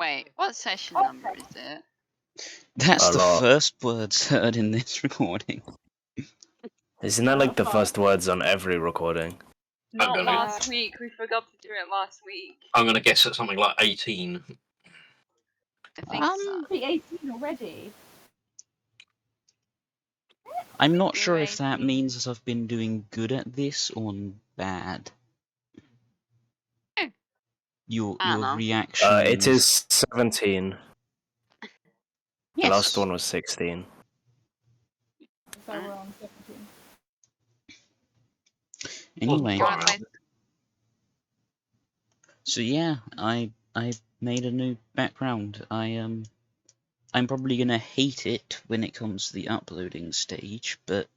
Wait, what session number is it? That's A the lot. first words heard in this recording. Isn't that like the first words on every recording? Not gonna- last week. We forgot to do it last week. I'm going to guess at something like 18. I think so. Be 18 already. I'm not Do sure if that 18. means that I've been doing good at this or bad. Your I don't know. reaction. It is 17. Yes. The last one was 16. So we're on 17. Anyway, Well, so yeah, I made a new background. I'm probably gonna hate it when it comes to the uploading stage, but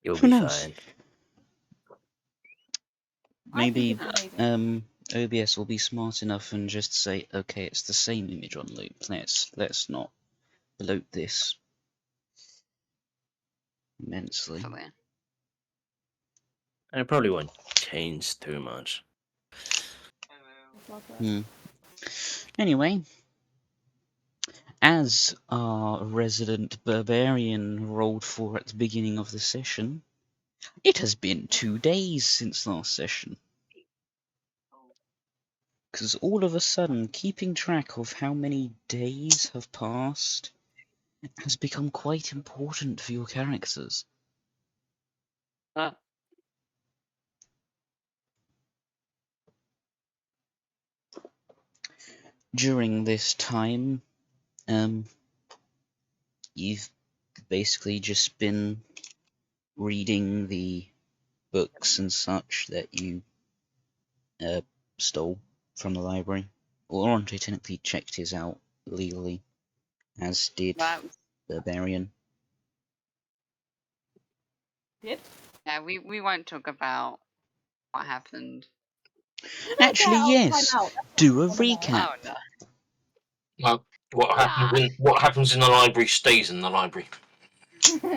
You'll who be knows? fine. Maybe I think it's amazing. OBS will be smart enough and just say, okay, it's the same image on loop. Let's not bloat this immensely. Hopefully. And it probably won't change too much. It's like a- Anyway, as our resident barbarian rolled for at the beginning of the session, it has been 2 days since last session. Because all of a sudden, keeping track of how many days have passed has become quite important for your characters. During this time, you've basically just been reading the books and such that you stole from the library. Or Andre technically checked his out legally, as did That, Barbarian. Did? yeah, we won't talk about what happened. Actually, Get out, yes. time out. Do a That's what I wanna know. recap. Oh no. what happens in the library stays in the library.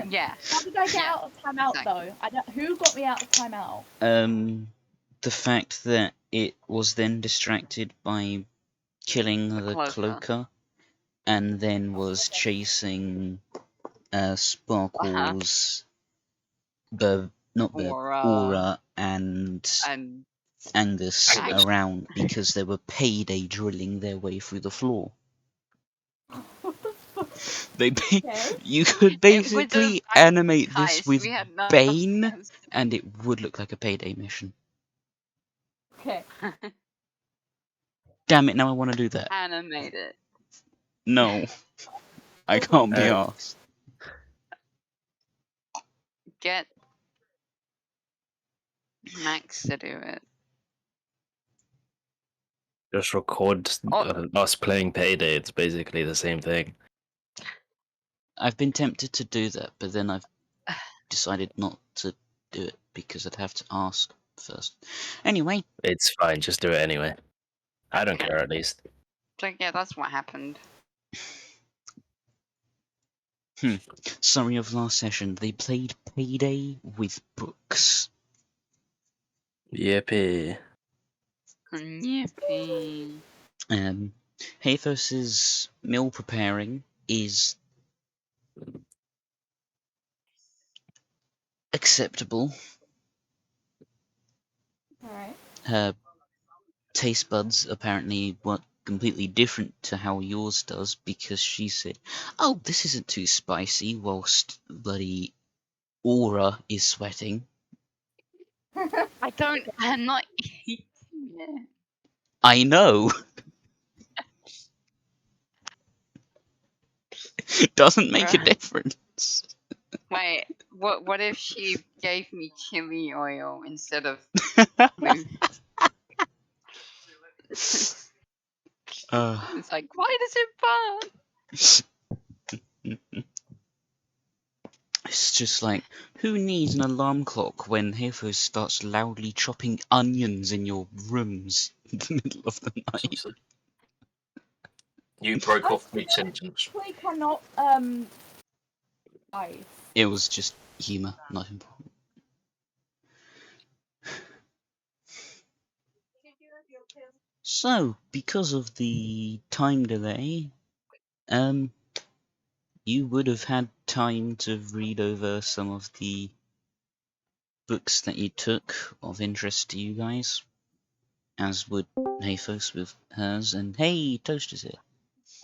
Yeah. How did I get Yeah, out of timeout exactly. though? Who got me out of timeout? The fact that it was then distracted by killing the cloaker. cloaker, and then was chasing Sparkle's Aura and And Angus Angus. around because they were payday drilling their way through the floor. You could basically animate this with Bane, and it would look like a payday mission. Okay. Damn it! Now I want to do that. Animate it. No, I can't be arsed. Get Max to do it. Just record us playing Payday. It's basically the same thing. I've been tempted to do that, but then I've decided not to do it because I'd have to ask first. Anyway. It's fine, just do it anyway. I don't care, at least. So yeah, that's what happened. Summary of last session. They played Payday with books. Yippee. Yippee. Hathos's meal preparing is acceptable. Alright. Her taste buds apparently work completely different to how yours does, because she said, "Oh, this isn't too spicy," whilst bloody Aura is sweating. I'm not eating it. I know. Doesn't make a difference. Wait, what if she gave me chili oil instead of blue? It's like, why does it burn? It's just like, who needs an alarm clock when Hathos starts loudly chopping onions in your rooms in the middle of the night? You broke off mid-sentence. We cannot, ice. It was just humour, not important. So, because of the time delay, you would have had time to read over some of the books that you took of interest to you guys, as would Hafos with hers, and hey, Toast is here.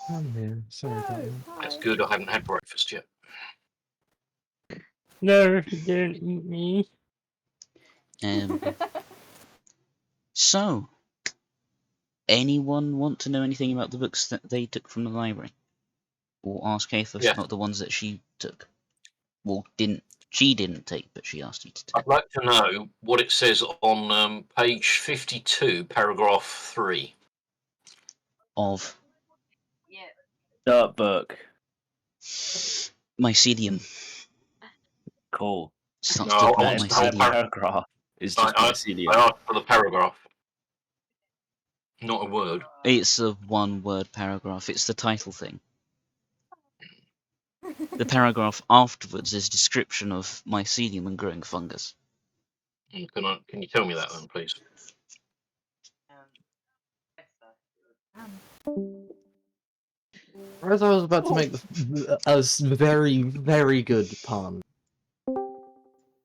I'm here. Sorry about Oh, that. That's hi. good. I haven't had breakfast yet. No, don't eat me. So, anyone want to know anything about the books that they took from the library? Or ask Hafos Yeah. about the ones that she took? Well, she didn't take, but she asked you to take. I'd like to know what it says on page 52, paragraph 3. Of Art book. Mycelium. Cool. Starts No, talking I That about want to know entire the mycelium. paragraph is I, just I, mycelium. I asked for the paragraph, not a word. It's a one-word paragraph. It's the title thing. The paragraph afterwards is description of mycelium and growing fungus. Can you tell me that then, please? As I was about to make a very, very good pun.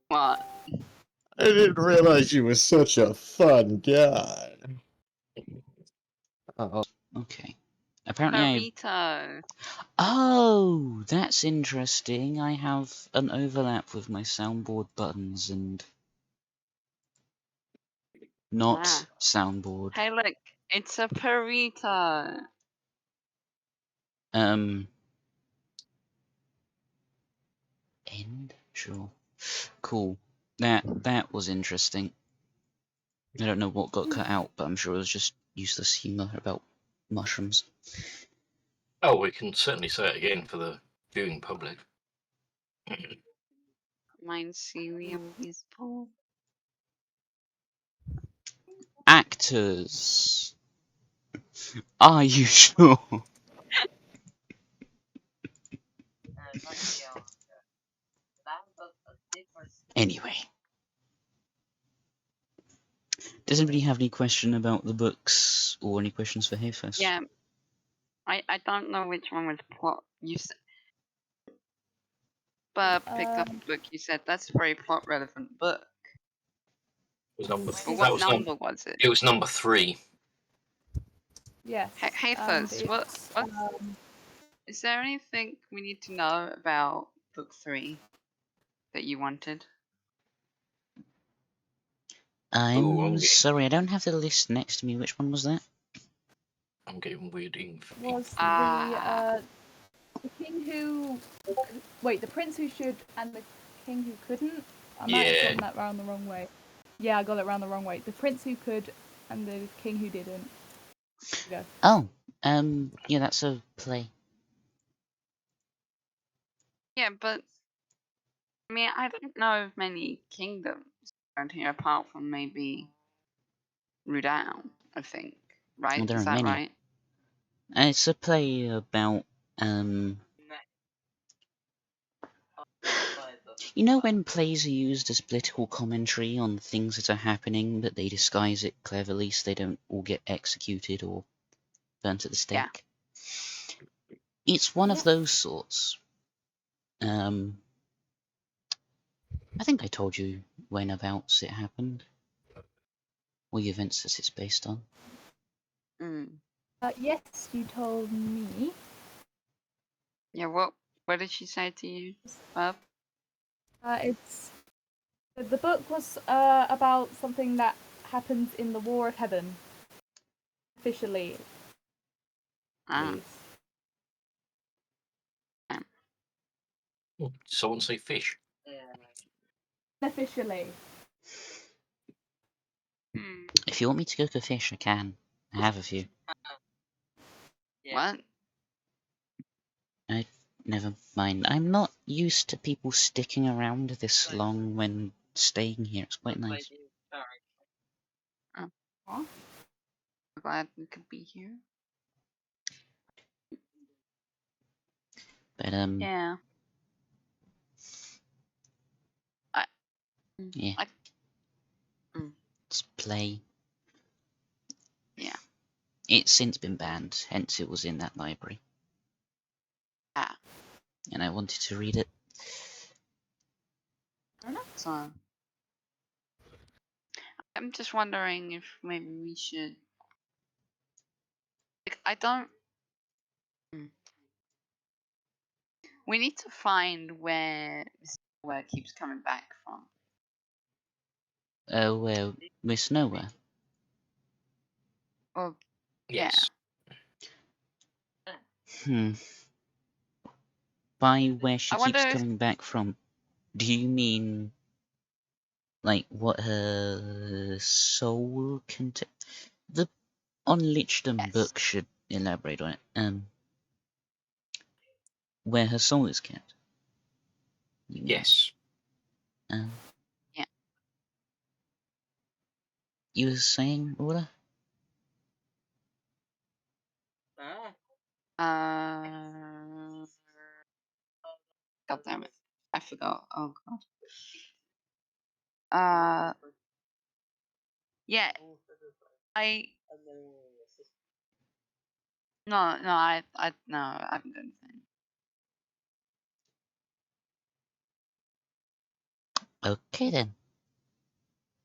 What? I didn't realize you were such a fun guy. Uh-oh. Okay. Apparently Burrito. Oh, that's interesting. I have an overlap with my soundboard buttons and not Ah. soundboard. Hey, look, it's a burrito. End? Sure. Cool. That was interesting. I don't know what got cut out, but I'm sure it was just useless humour about mushrooms. Oh, we can certainly say it again for the viewing public. Mycelium is full. Actors. Are you sure? Anyway. Does anybody have any question about the books or any questions for Hafos? Yeah, I don't know which one was plot. You said, but picked up a book. You said that's a very plot relevant book. Was number But that what was number was it? it was number 3. Yes. Hey, and first, what is there anything we need to know about book 3 that you wanted? I'm sorry, I don't have the list next to me. Which one was that? I'm getting weird info. was Ah. the king who... Wait, the prince who should and the king who couldn't? I might have Yeah. gotten that round the wrong way. Yeah, I got it round the wrong way. The prince who could and the king who didn't. Go. Oh, yeah, that's a play. Yeah, but I mean, I don't know of many kingdoms around here apart from maybe Rudown, I think. Right? Well, there Is are that many. right? It's a play about, you know when plays are used as political commentary on things that are happening, but they disguise it cleverly so they don't all get executed or burnt at the stake? Yeah. It's one of those sorts. I think I told you whenabouts it happened. Or the events that it's based on. Yes, you told me. Yeah, what did she say to you, Bob? It's the book was about something that happens in the War of Heaven. Officially. Ah. Someone say fish. Officially. If you want me to cook a fish, I can. I have a few. What? Never mind. I'm not used to people sticking around this long when staying here. It's quite nice. Oh. I'm glad we could be here. But Yeah. yeah. Let's play. It's since been banned, hence it was in that library. Ah, And I wanted to read it. so I'm just wondering if maybe we should. Like, I don't. We need to find where it keeps coming back from. Where Miss Nowhere. Well, Yes. By where she I wonder keeps if coming back from, do you mean like what her soul can the Unlichdom yes. book should elaborate on it. Where her soul is kept. You mean? Yes. Yeah. You were saying, Ola? God damn it! I forgot. Oh god. Yeah. No, I haven't done anything. Okay then.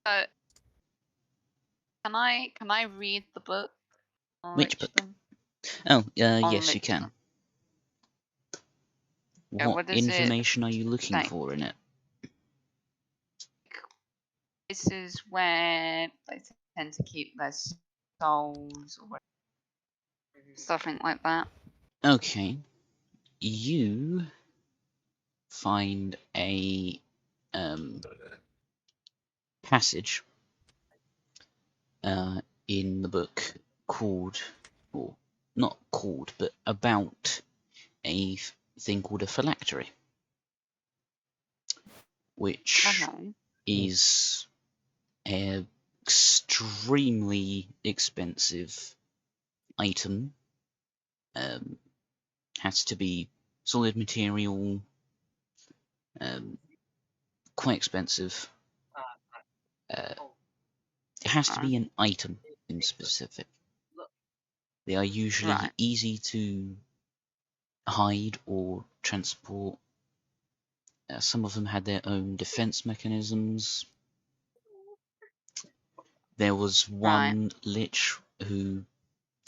But can I read the book? On Which book? Richmond? Oh, On yes, you can. Richmond. Yeah, What what does it information are you looking say? for in it? This is where they tend to keep their souls or something like that. Okay. You find a passage in the book called, or not called, but about a thing called a phylactery, which Okay. is an extremely expensive item. Has to be solid material, quite expensive. It has to be an item in specific. They are usually easy to hide or transport. Some of them had their own defense mechanisms. There was one lich who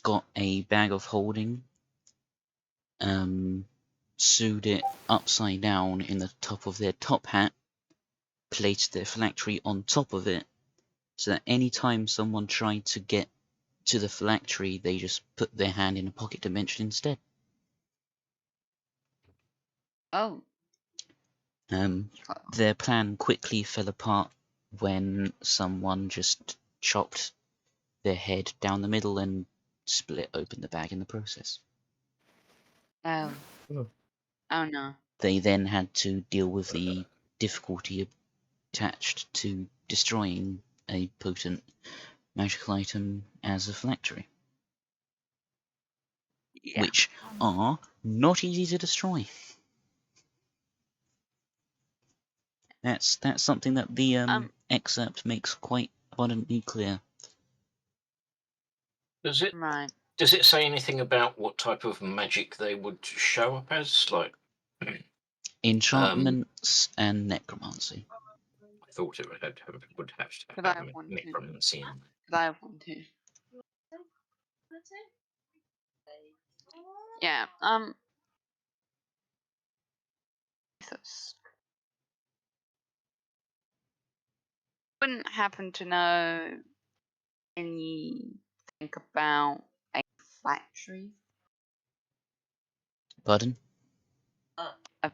got a bag of holding, sewed it upside down in the top of their top hat, placed their phylactery on top of it, so that any time someone tried to get to the phylactery, they just put their hand in a pocket dimension instead. Oh. Their plan quickly fell apart when someone just chopped their head down the middle and split open the bag in the process. Oh. Oh no. They then had to deal with the difficulty attached to destroying a potent magical item as a phylactery, which are not easy to destroy. That's something that the excerpt makes quite abundantly clear. Does it say anything about what type of magic they would show up as? Like Enchantments and necromancy. I thought it would have to Could I have have one too? necromancy in. Could I have one too? Yeah. Wouldn't happen to know anything about a phylactery? Pardon?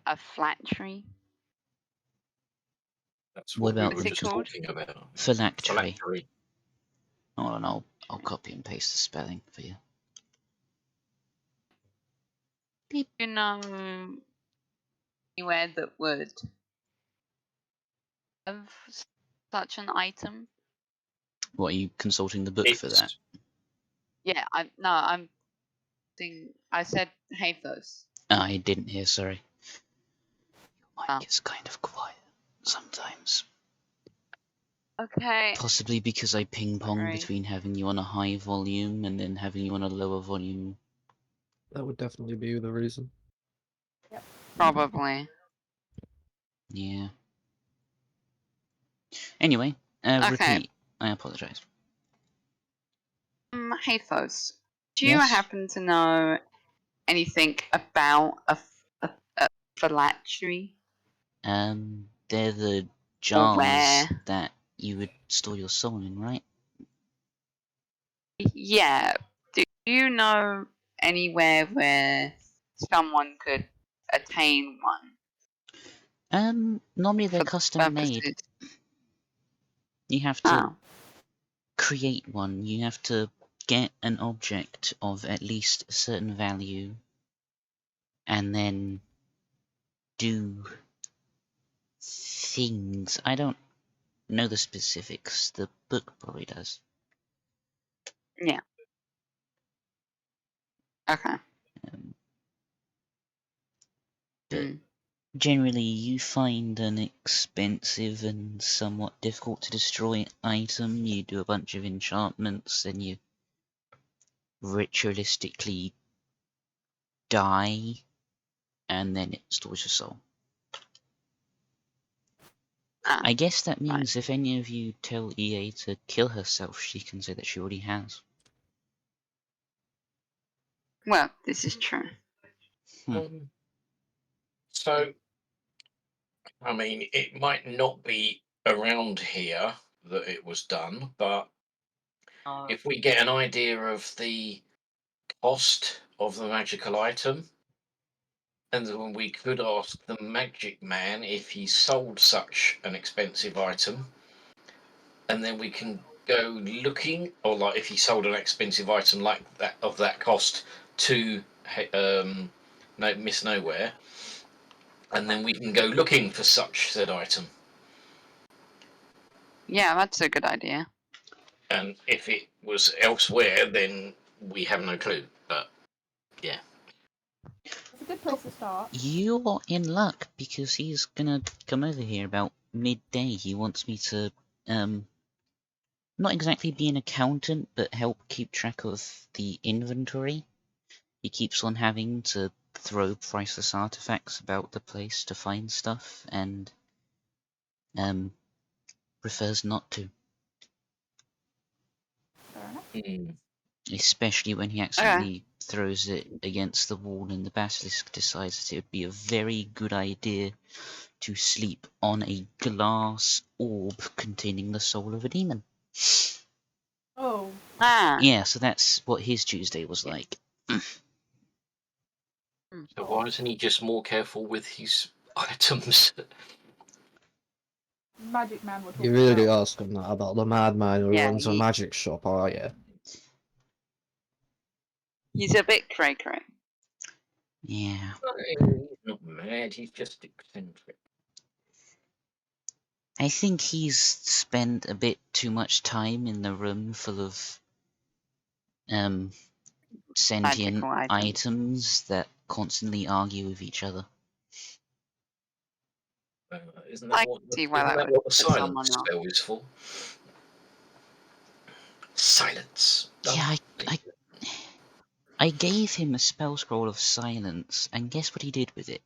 A phylactery? That's What what we about were What's it just called? talking about. Phylactery? Phylactery. Hold on, I'll copy and paste the spelling for you. Do you know anywhere that would have such an item? What, are you consulting the book for that? Yeah, I'm thinking. I said Hathos. I didn't hear, sorry. Your mic is kind of quiet sometimes. Okay. Possibly because I ping pong Right. between having you on a high volume and then having you on a lower volume. That would definitely be the reason. Probably. Yeah. Anyway, Okay. repeat. I apologize. Hey, Thos. Do you Yes? happen to know anything about a phylactery? They're the Or jars where? that you would store your soul in, right? Yeah. Do you know anywhere where someone could attain one Normally they're for the custom made. purposes? You have to Oh. create one. You have to get an object of at least a certain value and then do things. I don't know the specifics. The book probably does. Yeah. Okay. But Mm. generally, you find an expensive and somewhat difficult to destroy item, you do a bunch of enchantments, then you ritualistically die, and then it stores your soul. Ah, I guess that right. means if any of you tell EA to kill herself, she can say that she already has. Well, this is true. So, I mean, it might not be around here that it was done, but if we get an idea of the cost of the magical item, and then we could ask the magic man if he sold such an expensive item, and then we can go looking, or like if he sold an expensive item like that of that cost to Miss Nowhere, and then we can go looking for such said item. Yeah, that's a good idea. And if it was elsewhere, then we have no clue. But yeah, It's a good place to start. You're in luck because he's gonna come over here about midday. He wants me to, not exactly be an accountant, but help keep track of the inventory. He keeps on having to throw priceless artifacts about the place to find stuff, and prefers not to. Fair enough. Especially when he accidentally throws it against the wall and the basilisk decides that it would be a very good idea to sleep on a glass orb containing the soul of a demon. Oh, Ah. Yeah, so that's what his Tuesday was like. so why isn't he just more careful with his items? Magic Man would talk You're really about. asking that about the madman who Yeah, runs a magic shop, are you? he's a bit cray-cray. Yeah. He's not mad, he's just eccentric. I think he's spent a bit too much time in the room full of sentient Magical items. items that constantly argue with each other. Isn't I that what, can see why that would what the put silence someone off. spell is for? Silence. Yeah, I gave him a spell scroll of silence, and guess what he did with it?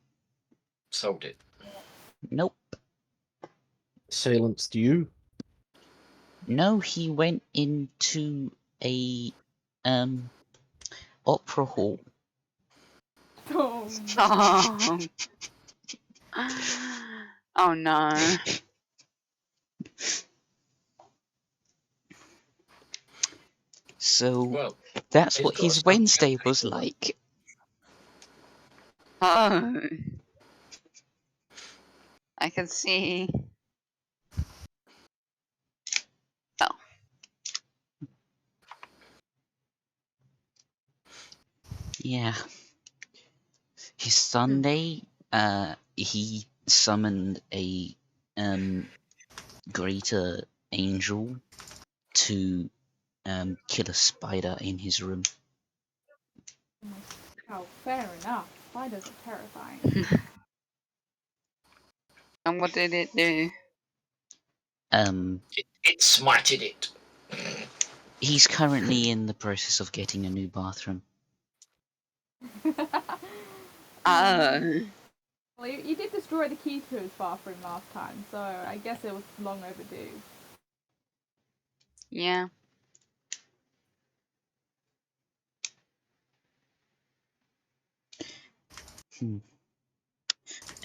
Sold it. Nope. Silenced you? No, he went into a opera hall. Oh, no. Oh. Oh no. So Well, that's he's what got his some Wednesday was people. like. Oh. I can see. Oh. Yeah. His Sunday, he summoned a greater angel to kill a spider in his room. Oh, fair enough. Spiders are terrifying. And what did it do? Um, It smited it. He's currently in the process of getting a new bathroom. Well, you did destroy the key to his bathroom last time, so I guess it was long overdue. Yeah.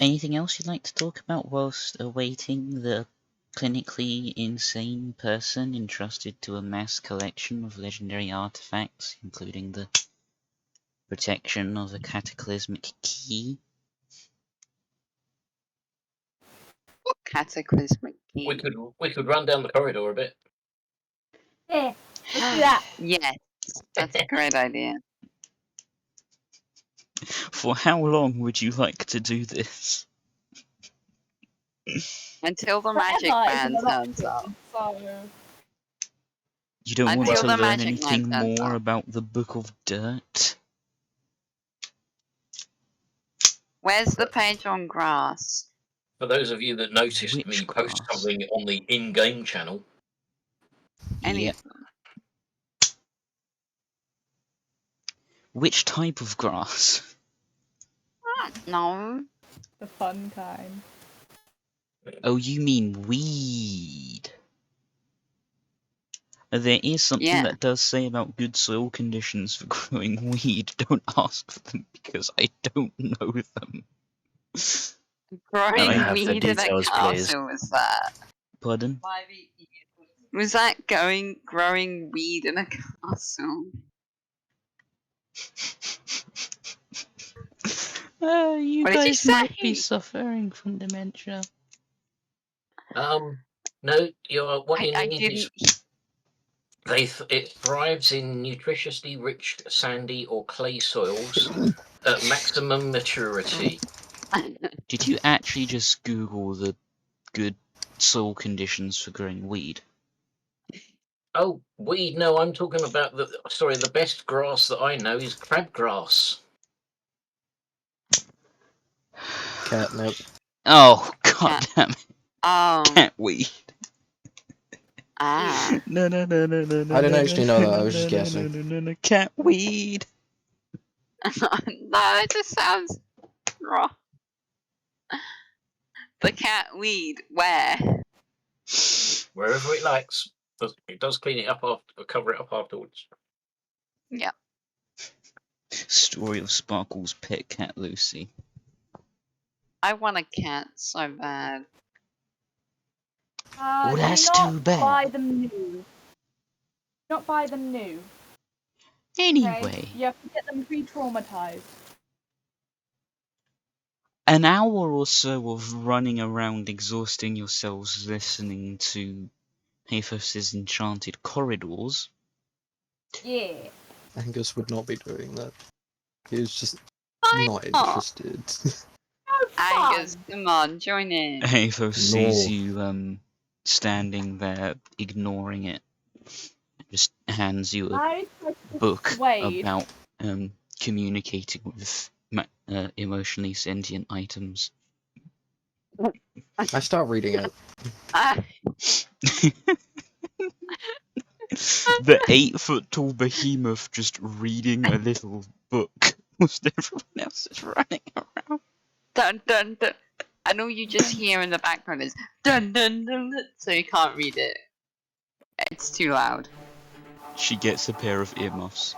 Anything else you'd like to talk about whilst awaiting the clinically insane person entrusted to a mass collection of legendary artifacts, including the protection of a cataclysmic key? What cataclysmic key? We could run down the corridor a bit. Yeah, let's do that. Yes, that's a great idea. For how long would you like to do this? Until the Forever magic is man an turns up. option, so You don't want Until to the learn magic man anything turns more up. about the Book of Dirt? Where's the page on grass? For those of you that noticed Which me post grass? something on the in-game channel, Any Yep. of them? Which type of grass? No. the fun kind. Oh, you mean weed. There is something Yeah. that does say about good soil conditions for growing weed. Don't ask for them because I don't know them. Growing I have the weed in a details, please. castle was that? Pardon? Was that growing weed in a castle? You What did you guys might be say? suffering from dementia. no, what you I need is didn't. it thrives in nutritiously rich sandy or clay soils at maximum maturity. Did you actually just Google the good soil conditions for growing weed? Oh, weed? No, I'm talking about the best grass that I know is crabgrass. Catnip. Oh, god Cat- damn it. Catweed. Ah. No. I didn't actually know that, I was just guessing. Catweed. No, it just sounds wrong. The cat weed, where? Wherever it likes. It does clean it up after, cover it up afterwards. Yeah. Story of Sparkle's pet cat Lucy. I want a cat so bad. Oh, that's do not too bad. buy them new. Do not buy them new. Okay? Anyway, You have to get them pre-traumatized. an hour or so of running around exhausting yourselves listening to Paphos's enchanted corridors. Yeah. Angus would not be doing that. He was just Why not not? interested. Angus, come on, join in. Paphos sees No. you standing there ignoring it. Just hands you a I tried to book persuade. about communicating with emotionally sentient items. I start reading it. The 8-foot-tall behemoth just reading a little book whilst everyone else is running around. Dun dun dun. And all you just hear in the background is dun dun dun, dun, so you can't read it. It's too loud. She gets a pair of earmuffs.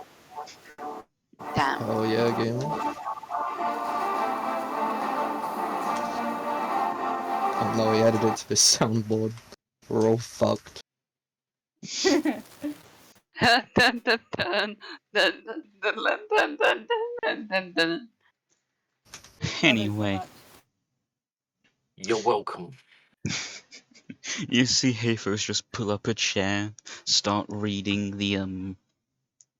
Damn. Oh yeah, gamer. Oh no, he added it to this soundboard. We're all fucked. Dun dun dun dun dun dun dun dun dun dun dun dun. Anyway, You're welcome. you see Paphos just pull up a chair, start reading the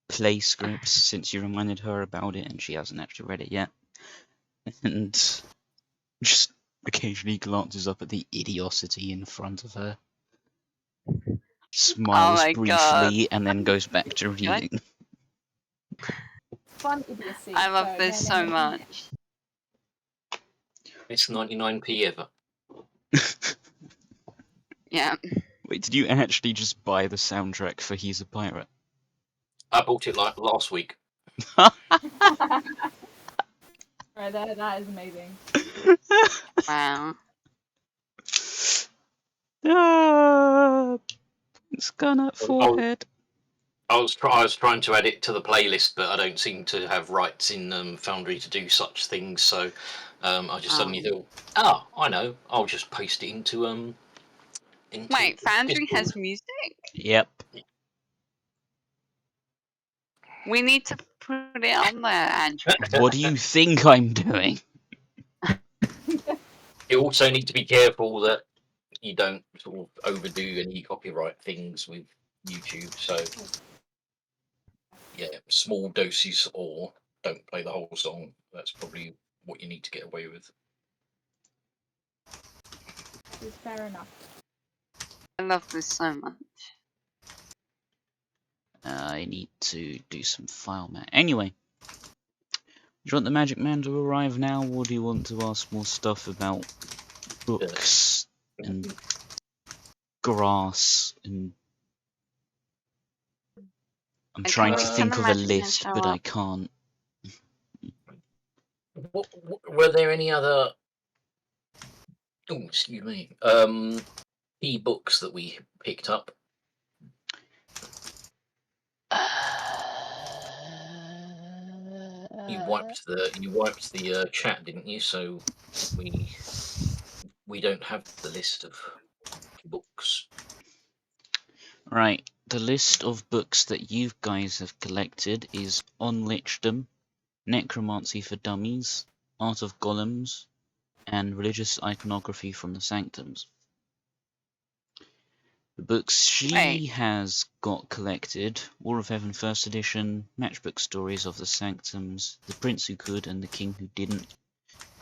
play script since you reminded her about it and she hasn't actually read it yet. And just occasionally glances up at the idiocity in front of her. Smiles my briefly God. and then goes back to reading. Fun idiocy. I love this so much. It's 99p ever. Yeah. Wait, did you actually just buy the soundtrack for He's a Pirate? I bought it like last week. Right there, that is amazing. Wow. Ah, it's gone at forehead. I was trying to add it to the playlist, but I don't seem to have rights in Foundry to do such things. So I just suddenly thought, I know, I'll just paste it into Wait, Foundry Discord. has music? Yep. We need to put it on there, Andrew. What do you think I'm doing? You also need to be careful that you don't sort of overdo any copyright things with YouTube. So yeah, small doses or don't play the whole song. That's probably what you need to get away with. It's fair enough. I love this so much. I need to do some file man. Anyway, do you want the Magic Man to arrive now, or do you want to ask more stuff about books and grass and... I'm And trying can to we- think can of the a Magic Man list, show but I up? can't. Were there any other? Oh, excuse me. E-books that we picked up. You wiped the chat, didn't you? So we don't have the list of books. Right, the list of books that you guys have collected is On Lichdom, Necromancy for Dummies, Art of Golems, and Religious Iconography from the Sanctums. The books she has got collected: War of Heaven First Edition, Matchbook Stories of the Sanctums, The Prince Who Could and the King Who Didn't,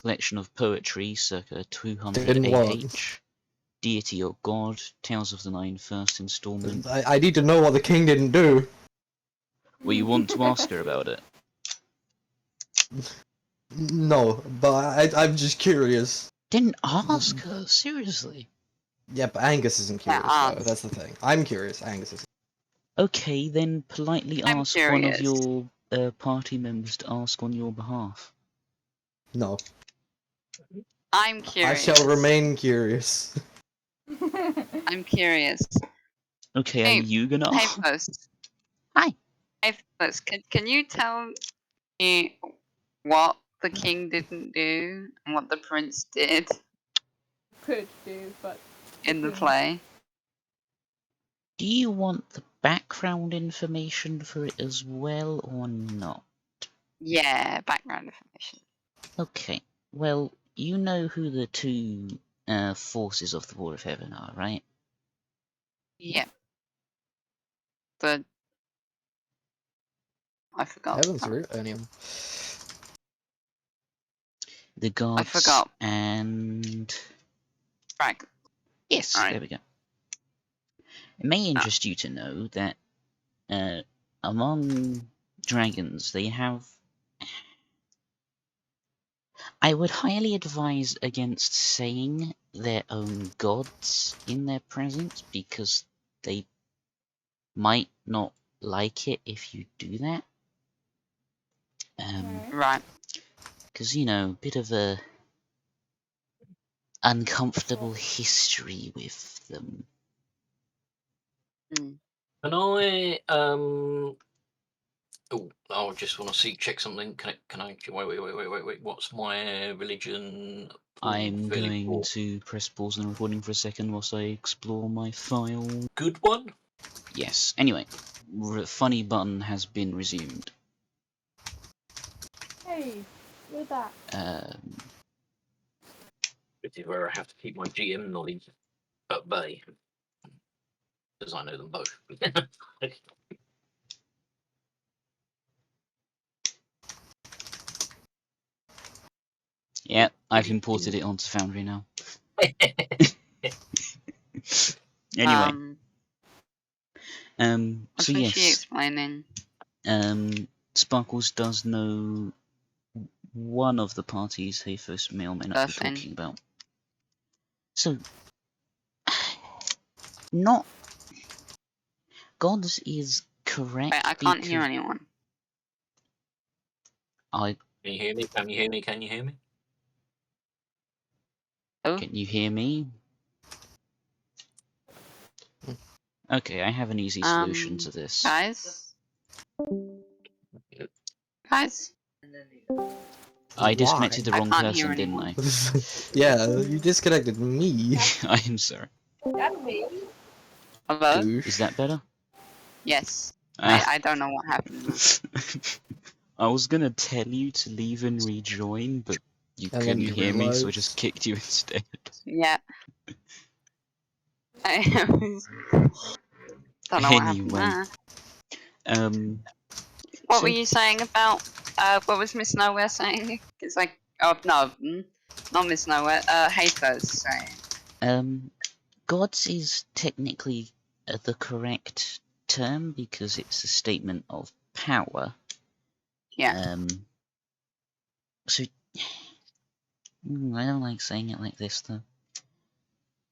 Collection of Poetry circa 200 Didn't AH, what? Deity or God, Tales of the Nine First Installment. I need to know what the king didn't do. Well, you want to ask her about it? No, but I'm just curious. Didn't ask her, seriously. Yeah, but Angus isn't Yeah, curious though. That's the thing. I'm curious. Angus isn't. Okay, then politely I'm ask one of curious. your party members to ask on your behalf. No, I'm I curious. shall remain curious. I'm curious. Okay, Hey, are you gonna Hey, ask? Post. Hi. Hey, Post. Can you tell me what the king didn't do and what the prince did Could do, but in the play? Do you want the background information for it as well, or not? Yeah, background information. Okay, well, you know who the two forces of the War of Heaven are, right? Yeah. I forgot. Heavens, really? Anyway. The gods forgot. and... Right. Yes, Alright. there we go. It may interest you to know that among dragons, they have... I would highly advise against saying their own gods in their presence, because they might not like it if you do that. Right. Because, you know, a bit of a uncomfortable history with them. Mm. Can I Oh, I just want to check something. Can I? Wait. What's my religion? I'm Fairly going poor. to press pause on the recording for a second whilst I explore my file. Good one. Yes. Anyway, funny button has been resumed. hey, you're that. Which is where I have to keep my GM knowledge at bay, because I know them both. Yeah, I've imported it onto Foundry now. Anyway, so Wasn't she yes, explaining? Sparkles does know one of the parties Hafos may or may not be Nothing. talking about. So, not gods is correct. Wait, I can't hear because anyone. I Can you hear me? Can you hear me? Can you hear me? Oh, can you hear me? Okay, I have an easy solution to this. guys, guys, I disconnected the Why? I wrong can't hear person, didn't anyone. I? Yeah, you disconnected me. I am sorry. And me. Hello? Douche. Is that better? Yes. Ah. I don't know what happened. I was gonna tell you to leave and rejoin, but you And then couldn't you hear me, so I just realized. kicked you instead. Yeah. I don't know what happened Anyway, there. What so were you saying about, what was Miss Nowhere saying? It's like, oh, no, not Miss Nowhere, Haters saying. gods is technically the correct term because it's a statement of power. Yeah. So I don't like saying it like this though.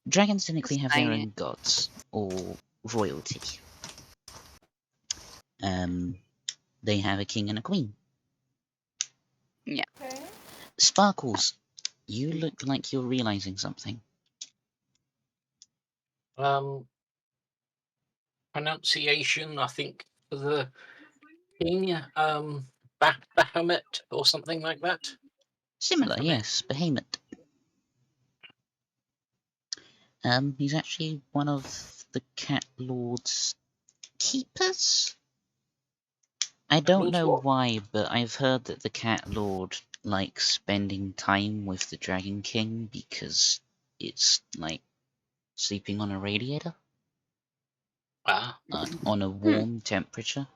Dragons technically Just have their saying own gods or royalty. They have a king and a queen. Okay. Sparkles, you look like you're realizing something. Pronunciation, I think, for the king, Bahamut or something like that. Similar, Baphomet. yes, Behemoth. He's actually one of the Cat Lord's keepers. I don't Lord's know what? why, but I've heard that the Cat Lord likes spending time with the Dragon King because it's like sleeping on a radiator Ah, on a warm temperature.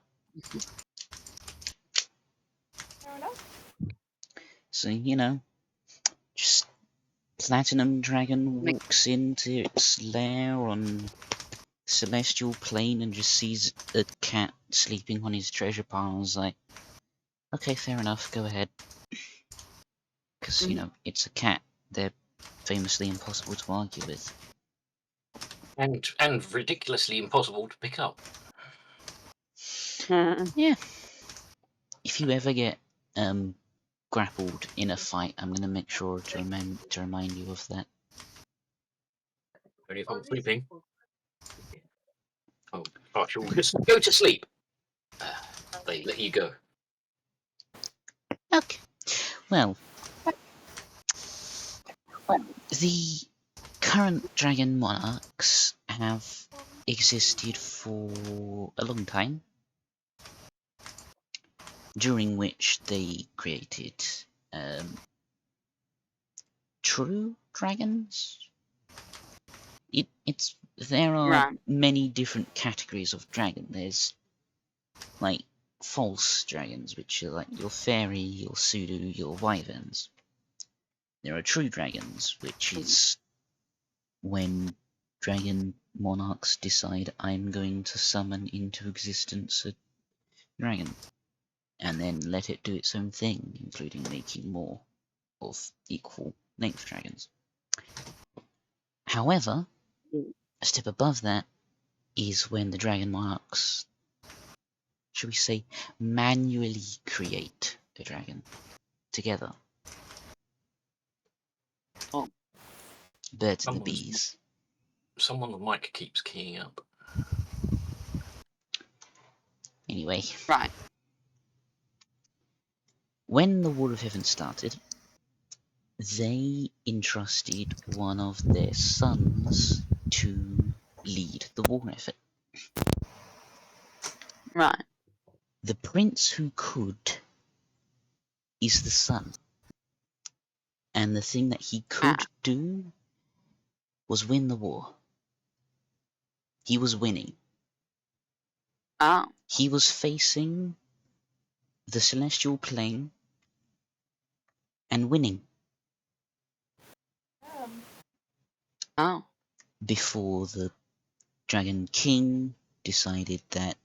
Fair enough. So, you know, just Platinum Dragon Make- walks into its lair on Celestial Plane and just sees a cat sleeping on his treasure pile and is like, okay, fair enough, go ahead. Because, you know, it's a cat. They're famously impossible to argue with. and ridiculously impossible to pick up. Yeah. If you ever get grappled in a fight, I'm going to make sure to remind you of that. Only if I'm sleeping. Oh, partial. Just go to sleep. They let you go. Okay. Well, the current dragon monarchs have existed for a long time, during which they created true dragons. There are Right. many different categories of dragon. There's like false dragons, which are like your fairy, your pseudo, your wyverns. There are true dragons, which is when dragon monarchs decide I'm going to summon into existence a dragon, and then let it do its own thing, including making more of equal length dragons. However, a step above that is when the dragon monarchs, should we say, manually create a dragon together. Oh. Birds and the bees. Someone the mic keeps keying up. Anyway. Right. When the War of Heaven started, they entrusted one of their sons to lead the war effort. Right. The prince who could is the son. And the thing that he could do was win the war. He was winning. Oh. He was facing the celestial plane and winning. Oh. Before the Dragon King decided that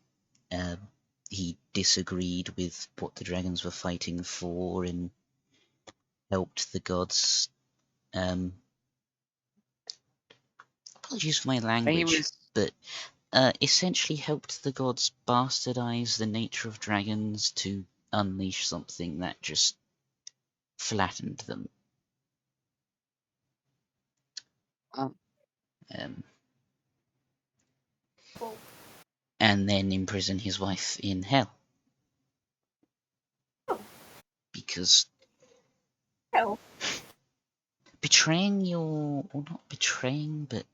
he disagreed with what the dragons were fighting for and helped the gods. Apologies for my language. but essentially helped the gods bastardize the nature of dragons to unleash something that just flattened them. Oh. Cool. And then imprison his wife in hell. Oh. Because Hell. betraying your, or not betraying, but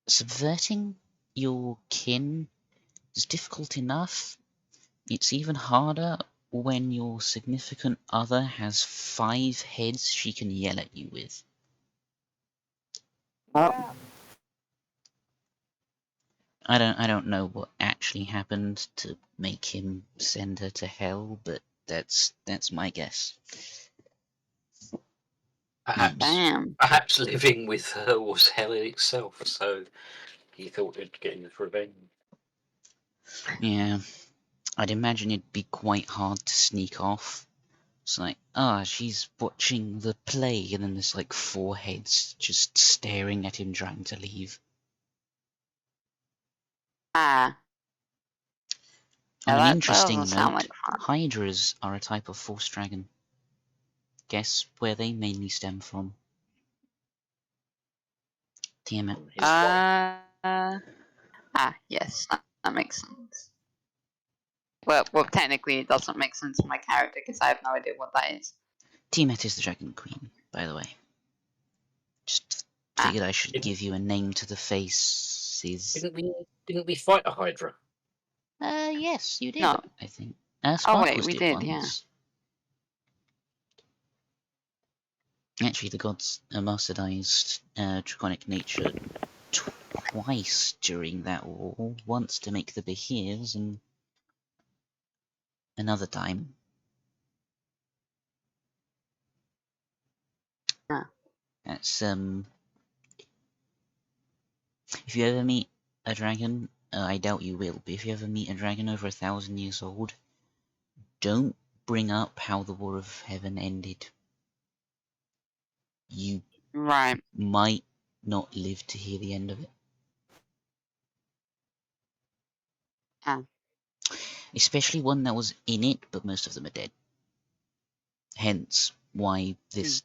subverting your kin is difficult enough. It's even harder when your significant other has 5 heads she can yell at you with. Yeah. I don't know what actually happened to make him send her to hell, but that's my guess. Perhaps living with her was hell in itself, so he thought he'd get his revenge. Yeah, I'd imagine it'd be quite hard to sneak off. It's like, she's watching the play, and then there's like 4 heads just staring at him trying to leave. Ah. On Yeah, an that interesting doesn't sound note, like fun. hydras are a type of force dragon. Guess where they mainly stem from? Tiamat. Yes, that makes sense. Well, technically it doesn't make sense for my character because I have no idea what that is. Tiamat is the dragon queen, by the way. Just figured I should give you a name to the faces. Didn't we fight a hydra? Yes, you did. No. I think. Oh Spartacus wait, we did did, once. yeah. Actually, the gods bastardized draconic nature twice during that war. Once to make the Behears, and another time. That's if you ever meet a dragon, I doubt you will, but if you ever meet a dragon over 1,000 years old, don't bring up how the War of Heaven ended. You might not live to hear the end of it. Especially one that was in it, but most of them are dead. Hence why this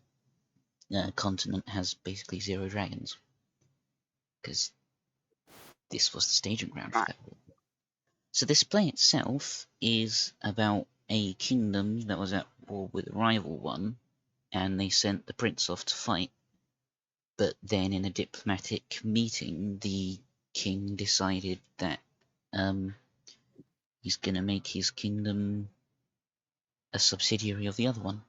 continent has basically 0 dragons. Because this was the staging ground for that war. So this play itself is about a kingdom that was at war with a rival one, and they sent the prince off to fight. But then in a diplomatic meeting, the king decided that he's going to make his kingdom a subsidiary of the other one.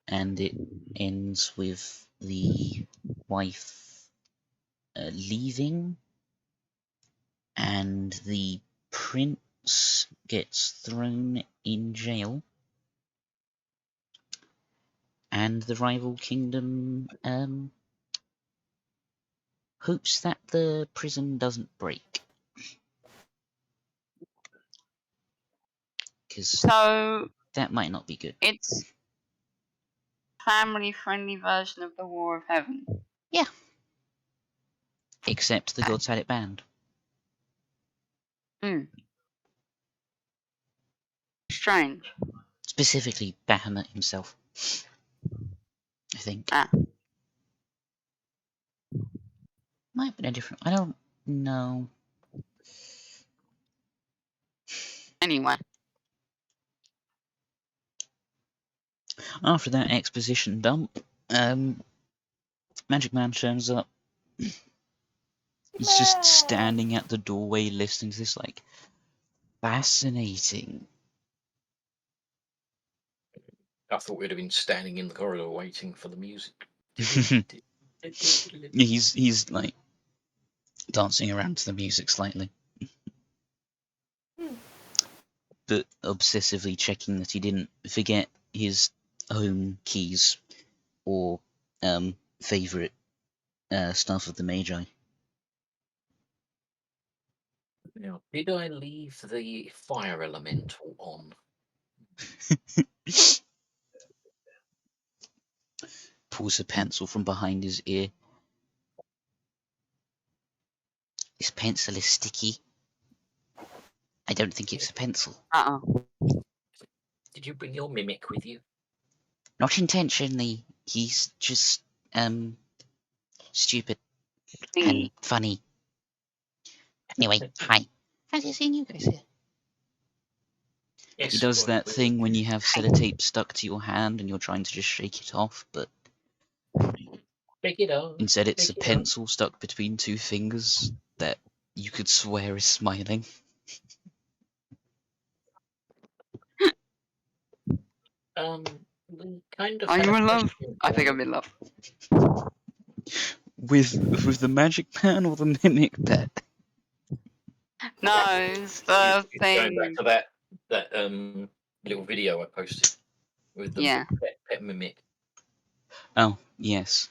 And it ends with the wife leaving, and the prince gets thrown in jail, and the rival kingdom hopes that the prison doesn't break. Because that might not be good. It's family-friendly version of the War of Heaven. Yeah. Except the gods had it banned. Strange. Specifically Bahamut himself, I think. Might have been a different... I don't know. Anyway. After that exposition dump, Magic Man turns up. He's just standing at the doorway listening to this, like, fascinating. I thought we'd have been standing in the corridor waiting for the music. He's like dancing around to the music slightly, but obsessively checking that he didn't forget his home keys or favorite stuff of the Magi. Now, did I leave the fire elemental on? pulls a pencil from behind his ear. This pencil is sticky. I don't think it's a pencil. Did you bring your mimic with you? Not intentionally. He's just, stupid and funny. Anyway, hi. Fancy seeing you guys here. Yes, He does well, that thing when you have sellotape stuck to your hand and you're trying to just shake it off, but Pick it up. instead it's a Pick it up. pencil stuck between two fingers that you could swear is smiling. We kind of Are had you a in love? question I for think you. I'm in love. With the magic man or the mimic pet? No, it's the It's going back thing. to that little video I posted with the Yeah. pet mimic. Oh, yes.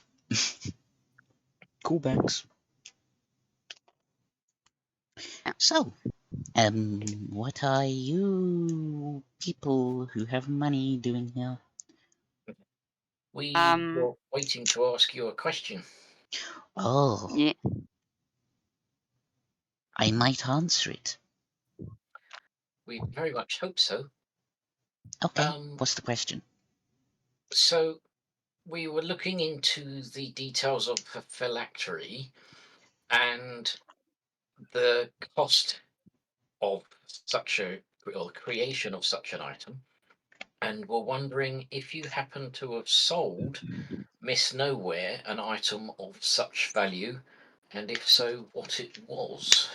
Callbacks. So, what are you people who have money doing here? We Um, were waiting to ask you a question. Oh, Yeah. I might answer it. We very much hope so. Okay, what's the question? So we were looking into the details of the phylactery and the cost of such a or the creation of such an item, and we're wondering if you happen to have sold Miss Nowhere an item of such value, and if so, what it was.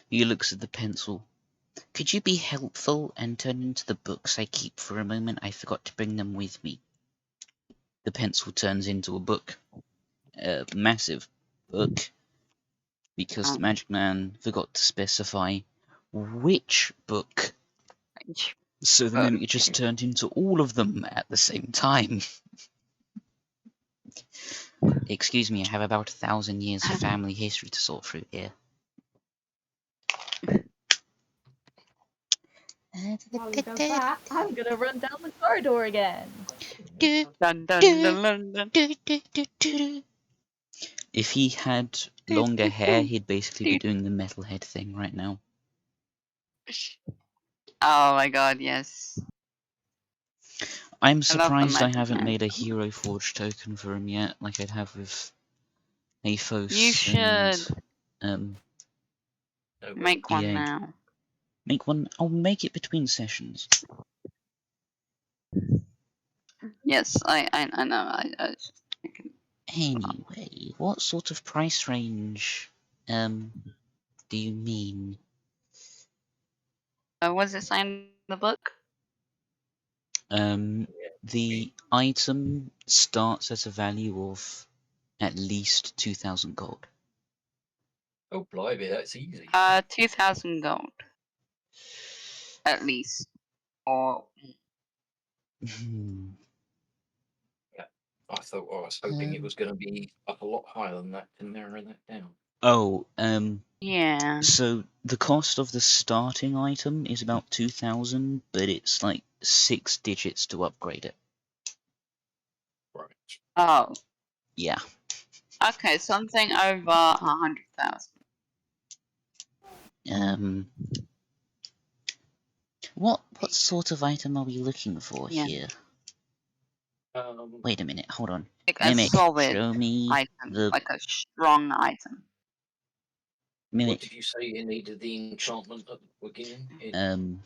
He looks at the pencil. Could you be helpful and turn into the books I keep for a moment? I forgot to bring them with me. The pencil turns into a book. A massive book. Because the magic man forgot to specify which book. So the mimic just turned into all of them at the same time. Excuse me, I have about 1,000 years of family history to sort through here. While he does that, I'm gonna run down the corridor again. Dun, dun, dun, dun, dun. If he had longer hair, he'd basically be doing the metalhead thing right now. Oh my god, yes. I'm I love the surprised I magic haven't man. made a Hero Forge token for him yet, like I'd have with Athos You should and make one EA. now. Make one. I'll make it between sessions. Yes, I know. I was just thinking. Anyway, what sort of price range do you mean? Was it signed in the book? The item starts at a value of at least 2,000 gold. Oh, blimey, that's easy. 2,000 gold. At least. Or. I was hoping it was going to be up a lot higher than that to narrow that down. Oh, Yeah. so the cost of the starting item is about 2,000, but it's like 6 digits to upgrade it. Right. Oh. Yeah. Okay, something over 100,000. What sort of item are we looking for Yeah. here? Wait a minute, hold on. Like a Mimic, solid show me item. the Like a strong item. Mimic. What did you say you needed the enchantment at the beginning?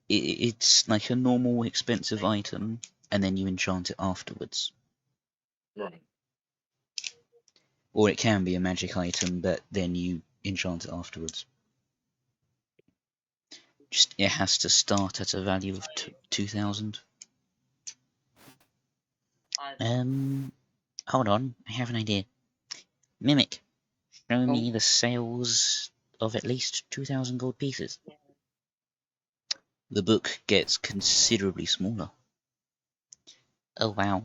It's like a normal expensive item, and then you enchant it afterwards. Right. Or it can be a magic item, but then you enchant it afterwards. Just it has to start at a value of 2,000. Hold on, I have an idea. Mimic, show me the sales of at least 2,000 gold pieces. The book gets considerably smaller. Oh wow.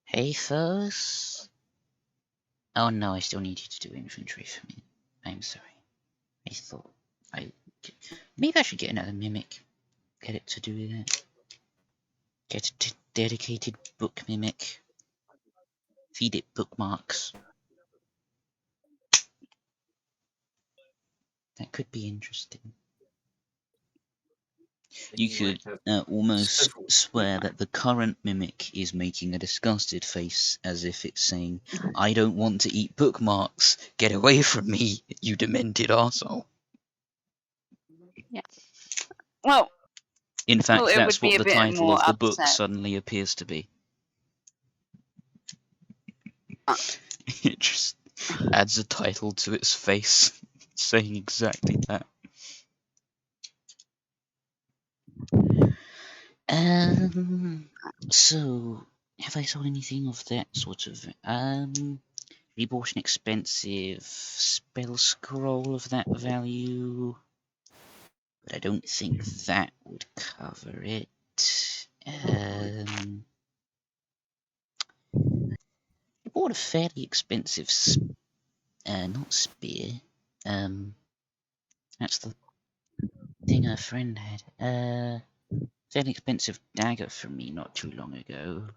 Hey Foes? Oh no, I still need you to do inventory for me. I'm sorry. I thought maybe I should get another mimic. Get it to do that. Get a dedicated book mimic. Feed it bookmarks. That could be interesting. You could almost swear that the current mimic is making a disgusted face as if it's saying, I don't want to eat bookmarks. Get away from me, you demented arsehole. Yeah. Well, In fact, it that's would be what a the bit title more of the book upset. suddenly appears to be. It just adds a title to its face saying exactly that. So, have I sold anything of that sort of? We bought an expensive spell scroll of that value, but I don't think that would cover it. I bought a fairly expensive, not spear. That's the thing our friend had. Fairly expensive dagger from me not too long ago.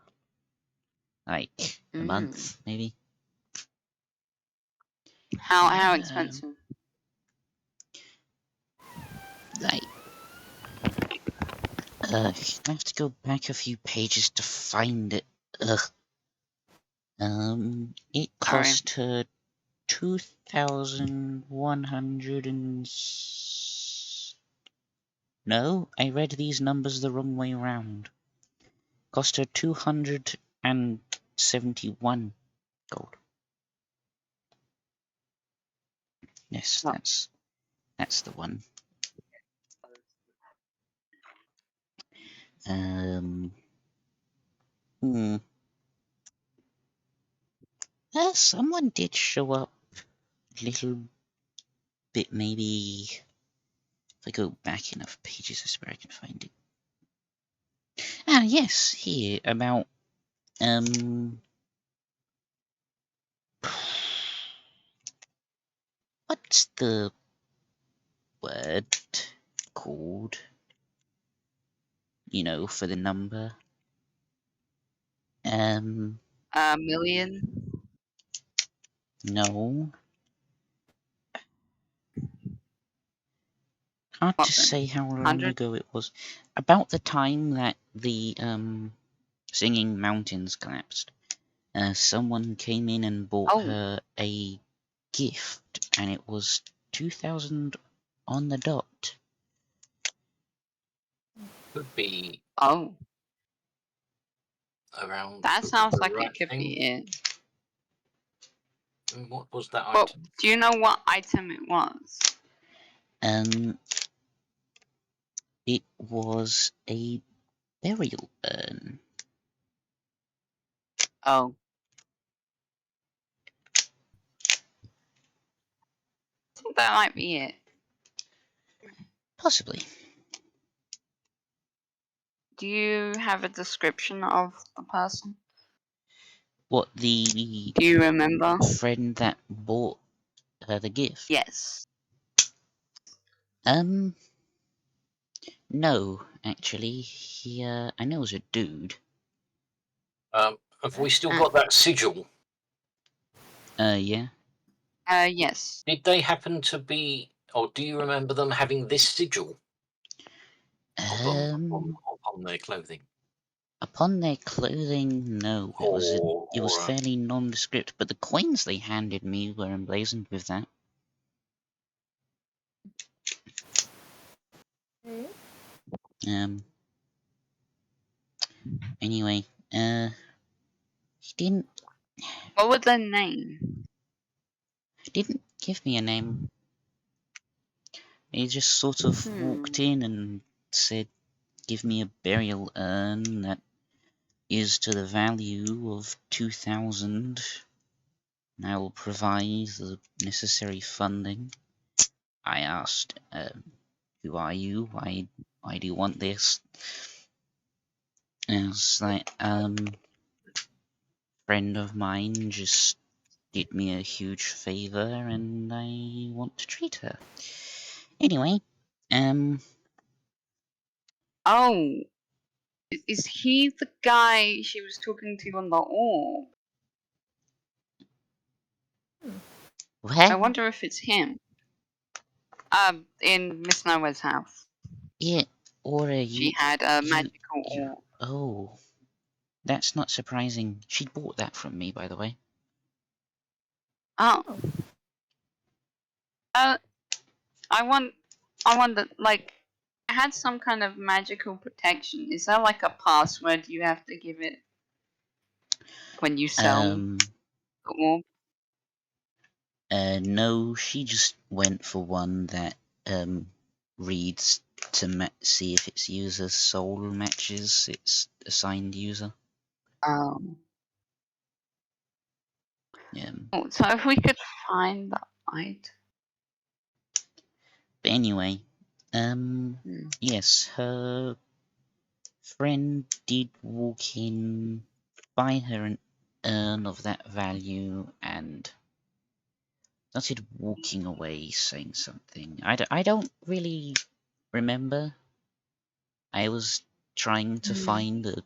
Like a month, maybe. How expensive? Like, I have to go back a few pages to find it. Ugh. It cost her 2,100 and... No, I read these numbers the wrong way round. Cost her 271 gold. Yes, that's the one. Someone did show up a little bit, maybe. If I go back enough pages, I swear I can find it. Ah, yes, here, about, what's the word called? You know, for the number. A million? No. Hard to say how long 100? ago it was. About the time that the Singing Mountains collapsed, someone came in and bought her a gift, and it was 2,000 on the dot. Could be Oh, around. that sounds the like right it could thing. be it. And what was that Well, item? do you know what item it was? It was a burial urn. Oh. I think that might be it. Possibly. Do you have a description of the person? What, Do you remember? friend that bought her the gift? Yes. No, actually. I know it was a dude. Have we still got that sigil? Yeah. Yes. Did they happen to be, or do you remember them having this sigil upon their clothing? Upon their clothing, no. It was Or fairly nondescript, but the coins they handed me were emblazoned with that. Anyway, he didn't. What was their name? He didn't give me a name. He just sort of walked in and said, "Give me a burial urn that is to the value of 2,000. And I will provide the necessary funding." I asked, "Who are you? Why do you want this?" And it's like, friend of mine just did me a huge favor, and I want to treat her. Anyway, Oh, is he the guy she was talking to on the orb? I what? wonder if it's him. In Miss Nowhere's house. Yeah, or She had a you, magical you, orb. oh, that's not surprising. She bought that from me, by the way. Oh. I wonder, like, it had some kind of magical protection. Is that like a password you have to give it when you sell the orb? No, she just went for one that reads to see if its user's soul matches its assigned user. Oh. Oh, so if we could find the item. But anyway, yes, her friend did walk in, buy her an urn of that value, and started walking away saying something. I don't really remember. I was trying to find a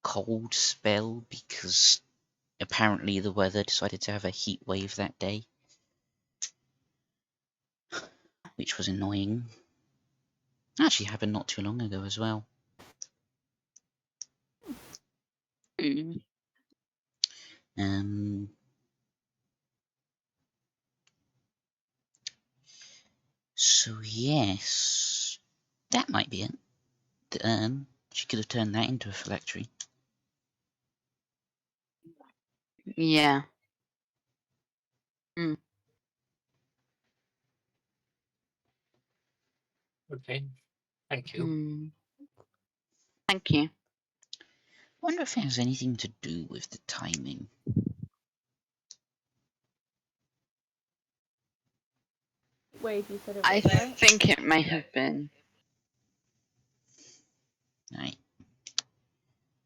cold spell because apparently the weather decided to have a heat wave that day, which was annoying. Actually happened not too long ago as well. So yes, that might be it. The urn, she could have turned that into a phylactery. Yeah. Okay, thank you. Thank you. Wonder if it has anything to do with the timing. Wave, you said it I was, right? think it may have been. Right.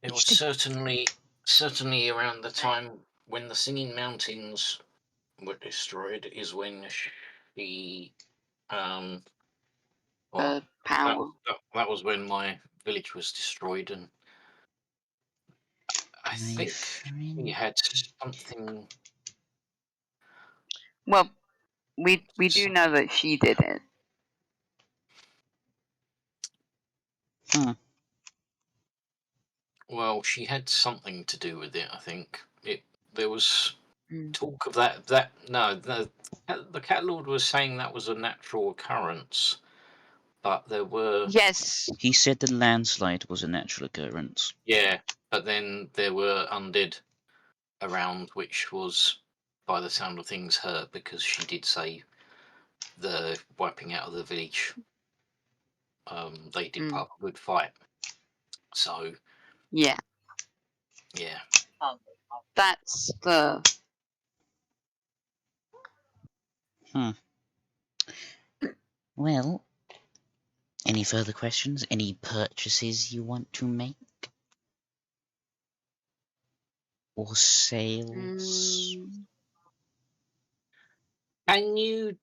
It was certainly around the time when the Singing Mountains were destroyed is when she well, Power. that was when my village was destroyed, and I My think he friend. had something. Well, we do know that she did it. Well, she had something to do with it. I think there was talk of that. No, the Cat Lord was saying that was a natural occurrence, but there were. Yes. He said the landslide was a natural occurrence. Yeah, but then there were undead around, which was, by the sound of things, her, because she did say the wiping out of the village. They did put up a good fight. So yeah. That's the. Well, any further questions? Any purchases you want to make? Or sales? Can you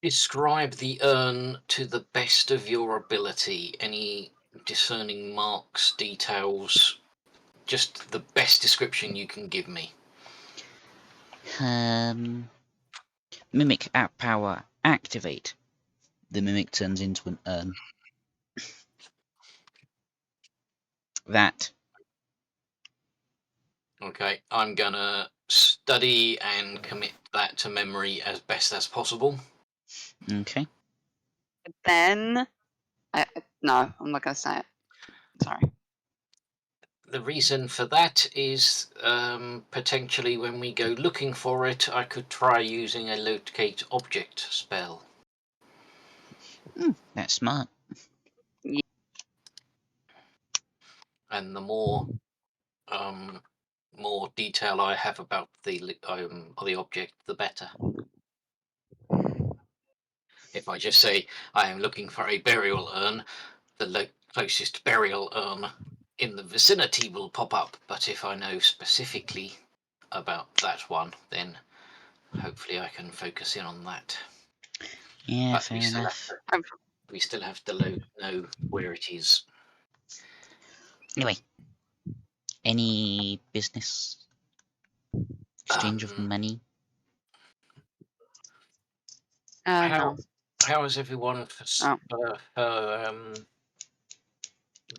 describe the urn to the best of your ability? Any discerning marks, details? Just the best description you can give me. Mimic app power activate. The mimic turns into an urn. That. Okay, I'm gonna study and commit that to memory as best as possible. Okay. Then, no, I'm not gonna say it. Sorry. The reason for that is potentially when we go looking for it, I could try using a locate object spell. That's smart. Yeah. And the more detail I have about the object, the better. If I just say I am looking for a burial urn, the closest burial urn in the vicinity will pop up. But if I know specifically about that one, then hopefully I can focus in on that. Yeah, But fair enough. We still have to know where it is. Anyway, any business? Exchange of money? No. How is everyone for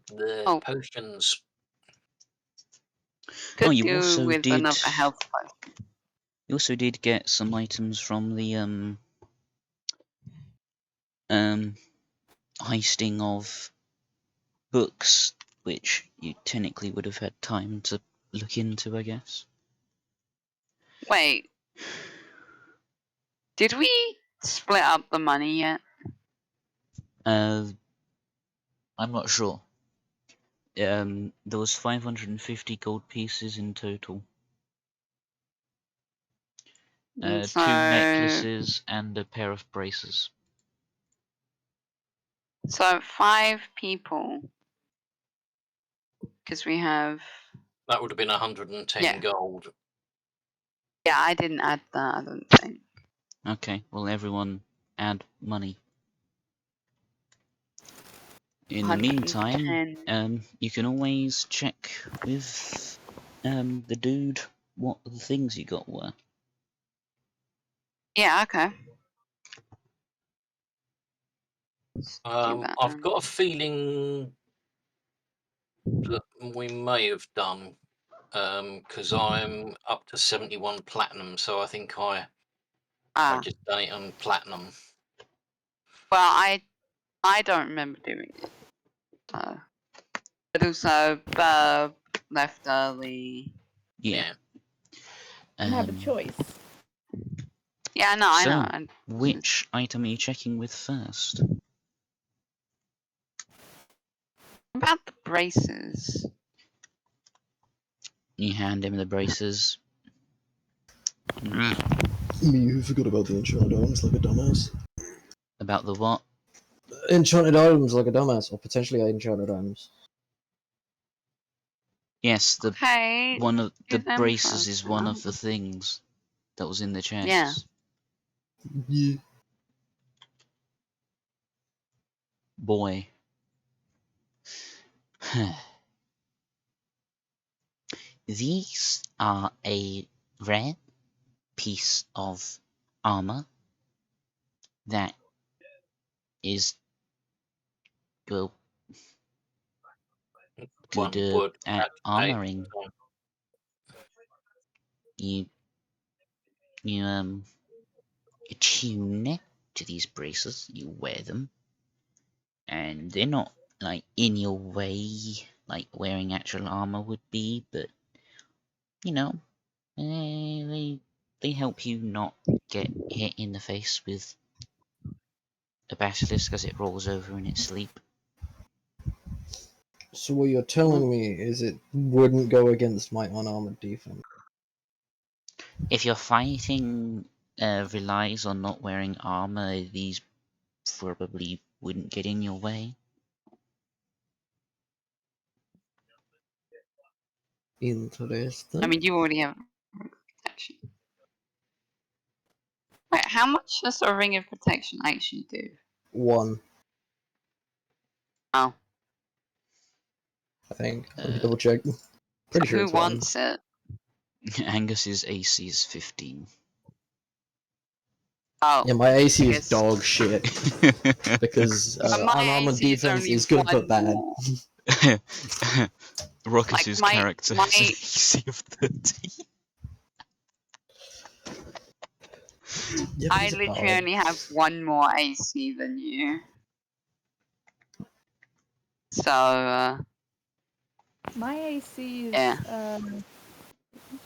the potions? Could you do also with did. another health potion. You also did get some items from the heisting of books, which you technically would have had time to look into, I guess. Wait. Did we split up the money yet? I'm not sure. There was 550 gold pieces in total. So, 2 necklaces and a pair of braces. So 5 people. Because we have... That would have been 110 gold. Yeah, I didn't add that, I don't think. Okay, well everyone add money. In the meantime, you can always check with the dude what the things you got were. Yeah, okay. I've got a feeling that we may have done, because I'm up to 71 platinum, so I think I just done it on platinum. Well, I don't remember doing it. So. But also, Burb left early. Yeah. And have a choice. Yeah, no, I know. Which item are you checking with first? About the braces. You hand him the braces. Me, who forgot about the enchanted items like a dumbass. About the what? Enchanted items like a dumbass, or potentially enchanted items. Yes, one of the braces is one now. of the things that was in the chests. Yeah. Yeah. Boy. These are a rare piece of armor that is good at armoring. You attune to these braces, you wear them, and they're not like in your way like wearing actual armor would be, but they help you not get hit in the face with a basilisk as it rolls over in its sleep. So what you're telling me is it wouldn't go against my unarmored defense? If your fighting relies on not wearing armor, these probably wouldn't get in your way. Interesting. I mean, you already have protection. Wait, how much does a ring of protection actually do? 1. Oh. I think. Let me double check. Pretty sure Who it's 1. wants it? Angus's AC is 15. Oh. Yeah, my AC is dog shit. Because unarmored AC defense is good but bad. Ruckus's character has an AC of 13. Yeah, I literally only have 1 more AC than you. So, my AC is yeah. what's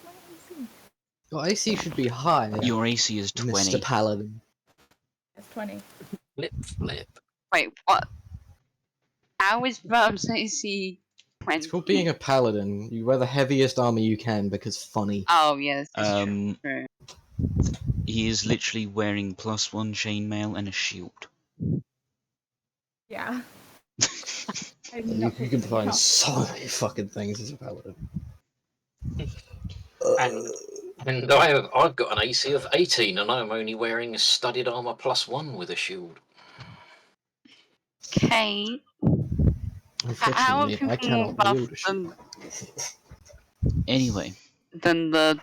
my AC? Your AC should be high. Your AC is 20. Mr. Paladin. It's 20. Flip. Wait, what? How is Burb's AC 20? It's called being a paladin. You wear the heaviest armor you can because funny. Oh, yes, that's true. He is literally wearing +1 chainmail and a shield. Yeah. You can find so many fucking things as a paladin. And And I've got an AC of 18, and I'm only wearing a studded armor +1 with a shield. Okay. How are Unfortunately, people I more cannot buff wield a shield. Anyway, than the?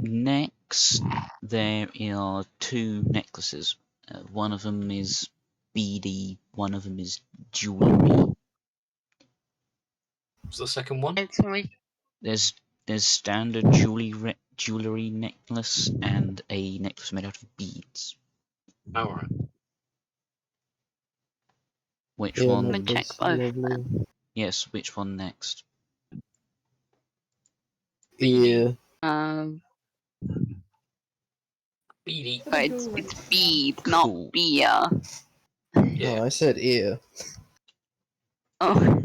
Next there are two necklaces. One of them is beady, one of them is jewelry. What's the second one? There's standard jewelry necklace and a necklace made out of beads. Alright. Which Yeah, one? necklace, Check both. lovely. Yes, which one next? Yeah. Beady. But it's bead, Cool. not beer. Yeah. No, I said ear. Oh.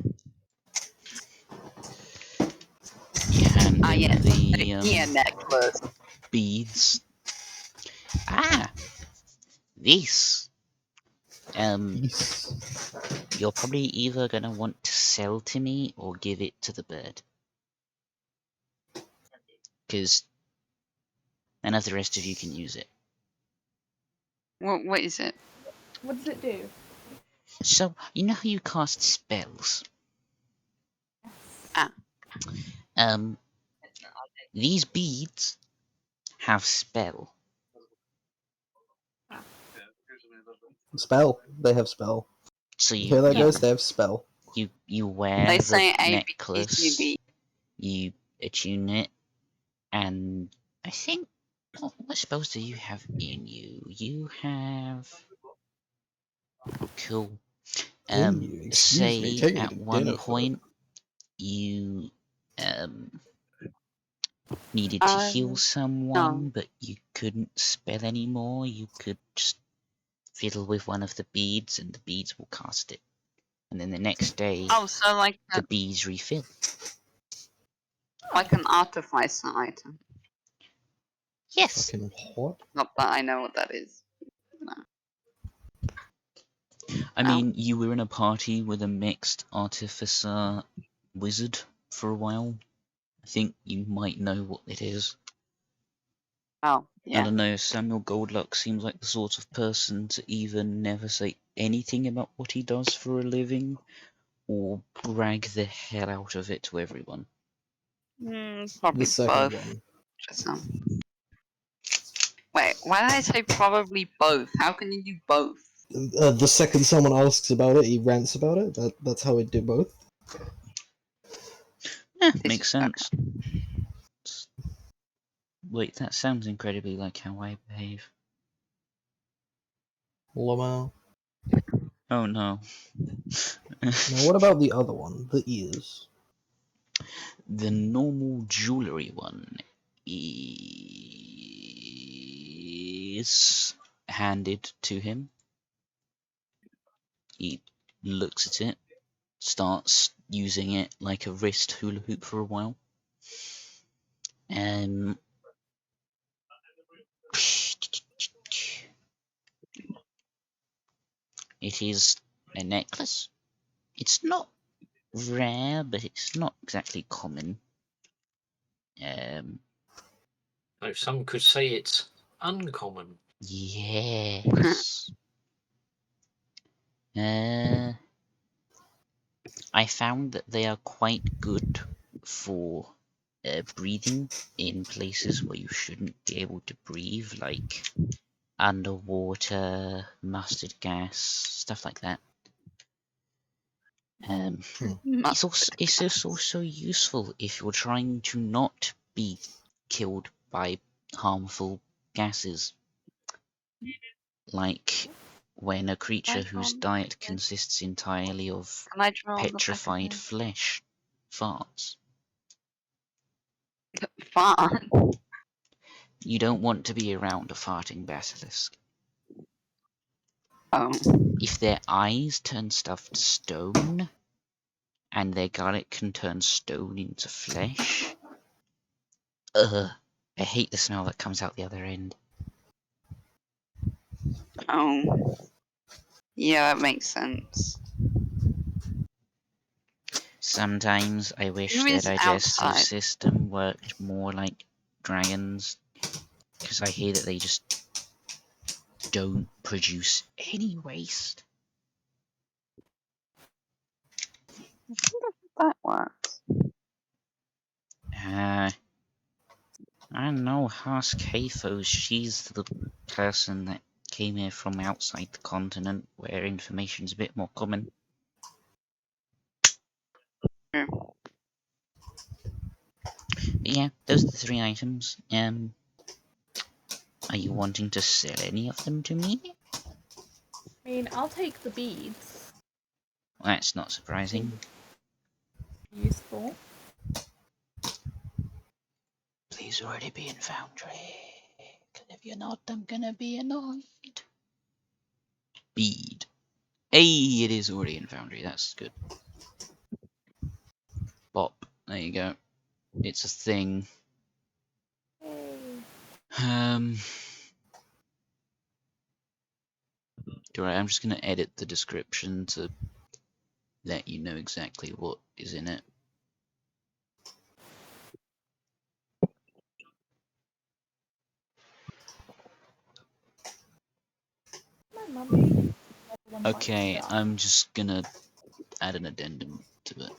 You hand him Yes, the ear necklace. beads. This. Peace. You're probably either gonna want to sell to me or give it to the bird. Because none of the rest of you can use it. What is it? What does it do? So, you know how you cast spells? These beads have spell. Spell. They have spell. So you Here that goes, they have spell. you wear They the say A, B, necklace, C, D. you attune it, and I think what spells do you have in you? You have cool. In you. Excuse me, Say take me at to one dinner point you needed to heal someone, but you couldn't spell anymore. You could just fiddle with one of the beads, and the beads will cast it. And then the next day, so like the beads refill. Like an artificer item. Yes. Fucking what? Not that I know what that is. No. I mean, you were in a party with a mixed artificer wizard for a while. I think you might know what it is. Oh, yeah. I don't know, Samuel Goldluck seems like the sort of person to either never say anything about what he does for a living, or brag the hell out of it to everyone. Probably The second both. one. Wait, why did I say probably both? How can you do both? The second someone asks about it, he rants about it. That's how he'd do both. Yeah, makes sense. Wait, that sounds incredibly like how I behave. Lamau. Oh no. Now what about the other one? The ears. The normal jewelry one is handed to him. He looks at it, starts using it like a wrist hula hoop for a while. It is a necklace. It's not rare, but it's not exactly common. No, some could say it's uncommon. Yes. I found that they are quite good for breathing in places where you shouldn't be able to breathe, like underwater, mustard gas, stuff like that. It's also useful if you're trying to not be killed by harmful gases, like when a creature whose diet consists entirely of petrified flesh farts. Fart? You don't want to be around a farting basilisk. Oh. If their eyes turn stuff to stone, and their garlic can turn stone into flesh, I hate the smell that comes out the other end. Oh. Yeah, that makes sense. Sometimes I wish Who their is digestive outside? system worked more like dragons, because I hear that they just don't produce any waste. That works. I don't know, ask Hathos. She's the person that came here from outside the continent, where information's a bit more common. Hmm. But yeah, those are the 3 items. Are you wanting to sell any of them to me? I mean, I'll take the beads. That's not surprising. Useful. Please already be in Foundry. Because if you're not, I'm gonna be annoyed. Bead. Hey, it is already in Foundry. That's good. Bop. There you go. It's a thing. Yay. Alright, I'm just gonna edit the description to let you know exactly what is in it. My mum. Okay, I'm just gonna add an addendum to it.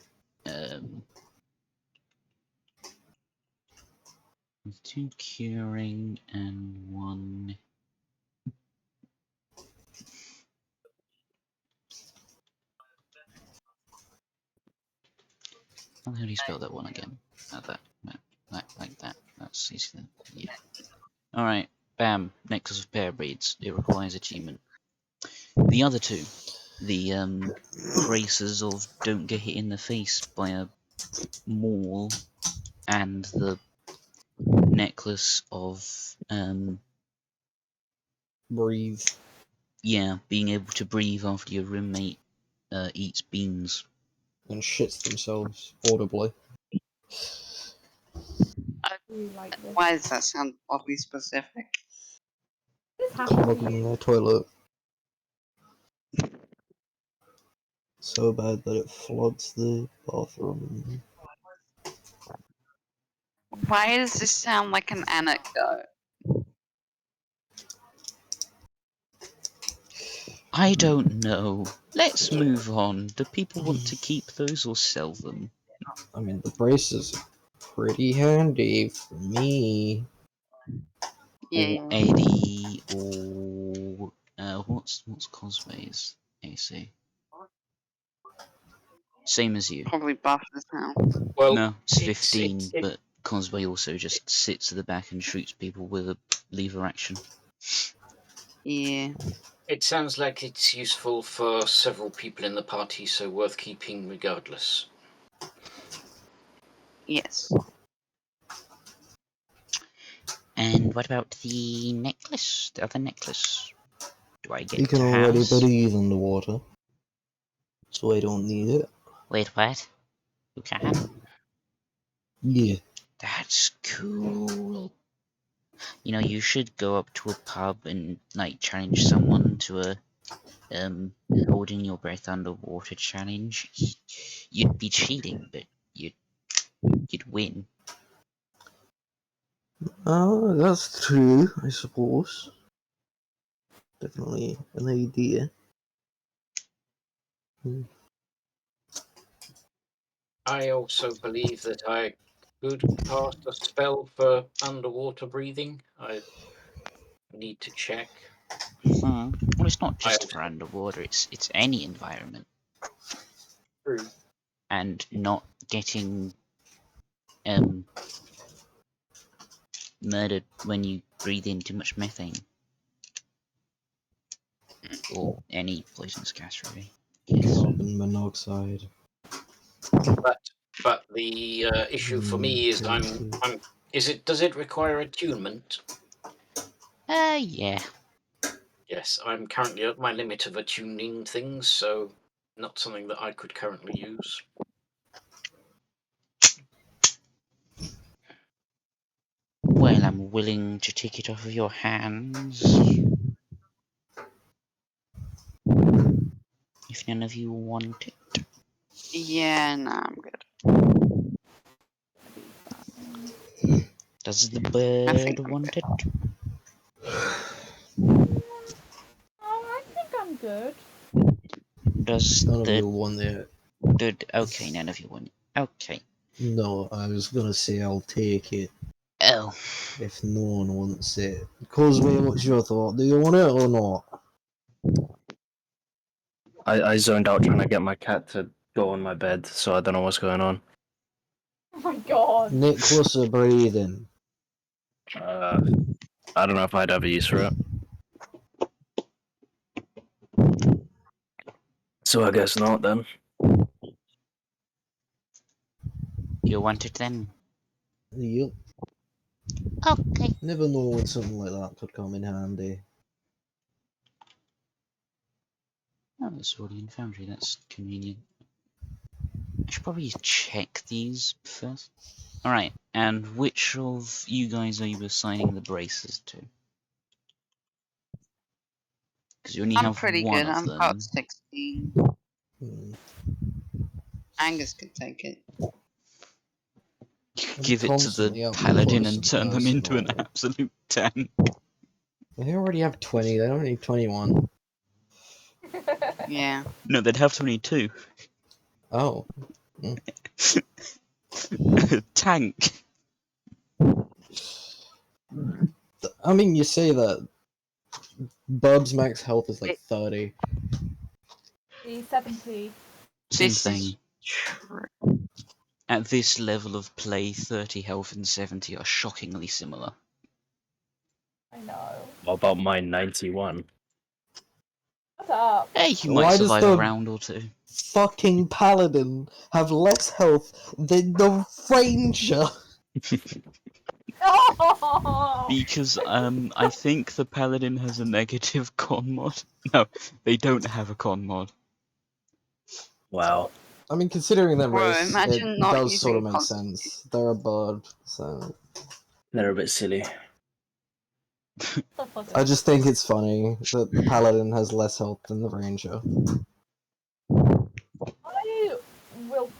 2 curing and 1. How do you spell that one again? Like that. That's easy then. Yeah. Alright, bam. Necklace of Pear Breeds. It requires achievement. The other 2. The braces of don't get hit in the face by a maul, and the necklace of Breathe. yeah, being able to breathe after your roommate eats beans. And shits themselves audibly. I really like this. Why does that sound oddly specific? What is happening Clogging here? their toilet. So bad that it floods the bathroom. Why does this sound like an anecdote? I don't know. Let's move on. Do people want to keep those or sell them? I mean, the braces are pretty handy for me. Yeah. Or Eddie, or what's Cosway's AC? Same as you. Probably buff as hell. Well, No, it's 15, it's, it, but Cosway also just sits at the back and shoots people with a lever action. Yeah. it sounds like it's useful for several people in the party, so worth keeping regardless. Yes. And what about the necklace? The other necklace? Do I get You can to already have? breathe underwater, so I don't need it. Wait, what? You can? Yeah. That's cool. You know, you should go up to a pub and like challenge someone to a holding your breath underwater challenge. You'd be cheating, but you'd win. That's true, I suppose. Definitely an idea. I also believe that I could cast a spell for underwater breathing. I need to check. Well, it's not I just also for underwater. It's any environment, true. and not getting murdered when you breathe in too much methane or any poisonous gas, really. Yes. Carbon monoxide. But the issue for me is I'm. Does it require attunement? Yeah. Yes, I'm currently at my limit of attuning things, so not something that I could currently use. Well, I'm willing to take it off of your hands. If none of you want it. Yeah, no, I'm good. Does the I bird think I'm want good. it? Oh, I think I'm good. Does None of the you want it. okay, none of you want it. Okay. No, I was gonna say I'll take it Oh, if no one wants it. Cosme, what's your thought? Do you want it or not? I zoned out trying to get my cat to go on my bed, so I don't know what's going on. Oh my god. Nicholas are breathing. I don't know if I'd ever use for it. So I guess not then. you want it then? Yep. Okay. Never know when something like that could come in handy. Oh, it's already in Foundry. That's convenient. I should probably check these first. Alright, and which of you guys are you assigning the braces to? Because you only I'm have pretty one good. of I'm them. about 16. Hmm. Angus could take it. I'm Give it to the constantly up paladin close and and turn them into an personal. absolute tank. They already have 20, they don't need 21. Yeah. No, they'd have 22. Oh. Tank. I mean, you say that Bub's max health is like It- 30. The 70. Same This thing. is true. At this level of play, 30 health and 70 are shockingly similar. I know. What about my 91? What's up? Hey, you Why might does survive a the round or two. fucking paladin have less health than the ranger? Oh! Because I think the paladin has a negative con mod. No, they don't have a con mod. Wow. I mean, considering their Bro, race, it imagine not does sort of using make sense. They're a bird, so... They're a bit silly. I just think it's funny that the paladin has less health than the ranger. I will.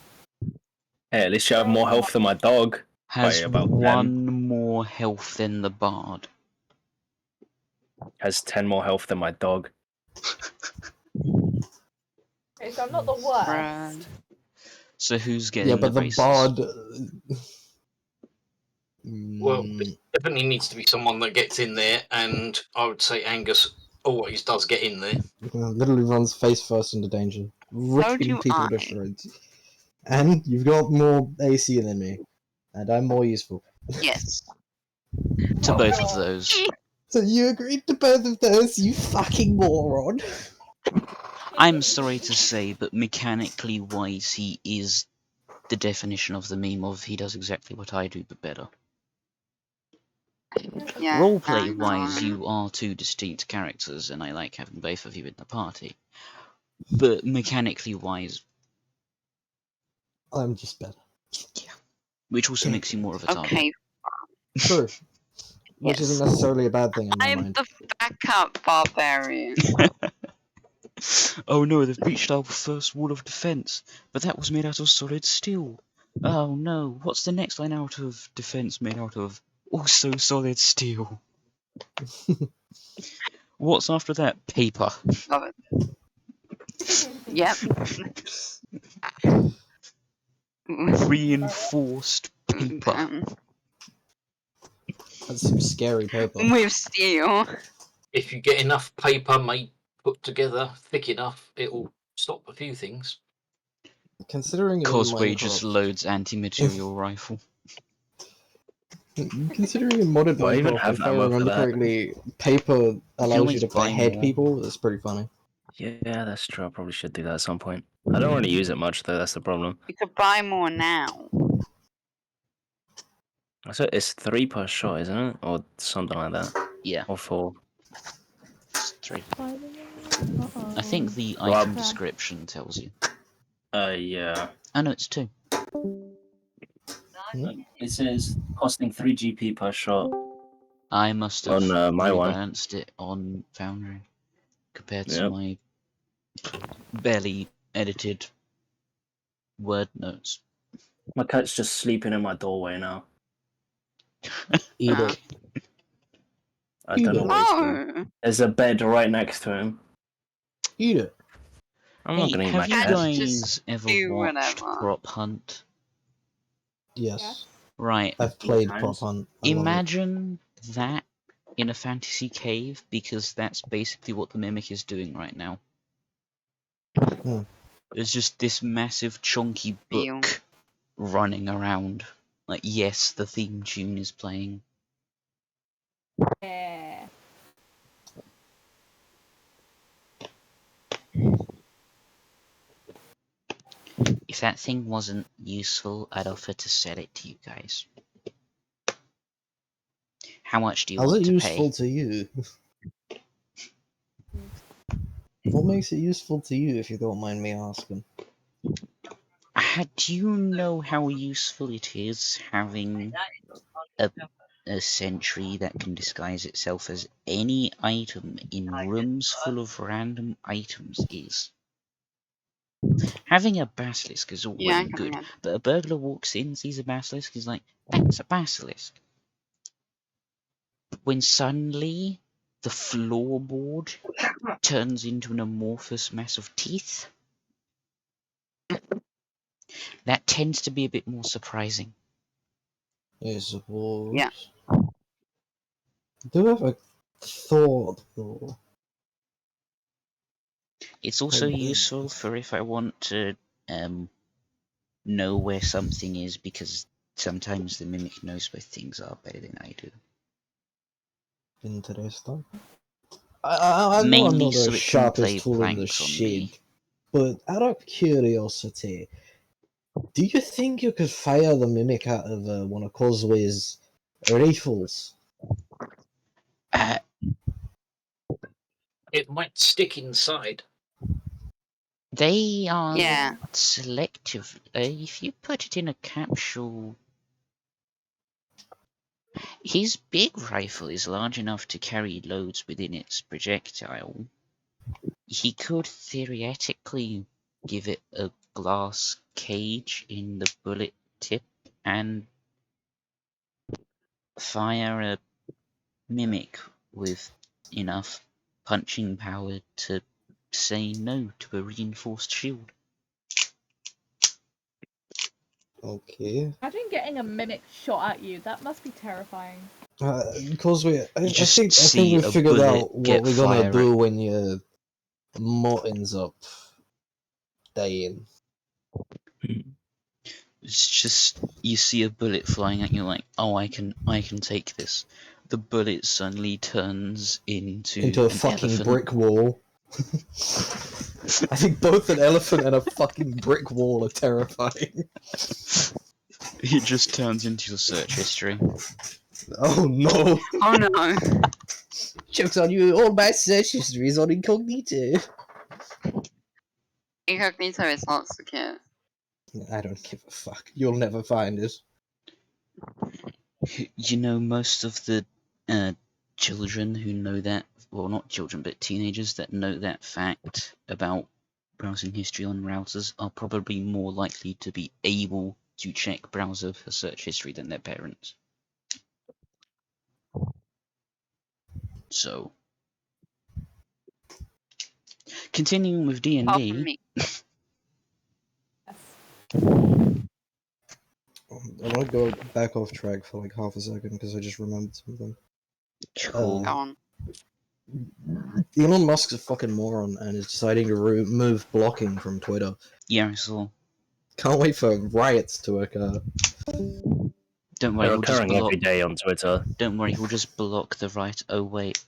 Hey, at least you have more health than my dog. Has about 10. one more health than the bard. Has 10 more health than my dog. Okay, so I'm not the worst. Bruh. So who's getting Yeah, the but the braces? bard... Well, it definitely needs to be someone that gets in there, and I would say Angus always does get in there. literally runs face first into danger, ripping do people to I. shreds. And you've got more AC than me, and I'm more useful. Yes. To Oh, both God. of those. So you agreed to both of those, you fucking moron. I'm sorry to say, but mechanically wise, he is the definition of the meme of he does exactly what I do, but better. Yeah. Roleplay I wise, know. you are two distinct characters, and I like having both of you in the party. But mechanically wise, I'm just better. which also makes you more of a target. Okay. True. Which isn't Yes. necessarily a bad thing in my I'm mind. the backup barbarian. Oh no, they've breached our first wall of defense, but that was made out of solid steel. Oh no, what's the next line out of defense made out of? Also solid steel. What's after that? Paper. Love it. Yep. Reinforced paper. That's some scary paper. With steel. If you get enough paper made put together thick enough, it'll stop a few things. Considering in Cosway just Minecraft... loads anti-material rifle. Considering in modded Do I even Minecraft, have if I ammo for remember that? correctly, paper allows always you to buy behead more. people. That's pretty funny. Yeah, that's true. I probably should do that at some point. I don't really use it much, though. That's the problem. You could buy more now. So it's 3 per shot, isn't it? Or something like that. Yeah, Or 4. it's 3. Uh-oh. I think the Well, item description tells you. Yeah. Oh no, it's 2. It says costing 3 GP per shot. I must have On my one. rebalanced it on Foundry compared to Yep. my barely edited word notes. My cat's just sleeping in my doorway now. Eat Ah. it. I don't know what he's doing. Oh, There's a bed right next to him. Eat it. I'm not Hey, gonna eat my have you cat. Cats just guys ever do watched whatever. Prop Hunt? Yes. Right. I've played times. Prop Hunt. I love it. Imagine that in a fantasy cave, because that's basically what the Mimic is doing right now. Hmm. There's just this massive chunky Feel. book running around. Like, yes, the theme tune is playing. Yeah. If that thing wasn't useful, I'd offer to sell it to you guys. How much do you How's want it to useful pay? to you? What makes it useful to you, if you don't mind me asking? Do you know how useful it is having a sentry that can disguise itself as any item in rooms full of random items is? Having a basilisk is all Yeah, well I and can good, imagine. but a burglar walks in, sees a basilisk, is like, that's a basilisk. When suddenly the floorboard turns into an amorphous mass of teeth, that tends to be a bit more surprising. I suppose. Yeah. I do have a thought, though. It's also useful for if I want to know where something is, because sometimes the mimic knows where things are better than I do. Interesting. I know I'm Mainly not the so it can sharpest play tool in the pranks on shed, me. but out of curiosity, do you think you could fire the mimic out of one of Causeway's rifles? It might stick inside. They are Yeah. selective. If you put it in a capsule, his big rifle is large enough to carry loads within its projectile. He could theoretically give it a glass cage in the bullet tip and fire a mimic with enough punching power to say no to a reinforced shield. Okay. Imagine getting a mimic shot at you. That must be terrifying. Causeway, I just think see we a figured bullet out what get we're gonna fire do when your moat ends up dying. It's just you see a bullet flying at you, like, oh, I can take this. The bullet suddenly turns into A an fucking elephant. brick wall. I think both an elephant and a fucking brick wall are terrifying. It just turns into your search history. Oh no! Oh no. Joke's on you, all my search history is on incognito. Incognito is not secure. I don't give a fuck. You'll never find it. You know, most of the children who know that, well, not children, but teenagers that know that fact about browsing history on routers are probably more likely to be able to check browser for search history than their parents. So, continuing with Apart from D&D, me. Yes. I want to go back off track for like half a second because I just remembered something. cool. Go on. Elon Musk's a fucking moron and is deciding to remove blocking from Twitter. Yeah, I saw. Can't wait for riots to occur. Don't worry, They're he'll just occurring block. every day on Twitter. Don't worry, he'll just block the right. Oh wait,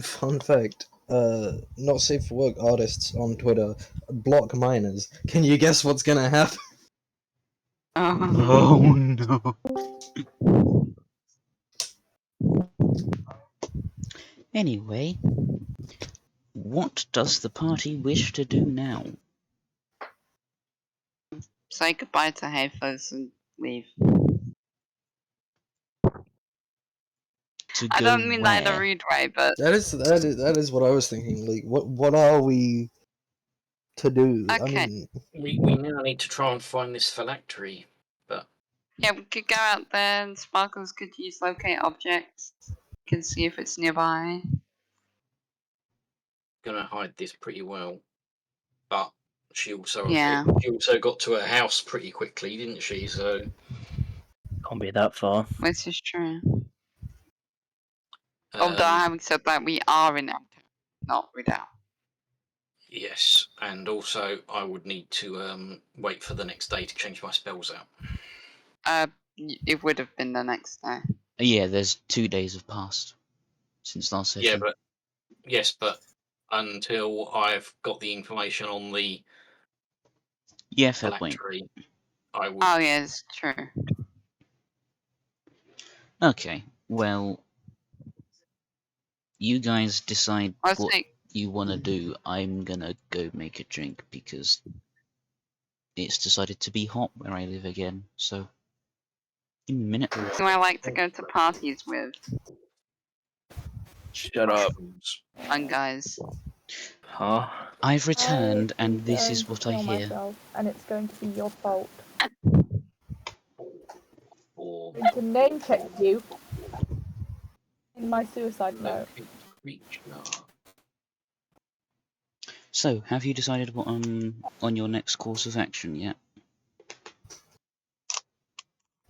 Fun fact. Not safe for work artists on Twitter block minors. Can you guess what's gonna happen? oh no. Anyway, what does the party wish to do now? Say goodbye to Hafers and leave. To I go don't mean that in a where? rude way, but That is what I was thinking. Like, what are we to do. Okay. I mean, we now need to try and find this phylactery, but Yeah, we could go out there and Sparkles could use locate objects. You can see if it's nearby. gonna hide this pretty well. But she also Yeah. she also got to her house pretty quickly, didn't she? So Can't be that far. This is true. Although um, having said that, we are in Alto, not Redoubt. yes, and also I would need to wait for the next day to change my spells out. It would have been the next day. Yeah, there's 2 days have passed since last session. Yeah, but yes, but until I've got the information on the yeah, fair point. phylactery, I would. Oh yeah, it's true. Okay, well, you guys decide Let's what see. you want to do. I'm gonna go make a drink because it's decided to be hot where I live again. So, give me a minute. Who I like to go to parties with. Shut up. mushrooms. Fun guys. Huh? I've returned, I am and this going is to what I kill hear. myself, and it's going to be your fault. Or I'm going to name check you in my suicide note. locate creature. So, have you decided what on your next course of action yet?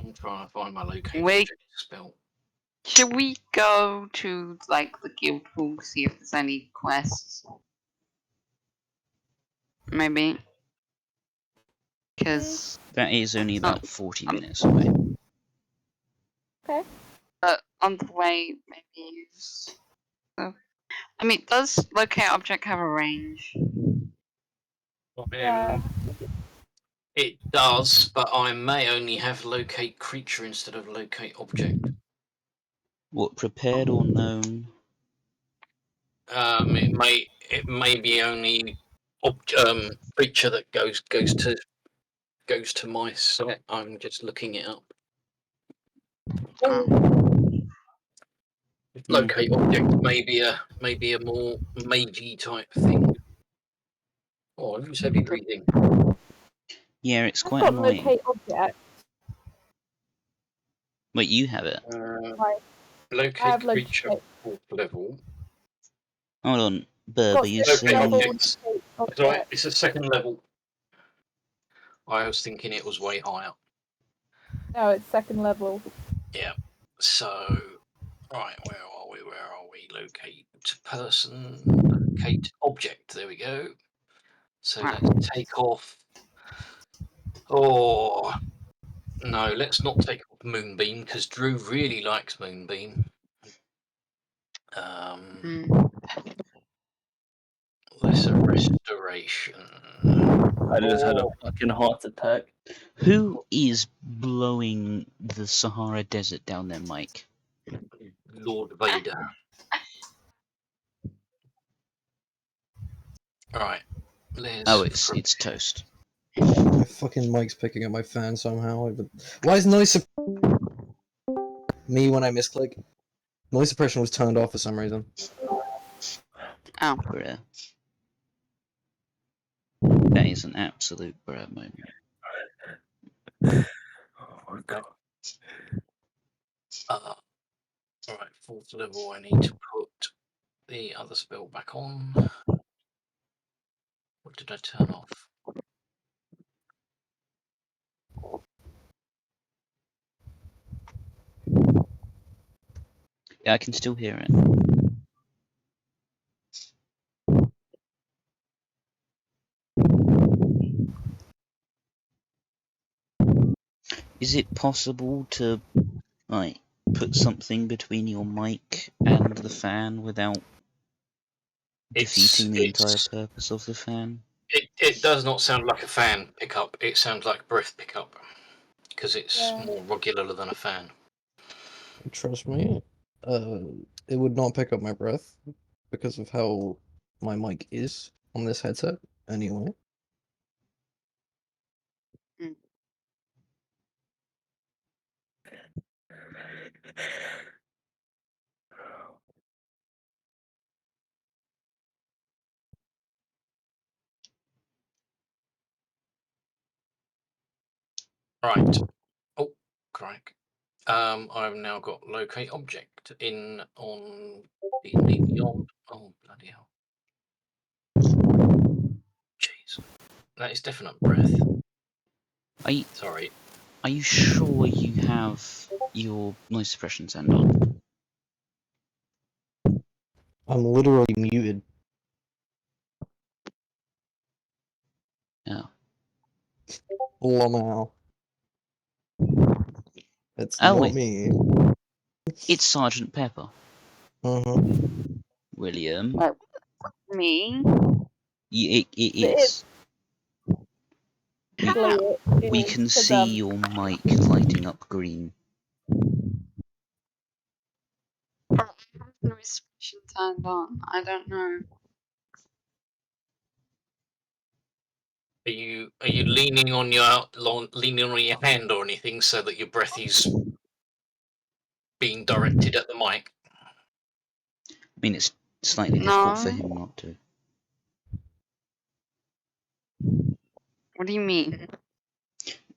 I'm trying to find my locate Wait. object spell. Should we go to like the guild hall, see if there's any quests? Maybe. Because That is only It's not- about 40 minutes away. Okay. on the way, maybe use. So, I mean, does locate object have a range? Yeah. It does, but I may only have locate creature instead of locate object. What, prepared or known? It may be only creature that goes to my set. I'm just looking it up. Locate object may be a more magey type thing. Oh, who's heavy breathing? Yeah, it's I've quite got annoying. locate object. Wait, you have it? Right. I Locate have creature locate. 4th level. Hold on, Burb, Got are you sixth Locate saying... level objects. locate It's alright, object. it's a 2nd level. I was thinking it was way higher. No, it's 2nd level. Yeah. So, right, where are we? Where are we? Locate person, locate object. There we go. So let's take off. Oh, no, let's not take off Moonbeam because Drew really likes Moonbeam. Lesser Restoration. I just had a fucking heart attack. Who is blowing the Sahara Desert down there, Mike? Lord Vader. Alright. Oh, it's toast. my fucking mic's picking up my fan somehow. Why is noise me when I misclick? Noise suppression was turned off for some reason. Oh. Bruh. That is an absolute bruh moment. Oh my god. Alright, 4th level. I need to put the other spell back on. What did I turn off? Yeah, I can still hear it. Is it possible to, like, put something between your mic and the fan without defeating the entire purpose of the fan? It does not sound like a fan pickup. It sounds like breath pickup because it's more regular than a fan. Trust me, it would not pick up my breath because of how my mic is on this headset. Anyway. Right. Oh, crack. I've now got locate object in on D&D Beyond. Oh, bloody hell. Jeez. That is definite breath. Sorry. Are you sure you have your noise suppression turned on? I'm literally muted. Oh. Lamau. It's Oh, not me. it's Sergeant Pepper. William. Me? It is. We can see your mic lighting up green. I have no restriction turned on. I don't know. Are you leaning on your hand or anything so that your breath is being directed at the mic? I mean, it's slightly difficult for him not to. What do you mean?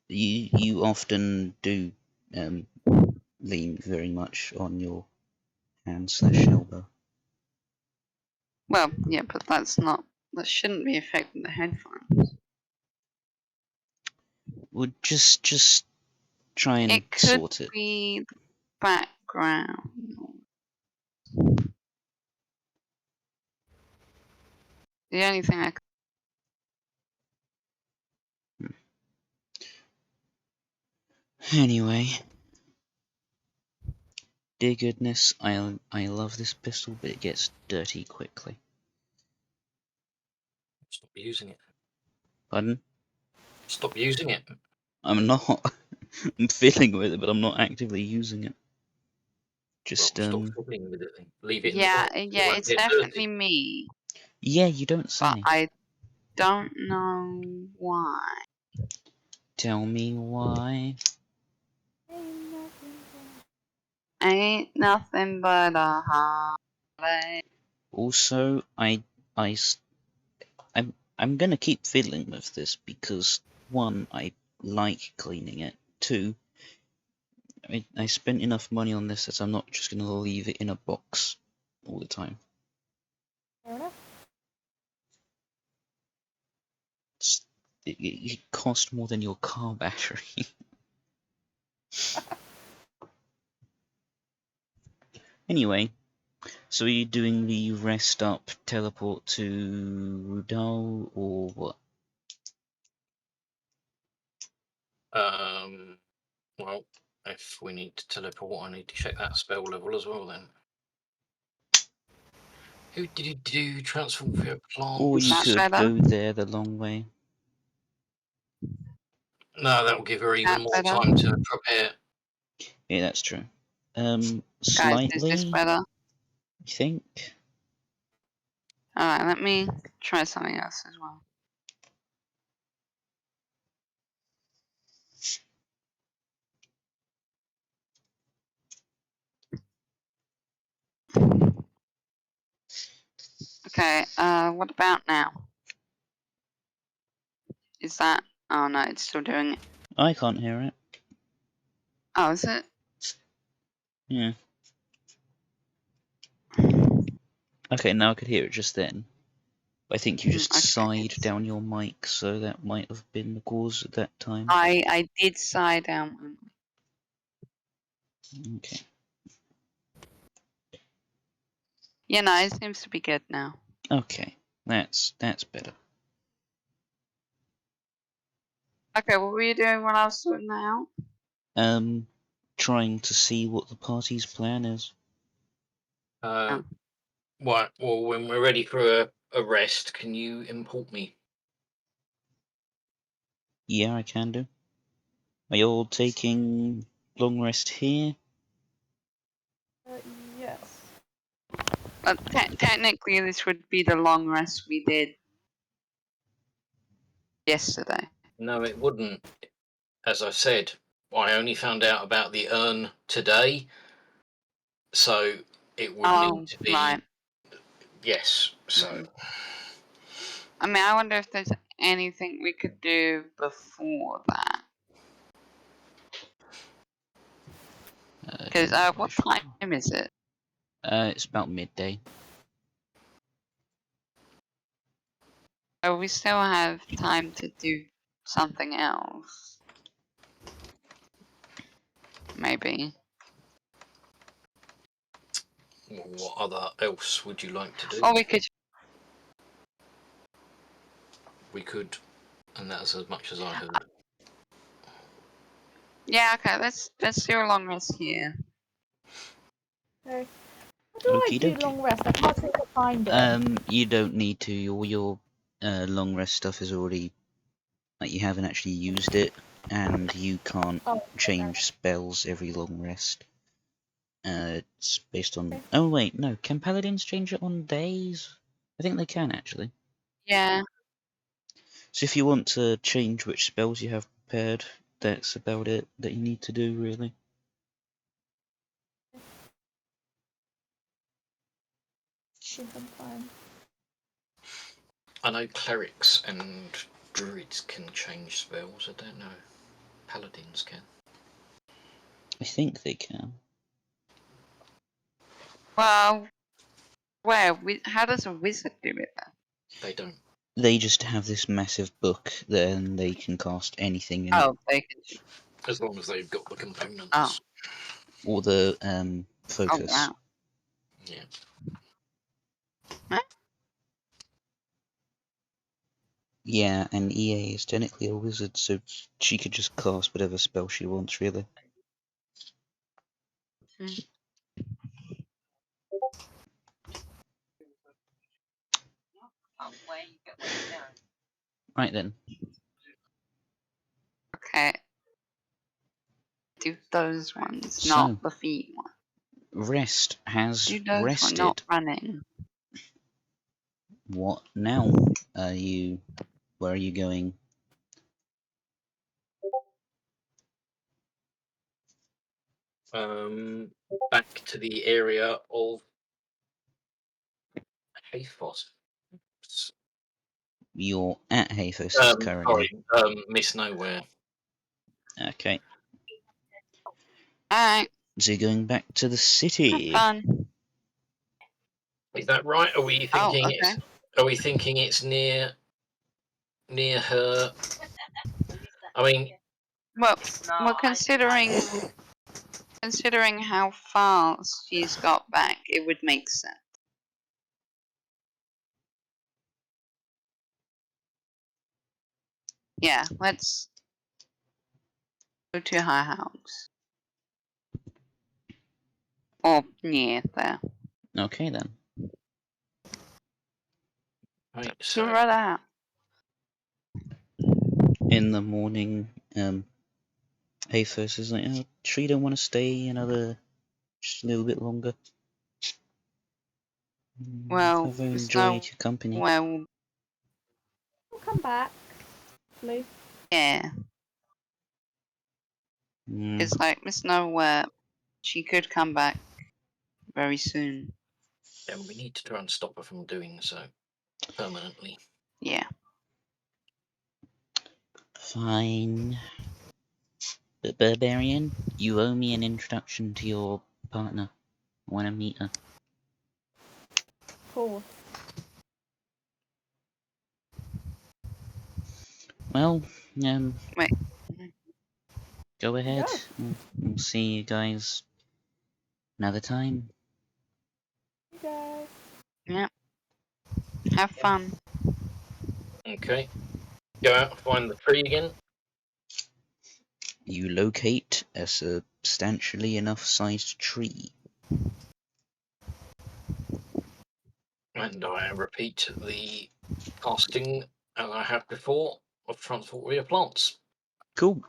You often do lean very much on your hand/elbow. Well, yeah, but that shouldn't be affecting the headphones. Would just try and It could sort it. be the background. The only thing I could. Anyway, dear goodness, I love this pistol, but it gets dirty quickly. Stop using it. Pardon? Stop using it. I'm not. I'm fiddling with it, but I'm not actively using it. Just Stop fiddling with it. Then. Leave it in the Yeah, box. yeah, it's definitely me. Yeah, you don't say. But I don't know why. Tell me why. Ain't nothing but a holiday. Also, I'm gonna keep fiddling with this because one, I like cleaning it. Two, I spent enough money on this that I'm not just gonna leave it in a box all the time. It cost more than your car battery. Anyway, so are you doing the rest up teleport to Rudal or what? Well, if we need to teleport, I need to check that spell level as well then. Who did you do transform for your plant? Or you could go there the long way. No, that will give her even more time to prepare. Yeah, that's true. Guys, is this Slightly, better? I think. Alright, let me try something else as well. Okay, what about now? Is that... Oh no, it's still doing it. I can't hear it. Oh, is it? Yeah. Okay, now I could hear it just then. I think you just sighed down your mic, so that might have been the cause at that time. I did sigh down. Okay. Yeah, no, it seems to be good now. Okay, that's better. Okay, what were you doing when I was sorting that out? Trying to see what the party's plan is. Right, well, when we're ready for a rest, can you import me? Yeah, I can do. Are you all taking long rest here? Yes. But technically, this would be the long rest we did yesterday. No, it wouldn't. As I said, I only found out about the urn today, so it would need to be. Right. Yes, so. I mean, I wonder if there's anything we could do before that. Because what time is it? It's about midday. Oh, we still have time to do something else. Maybe. What other else would you like to do? Or we could. We could, and that's as much as I heard. Yeah, okay, let's do a long rest here. Okay. How do I Okie do dokie. long rest? I can't seem to find it. You don't need to. All your long rest stuff is already, like, you haven't actually used it, and you can't change spells every long rest. It's based on. Oh wait, no. Can paladins change it on days? I think they can actually. Yeah. So if you want to change which spells you have prepared, that's about it that you need to do, really. See if I'm fine. I know clerics and druids can change spells. I don't know. Paladins can. I think they can. Well, how does a wizard do it then? They don't. They just have this massive book, then they can cast anything in it. Oh, they can. As long as they've got the components. Oh. Or the focus. Oh, wow. Yeah. Huh? Yeah, and EA is technically a wizard, so she could just cast whatever spell she wants, really. Right then. Okay. Do those ones, So, not the feet one. Rest has Do those rested. one, not running. What now? Where are you going? Back to the area of Hayfoss. You're at Hayfoss currently. Sorry, Miss Nowhere. Okay. Alright, So you're going back to the have city. fun. Is that right? Are we thinking okay. it's near her? I mean, Well, considering how fast she's got back, it would make sense. Yeah, let's go to her house. Or near there. Okay then. right, To so her house. In the morning, Hayfoss is like, oh, sure you don't want to stay just a little bit longer? Well, I've there's enjoyed your company. Well, We'll come back. Hopefully. yeah. It's like Miss Nowhere. She could come back very soon. then we need to try and stop her from doing so permanently. Yeah. Fine. But Barbarian, you owe me an introduction to your partner. I want to meet her. Cool. Well, Wait. go ahead. Yeah. We'll see you guys another time. You guys. Yeah. Have fun. Okay. Go out and find the tree again. You locate a substantially enough sized tree. And I repeat the casting as I have before of transport via plants. Cool.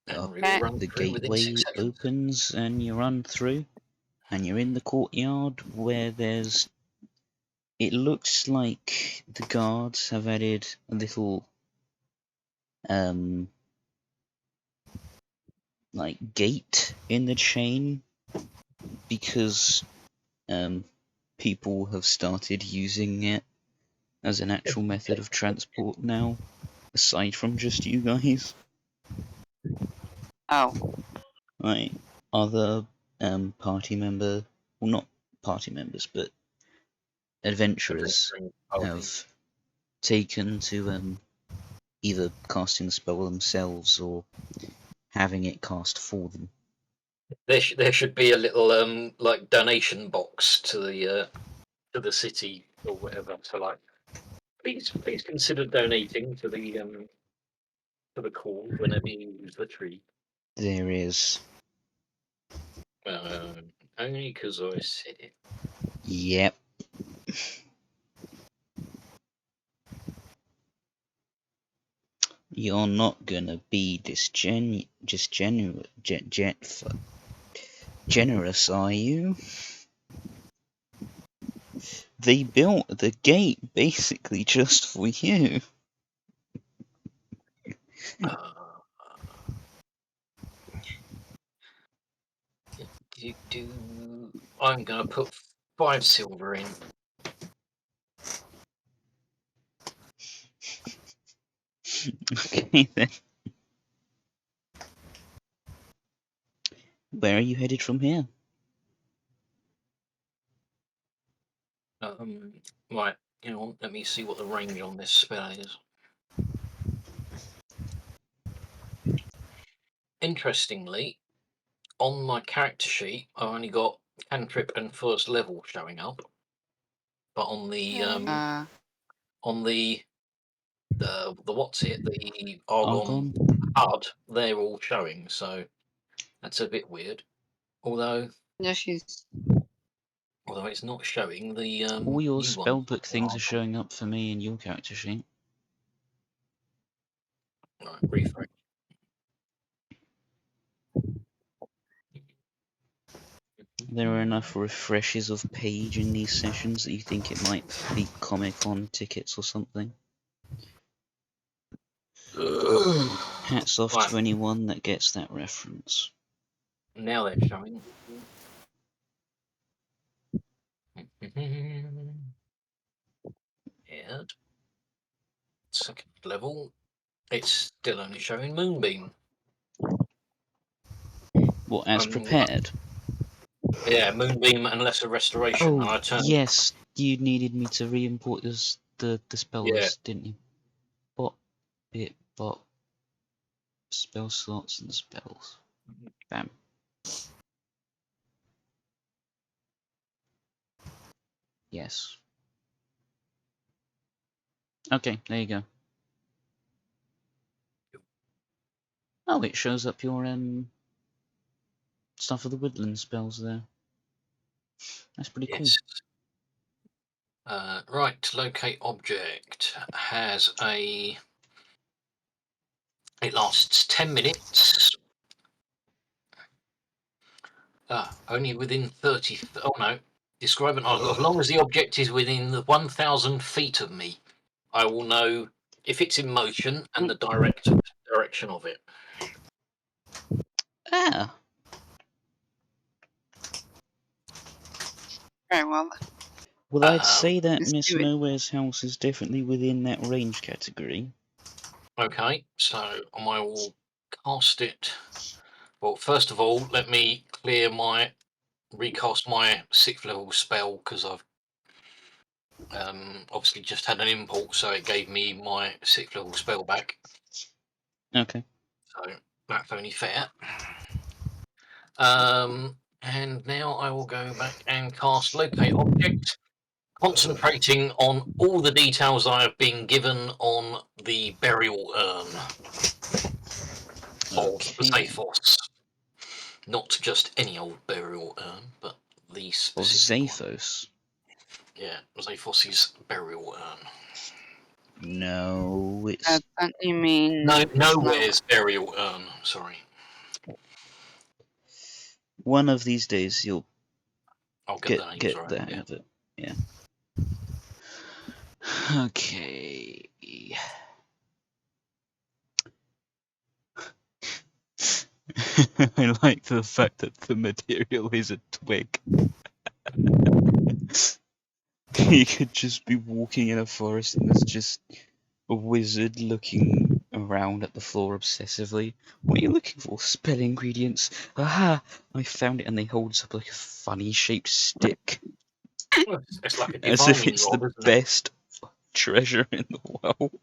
And we Okay. will run The through within gateway 6 seconds. opens and you run through, and you're in the courtyard where it looks like the guards have added a little like gate in the chain because people have started using it as an actual method of transport now, aside from just you guys. Oh. Like other party member, well, not party members, but adventurers Adventuring party. have taken to either casting the spell themselves or having it cast for them. There should be a little like donation box to the city or whatever. So like, please consider donating to the cause whenever you use the tree. There is. Only because I said it. Yep. You're not gonna be generous, are you? They built the gate basically just for you. I'm gonna put 5 silver in. Okay then. Where are you headed from here? Right, you know, let me see what the range on this spell is. Interestingly, on my character sheet, I only got cantrip and first level showing up, but on the what's it, the Argon HUD, they're all showing. So that's a bit weird. Although it's not showing the all your new spellbook things are showing up for me in your character sheet. Right, refresh. There are enough refreshes of page in these sessions that you think it might be Comic-Con tickets or something. Hats off to anyone that gets that reference. Now they're showing. Yeah. Second level. It's still only showing Moonbeam. What, as prepared? Yeah, Moonbeam and Lesser Restoration. Oh, yes, you needed me to re-import the spell list, didn't you? Bot, spell slots and spells. Bam. Yes. Okay, there you go. Oh, it shows up your stuff of the woodland spells there. That's pretty cool. Right, locate object has it lasts 10 minutes. Only within 30. Oh no. Describe it as long as the object is within the 1,000 feet of me, I will know if it's in motion and the direction of it. Ah. Very well. Well, I'd say that Miss Nowhere's house is definitely within that range category. Okay, so I will cast it. Well, first of all, let me recast my 6th level spell because I've obviously just had an impulse, so it gave me my 6th level spell back. Okay. So that's only fair. And now I will go back and cast Locate Object, concentrating on all the details I have been given on the burial urn of Zaphos. Not just any old burial urn, but the specific Zaphos? Yeah, Zaphos' burial urn. No, it's... you mean... Nowhere's burial urn, sorry. One of these days you'll get the hang of it. Yeah. Okay. I like the fact that the material is a twig. You could just be walking in a forest and there's just a wizard looking around at the floor obsessively. What are you looking for? Spell ingredients. Aha! I found it, and they holds up like a funny shaped stick. Well, it's like a As if divining it's rod, the isn't it? best treasure in the world.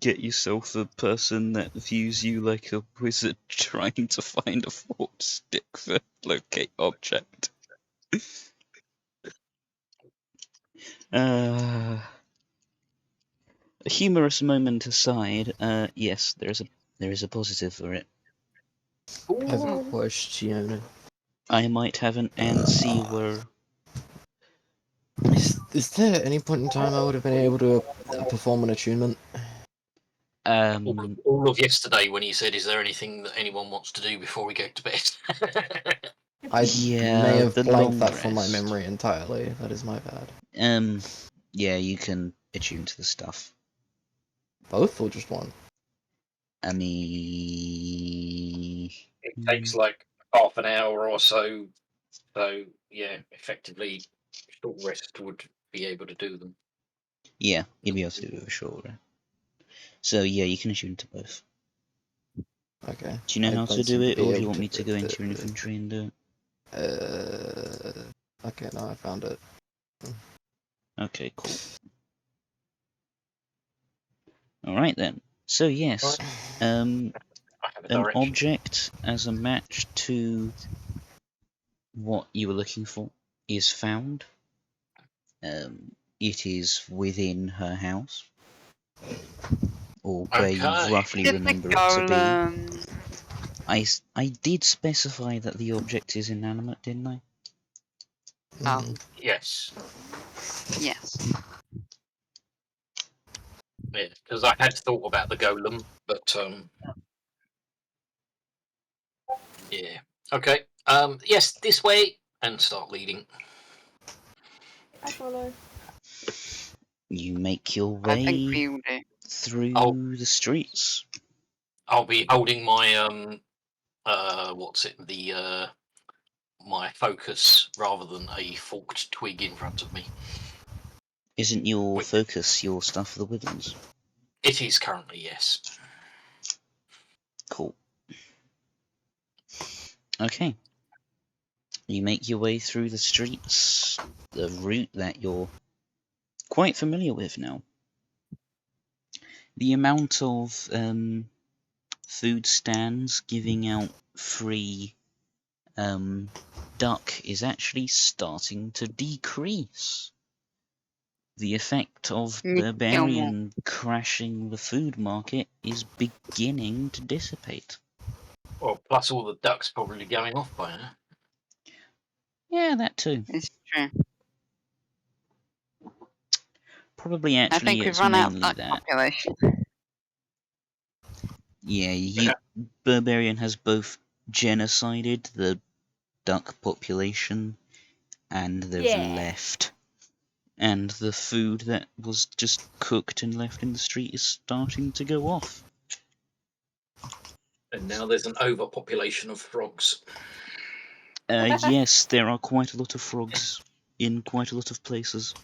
Get yourself a person that views you like a wizard trying to find a forked stick for locate object. A humorous moment aside, yes, there is a positive for it. I have a Ooh. question. I might have an ANSI where Is there any point in time I would have been able to perform an attunement? All of yesterday when he said, "Is there anything that anyone wants to do before we go to bed?" I yeah, may have the blanked long that from my rest. memory entirely. That is my bad. Yeah, you can attune to the stuff. Both or just one? I mean, It takes like half an hour or so. So yeah, effectively, short rest would be able to do them. yeah, you'll be able to do it for sure. So yeah, you can attune to both. Okay. Do you know I how don't to do seem to it, be or do you able want to. me to go into your infantry and do it? Okay, now I found it. Okay, cool. Alright then. So yes, I have a an direction. object as a match to what you were looking for is found. It is within her house, or where you Okay. roughly Did the remember it to be. golem? I did specify that the object is inanimate, didn't I? Oh, Yes. yes. Yeah, because I had thought about the golem, but yeah. Okay. Yes, this way, and start leading. I follow. You make your I think way we will do. through the streets. I'll be holding my what's it? My focus rather than a forked twig in front of me. Isn't your Which focus your stuff for the woodlands? it is currently, yes. Cool. Okay. You make your way through the streets, the route that you're quite familiar with now. The amount of food stands giving out free duck is actually starting to decrease. The effect of You need to kill more. Barbarian crashing the food market is beginning to dissipate. Well, plus all the ducks probably going off by now. Yeah, that too. It's true. Probably I actually think we've it's run out of mainly duck that. population. Yeah, Barbarian has both genocided the duck population and they've Yeah. left. And the food that was just cooked and left in the street is starting to go off. And now there's an overpopulation of frogs. Yes, there are quite a lot of frogs in quite a lot of places.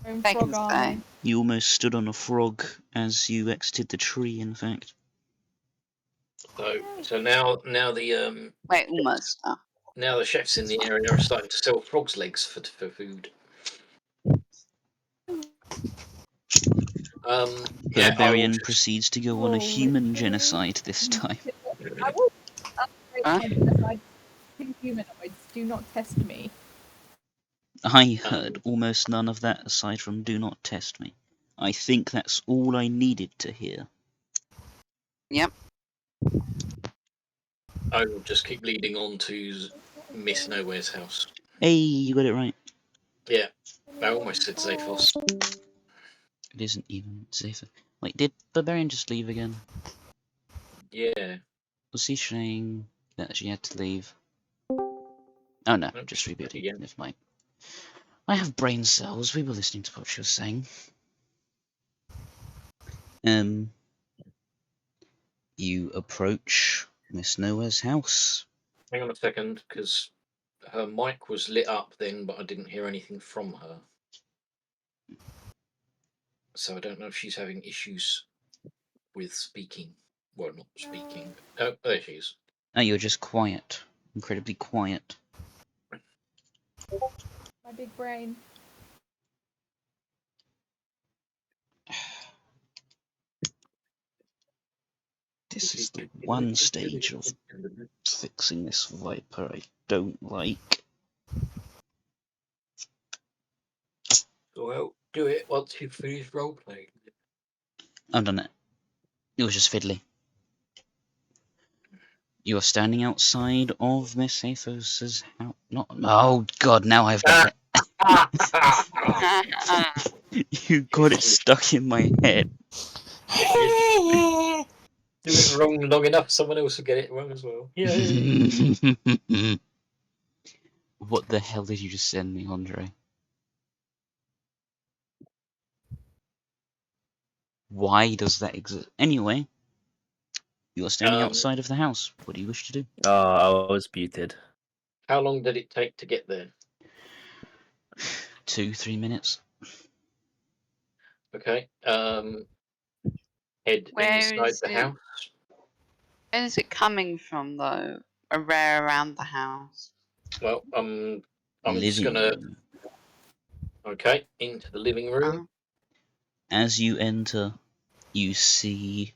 They can Frog army. stay. You almost stood on a frog as you exited the tree, in fact. So now the Wait, almost. Oh. now the chefs in the area are starting to sell frogs' legs for food. Yeah, I will Barbarian just proceeds to go on a human genocide this time. I will upgrade Huh? my genocide to humanoids. Do not test me. I heard almost none of that aside from "do not test me." I think that's all I needed to hear. Yep. I will just keep leading on to Miss Nowhere's house. Hey, you got it right. Yeah, I almost said Zaphos. It isn't even safer. Wait, did Barbarian just leave again? Yeah. Was he saying that she had to leave? Oh no, Nope, just she's back rebooting. again. Never mind. I have brain cells. We were listening to what she was saying. You approach Miss Nowhere's house. Hang on a second, because her mic was lit up then, but I didn't hear anything from her. so I don't know if she's having issues with speaking. Well, not speaking. Oh, there she is. Oh, you're just quiet. Incredibly quiet. My big brain. This is the one stage of fixing this Viper I don't like. Well, do it once you've finished roleplaying. I've done it. It was just fiddly. You are standing outside of Miss Athos's house. Not. Oh God! Now I've got it. You got it stuck in my head. Do it wrong long enough, someone else will get it wrong as well. Yay! What the hell did you just send me, Andre? Why does that exist? Anyway, you are standing outside of the house. What do you wish to do? I was muted. How long did it take to get there? 2-3 minutes. Okay. Head Where inside is the it? house. Where is it coming from, though? Around the house. Well, I'm just Living gonna. room. Okay, into the living room. As you enter, you see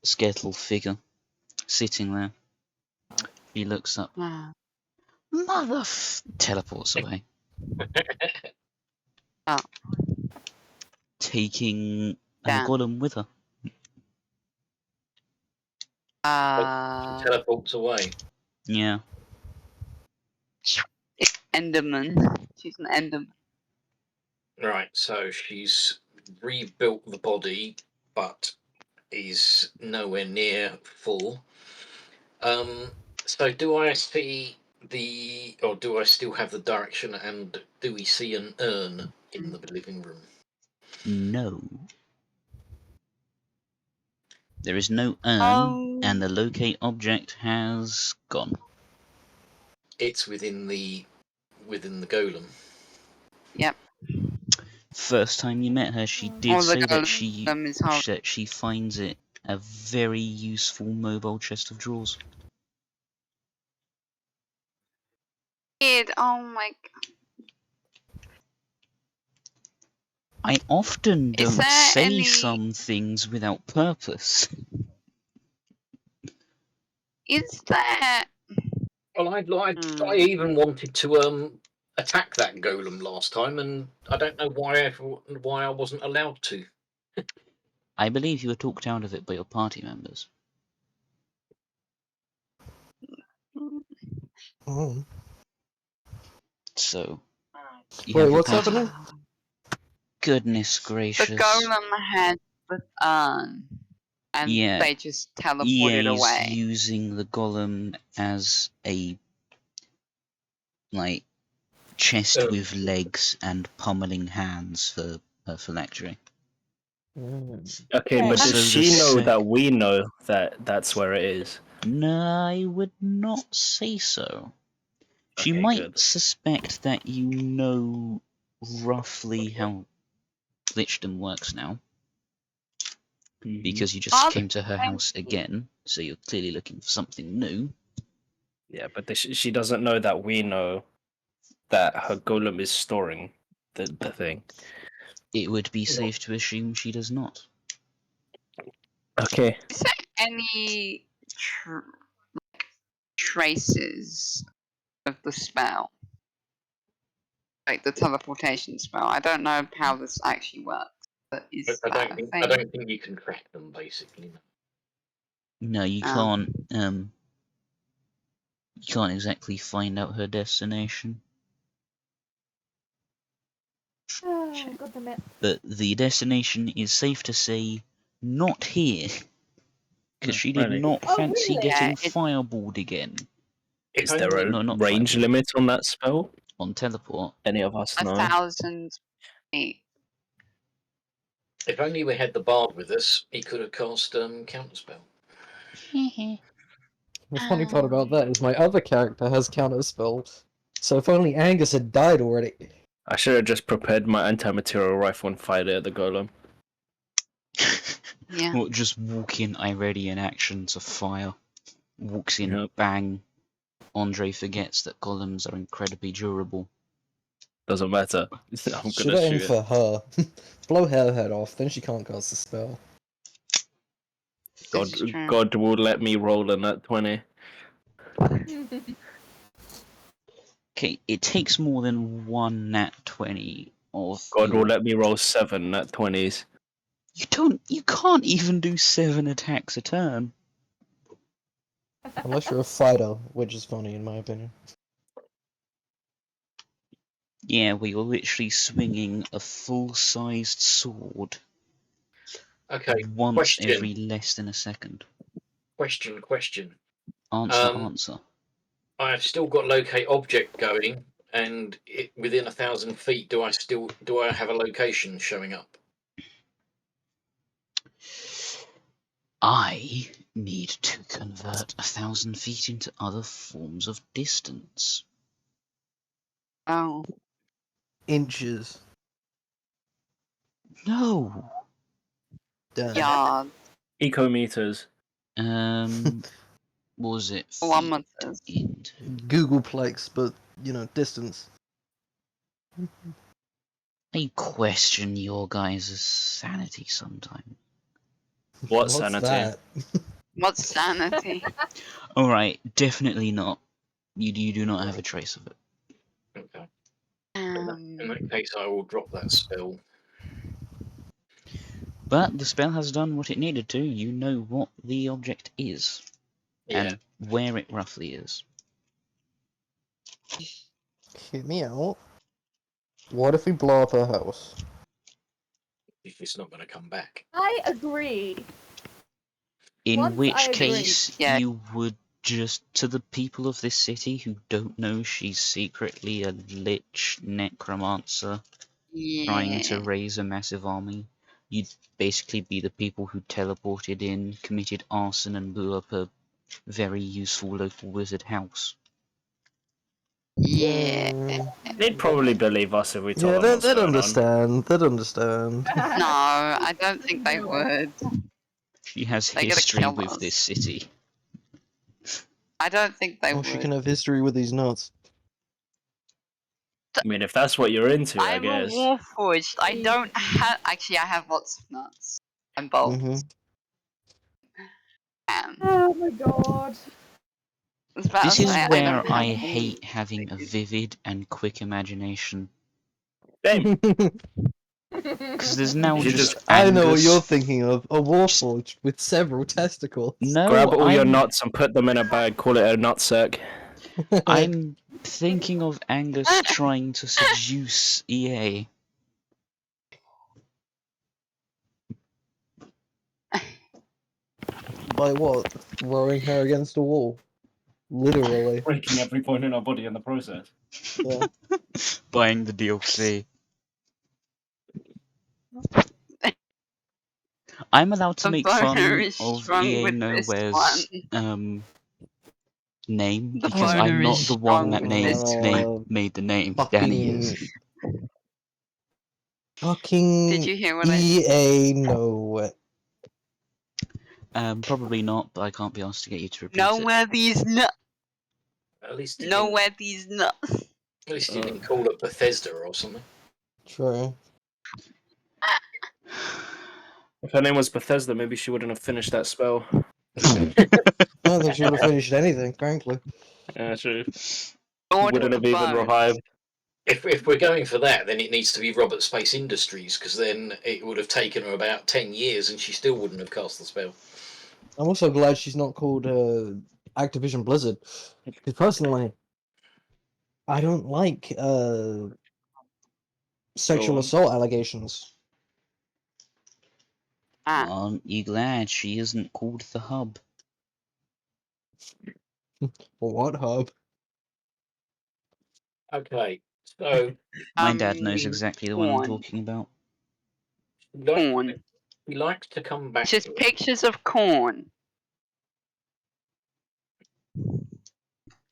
a skeletal figure sitting there. He looks up. Oh. Teleports away. Oh. Taking her Damn. golem with her. She teleports away. Yeah. It's Enderman. She's an Enderman. Right, so she's rebuilt the body, but is nowhere near full. So do I see or do I still have the direction, and do we see an urn in the living room? No. There is no urn, and the locate object has gone. It's within the golem. Yep. First time you met her, she did Or the say that golem is hard. she finds it a very useful mobile chest of drawers. Oh my god. I often Is don't there say any- some things without purpose. Is there? Well, I even wanted to attack that golem last time, and I don't know why I wasn't allowed to. I believe you were talked out of it by your party members. Oh. So. Wait, what's happening? Goodness The gracious. golem had the urn, and Yeah, they just teleported EA's away. using the golem as a chest with legs and pummeling hands for her phylactery. Okay, but Also does the she know sec- that we know that that's where it is? No, I would not say so. She Okay, might good. suspect that you know roughly how Glitchdom works now, because you just came to her house again, so you're clearly looking for something new. Yeah, but she doesn't know that we know that her golem is storing the thing. It would be safe to assume she does not. Okay. Is there any traces of the spell? Like the teleportation spell? I don't know how this actually works, but is I that don't a think thing? I don't think you can track them, basically. No, you can't. You can't exactly find out her destination. Oh, God damn it. But the destination is safe to say not here, because she did Really? not Oh, fancy really? getting Yeah, it- fireballed again If Is there a No, not range fireball. limit on that spell? On teleport. Any of us know? 1,000 feet. If only we had the bard with us, he could have cast counterspell. The funny part about that is my other character has counterspell, so if only Angus had died already. I should have just prepared my anti-material rifle and fired it at the golem. Yeah. Well, just walk in, I ready in action to fire. Walks in, Yep. bang. Andre forgets that columns are incredibly durable. Doesn't matter. I'm Should gonna I aim shoot it. for her? Blow her head off, then she can't cast the spell. God, This is true. God will let me roll in that 20. Okay, it takes more than one nat 20 of God will your... let me roll 7 at 20s. You can't even do 7 attacks a turn. Unless you're a fighter, which is funny in my opinion. Yeah, well, you're literally swinging a full-sized sword Okay. once Question. every less than a second. Question. Answer. I've still got locate object going, and within 1,000 feet, do I have a location showing up? I need to convert 1,000 feet into other forms of distance. Oh. Inches. No. Damn. Yeah. Ecometers. What was it? Kilometers. Into... Googleplex, but, distance. I question your guys' sanity sometimes. What sanity? That? What's sanity? Alright, definitely not. You do not have a trace of it. Okay. In that case, I will drop that spell. But the spell has done what it needed to. You know what the object is. Yeah. And where it roughly is. Hear me out. What if we blow up her house? If it's not going to come back. I agree. In Once I which agree. case, Yeah. you would just, to the people of this city who don't know she's secretly a lich necromancer trying to Yeah. raise a massive army, you'd basically be the people who teleported in, committed arson, and blew up a very useful local wizard house. Yeah. They'd probably believe us if we told Yeah, them what's they'd going on. understand. They'd understand. No, I don't think they would. She has They gotta history kill with us. this city. I don't think they Oh, would. she can have history with these nuts. I mean, if that's what you're into, I I'm a guess. warforged. I don't have. Actually, I have lots of nuts and bolts. Mm-hmm. Oh my god. I was about This to is say, I where don't I have hate having a any. vivid and quick imagination. Hey, Because there's now You should just just- I know what Angus. you're thinking of. A warforged with several testicles. No, grab all your I'm- nuts and put them in a bag, call it a nutsack. I'm thinking of Angus trying to seduce EA. By what? Throwing her against a wall. Literally. Breaking every point in our body in the process. Yeah. Buying the DLC. I'm allowed to The make boner fun is of strong EA with this Nowhere's one. name The because boner I'm not is the one strong that with this one. made the name. Danny is. Fucking Did you hear what I EA know. Probably not, but I can't be asked to get you to repeat Know it. where these nuts. At least he Know didn't, where these nuts. at least he didn't call it Bethesda or something. True. If her name was Bethesda, maybe she wouldn't have finished that spell. I don't think she would have finished anything, frankly. Yeah, true. Lord Wouldn't of have even Bones. revived. If we're going for that, then it needs to be Robert Space Industries, because then it would have taken her about 10 years and she still wouldn't have cast the spell. I'm also glad she's not called Activision Blizzard. Because personally, I don't like sexual Go on. assault allegations. Ah, Aren't you glad she isn't called the Hub? What hub? Okay, so My dad knows exactly the one I'm corn. talking about. Corn. he likes to come back Just here. pictures of corn.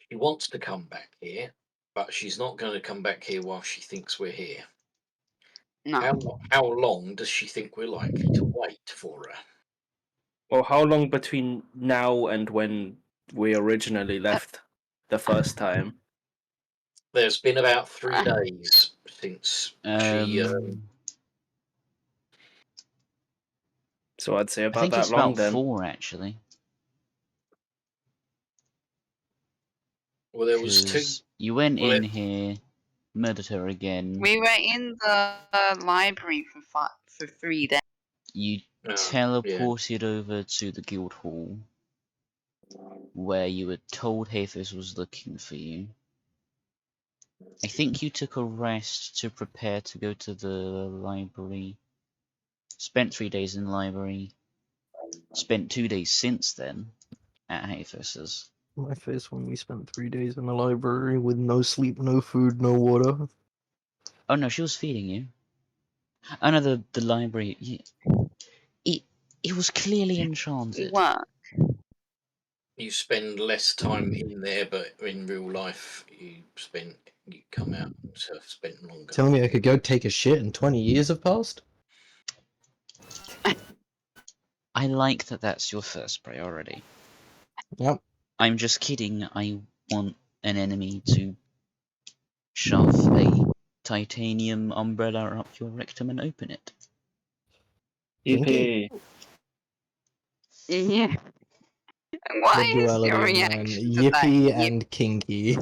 She wants to come back here, but she's not going to come back here while she thinks we're here. No. How long does she think we're likely to wait for her? Well, how long between now and when we originally left the first time? There's been about 3 days since she. So I'd say I about think that it's long about then. 4 actually. Well, there was 2. Because you went Well, in here, murdered her again. We were in the library for 3 days. You yeah. teleported over to the guild hall, where you were told Hathis was looking for you. I think you took a rest to prepare to go to the library. Spent 3 days in the library. Spent 2 days since then at Hathis's. My face when we spent 3 days in the library with no sleep, no food, no water. Oh no, she was feeding you. Oh no, the library. It was clearly enchanted. What? You spend less time in there, but in real life, you come out and have spent longer. Tell me I could go take a shit and 20 years have passed? I like that that's your first priority. Yep. I'm just kidding. I want an enemy to shove a titanium umbrella up your rectum and open it. Yippee! Yeah. Why The is your duality of man. reaction to that? Yippee and kinky.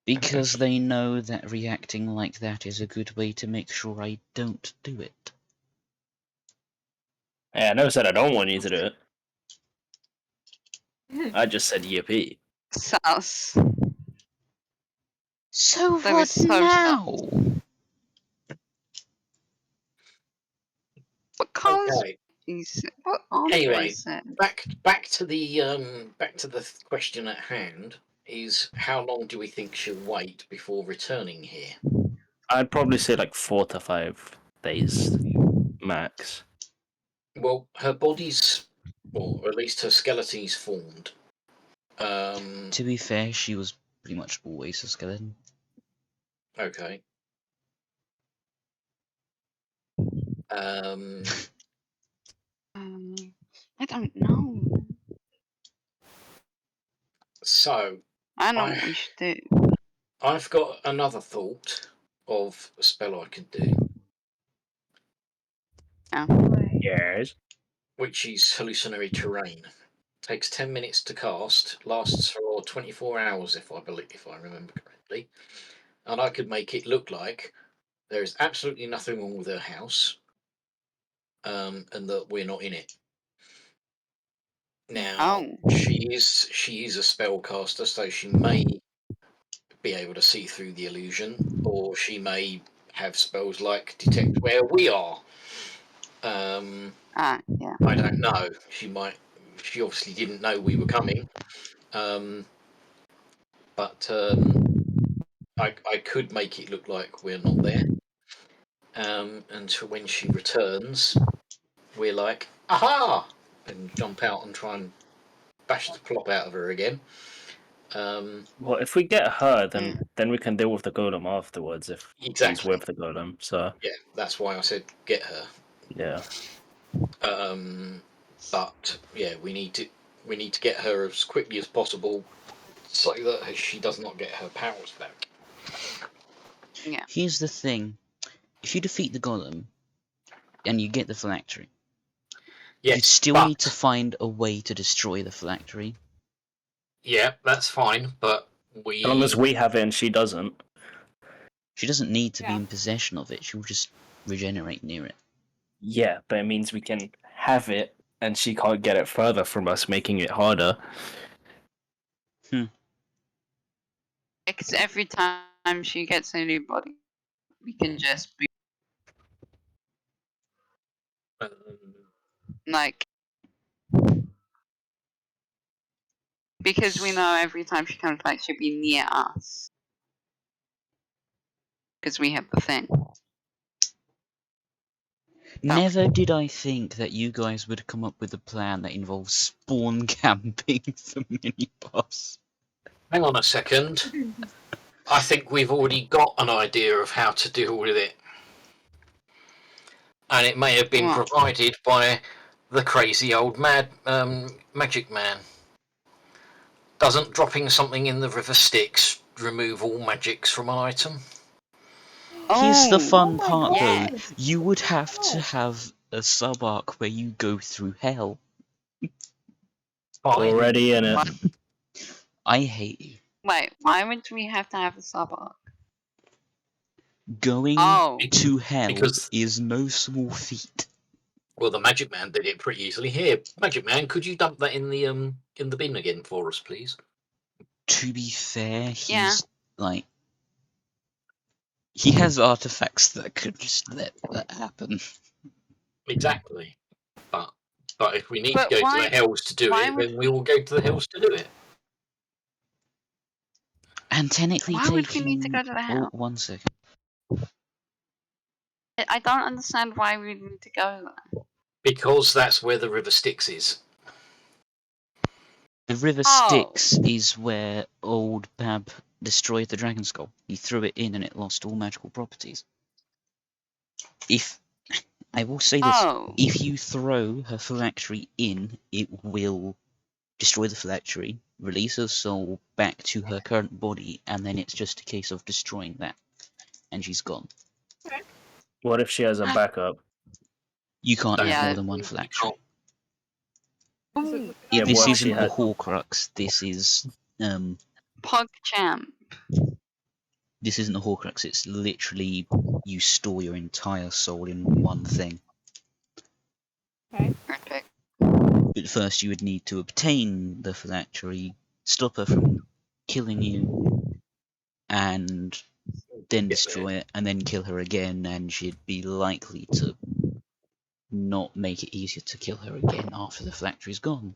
Because they know that reacting like that is a good way to make sure I don't do it. Hey, I never said I don't want you to do it. I just said yippee. Sus. So That what was so now? What colours Okay. what Andre Anyway, said? back to the question at hand. Is how long do we think she'll wait before returning here? I'd probably say like 4 to 5 days max. Well, her body's, or at least her skeleton's formed. To be fair, she was pretty much always a skeleton. Okay. I don't know. So I know what we should do. I've got another thought of a spell I could do, Yes. which is hallucinatory terrain. Takes 10 minutes to cast, lasts for 24 hours if I remember correctly, and I could make it look like there is absolutely nothing wrong with her house, and that we're not in it. Now she is a spellcaster, so she may be able to see through the illusion, or she may have spells like detect where we are. Yeah. I don't know. She obviously didn't know we were coming, but I could make it look like we're not there. Until when she returns, we're like, aha! And jump out and try and bash the plop out of her again. Well, if we get her, then we can deal with the golem afterwards if Exactly. she's with the golem. So yeah, that's why I said get her. yeah. But yeah, we need to get her as quickly as possible so that she does not get her powers back. Yeah. Here's the thing. If you defeat the golem, and you get the phylactery, Yes, you still need to find a way to destroy the phylactery. Yeah, that's fine, but As long as we have it and she doesn't. She doesn't need to be in possession of it, she'll just regenerate near it. Yeah, but it means we can have it and she can't get it further from us, making it harder. Because every time she gets a new body, we can just be like, because we know every time she comes back, she'll be near us. Because we have the thing. Never did I think that you guys would come up with a plan that involves spawn camping the mini-boss. Hang on a second. I think we've already got an idea of how to deal with it. And it may have been provided by the crazy old magic man. Doesn't dropping something in the river Styx remove all magics from an item? Here's the Oh, fun my part, though. yes. You would have to have a sub-arc where you go through hell. Fine. Already in it. What? I hate you. Wait, why would we have to have a sub-arc? Going Oh, to hell Because is no small feat. well, the magic man did it pretty easily. Here, magic man, could you dump that in the bin again for us, please? To be fair, yeah. he's like he has artifacts that could just let that happen. Exactly. But if we need But to go to why- the hells to do why it, would- then we will go to the hells to do it. And technically Why would we taking need to go to the hell? 1 second. I don't understand why we need to go there. Because that's where the river Styx is. The river Oh. Styx is where old Bab destroyed the dragon skull. He threw it in and it lost all magical properties. If I will say this, Oh. if you throw her phylactery in, it will destroy the phylactery, release her soul back to her current body, and then it's just a case of destroying that. And she's gone. What if she has a backup? You can't have Yeah. more than one phylactery. Ooh, Yeah, This what if isn't she a had- Horcrux, this is PogChamp. this isn't a Horcrux, it's literally you store your entire soul in one thing. Okay. Perfect. But first you would need to obtain the phylactery, stop her from killing you, and then destroy it, and then kill her again, and she'd be likely to not make it easier to kill her again after the phylactery's gone.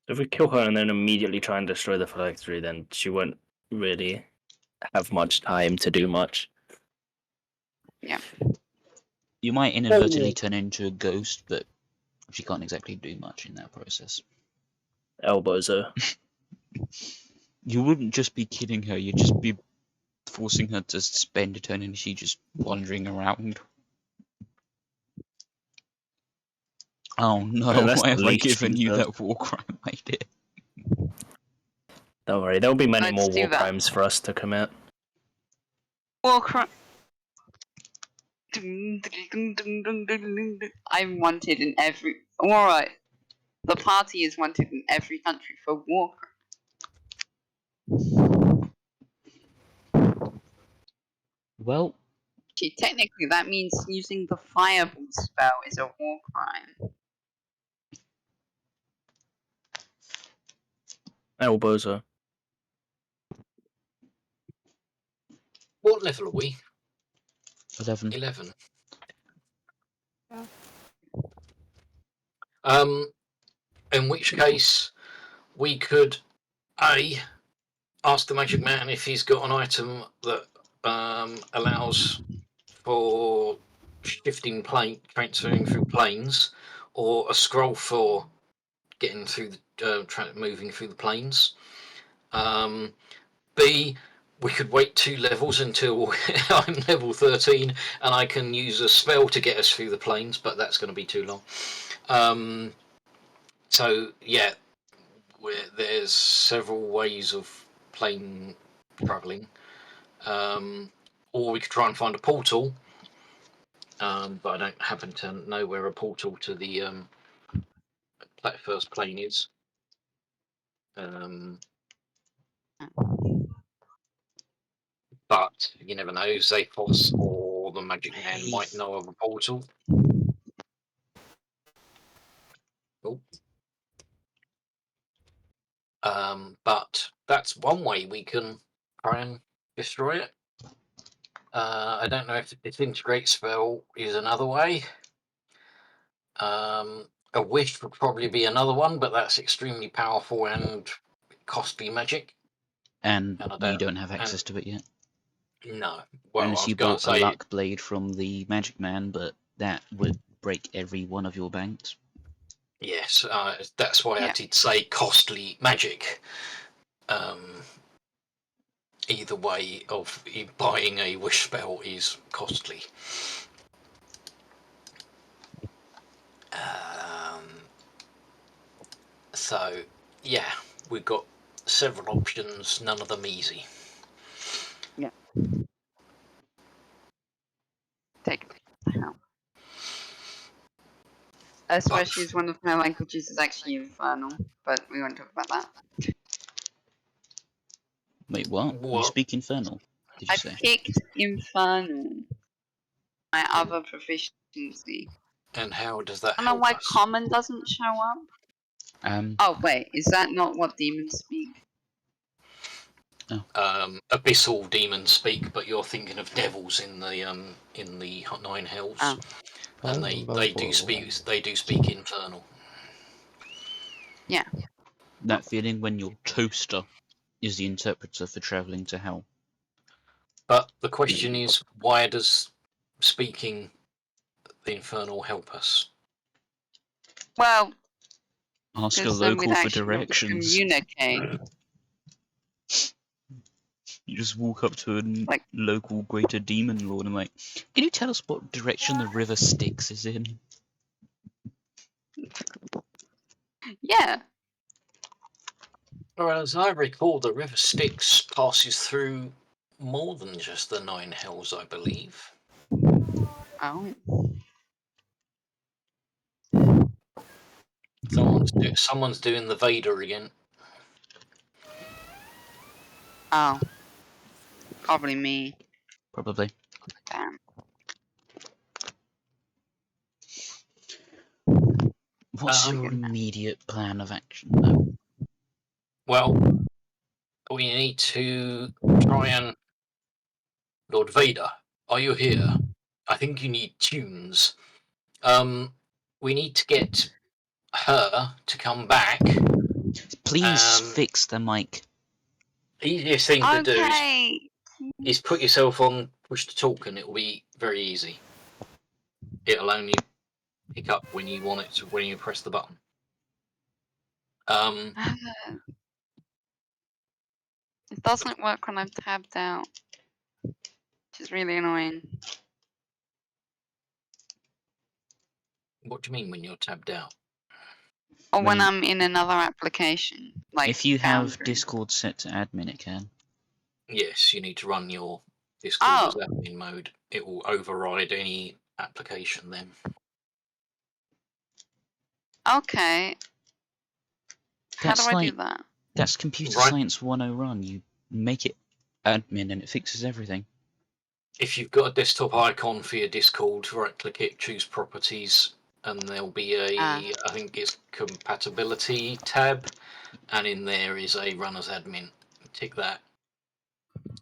If we kill her and then immediately try and destroy the phylactery, then she won't really have much time to do much. You might inadvertently turn into a ghost, but she can't exactly do much in that process. Elbows her. You wouldn't just be killing her, you'd just be forcing her to spend eternity just wandering around. Oh no, Yeah, that's why the have I least given she you does. that war crime idea? Don't worry, there'll be many Let's more do war that. crimes for us to commit. Warcry. I'm wanted in every. Alright. The party is wanted in every country for war crime. Well, Actually, technically, that means using the fireball spell is a war crime. Elbows her. What level are we? 11. 11. Yeah. In which case, we could ask the magic man if he's got an item that allows for shifting plane, transferring through planes, or a scroll for getting through the moving through the planes. B, we could wait 2 levels until I'm level 13 and I can use a spell to get us through the planes, but that's going to be too long. So yeah, there's several ways of plane traveling, or we could try and find a portal, but I don't happen to know where a portal to the first plane is. But you never know, Zaphos or the magic man might know of a portal. Oh. But that's one way we can try and destroy it. I don't know if the disintegrate spell is another way. A wish would probably be another one, but that's extremely powerful and costly magic. And you don't have access to it yet. No. Well, Unless I was you going bought to say a luck blade from the magic man, but that would break every one of your banks. yes. That's why I did say costly magic. either way of buying a wish spell is costly. So yeah, we've got several options, none of them easy. Yeah. Take help. Especially as one of my languages is actually Infernal, but we won't talk about that. Wait, what? You speak Infernal? Did you I say? picked Infernal, my other proficiency. And how does that I don't know help why us? Common doesn't show up. Oh wait, is that not what demons speak? Abyssal demons speak, but you're thinking of devils in the Nine Hells, and they do speak Infernal. Yeah. That feeling when your toaster is the interpreter for travelling to hell. But the question is, why does speaking the Infernal help us? Well, ask a because then we'd local for actually be able to directions. communicate. You just walk up to a Like, local greater demon lord and like, can you tell us what direction the river Styx is in? yeah. Well, as I recall, the River Styx passes through more than just the Nine Hells, I believe. Oh. Someone's doing the Vader again. Oh. Probably me. Probably. Damn. What's your immediate plan of action, though? Well, we need to try and... Lord Vader, are you here? I think you need tunes. We need to get her to come back. Please fix the mic. Easiest thing to do is put yourself on push to talk, and it will be very easy. It'll only pick up when you want it to, when you press the button. It doesn't work when I'm tabbed out, which is really annoying. What do you mean when you're tabbed out? Or when I'm in another application, like if you have Foundry. Discord set to admin, it can. Yes, you need to run your Discord as admin mode. It will override any application then. Okay. How do I do that? That's Computer Science 101. You make it admin and it fixes everything. If you've got a desktop icon for your Discord, right click it, choose properties, and there'll be a, I think it's compatibility tab, and in there is a run as admin. Tick that,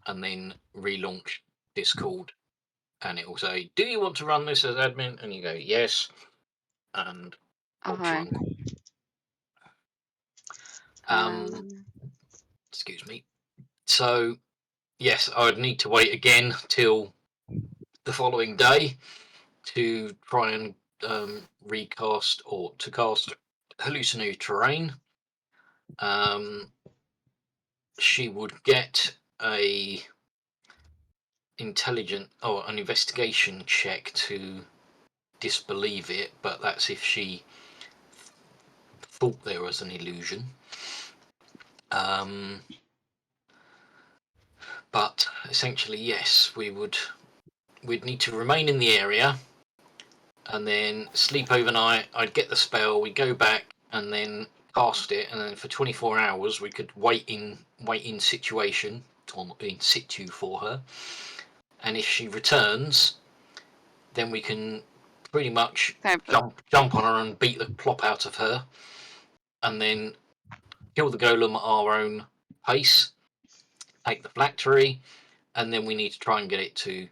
and then relaunch Discord, and it will say, do you want to run this as admin? And you go, yes, and I'll try and... excuse me. So, yes, I would need to wait again till the following day to try and recast or to cast hallucinatory terrain. She would get an investigation check to disbelieve it, but that's if she thought there was an illusion. But essentially, yes, we'd need to remain in the area and then sleep overnight. I'd get the spell, we'd go back and then cast it, and then for 24 hours we could wait in situation, or in situ for her. And if she returns, then we can pretty much jump on her and beat the plop out of her, and then kill the golem at our own pace, take the phylactery, and then we need to try and get it to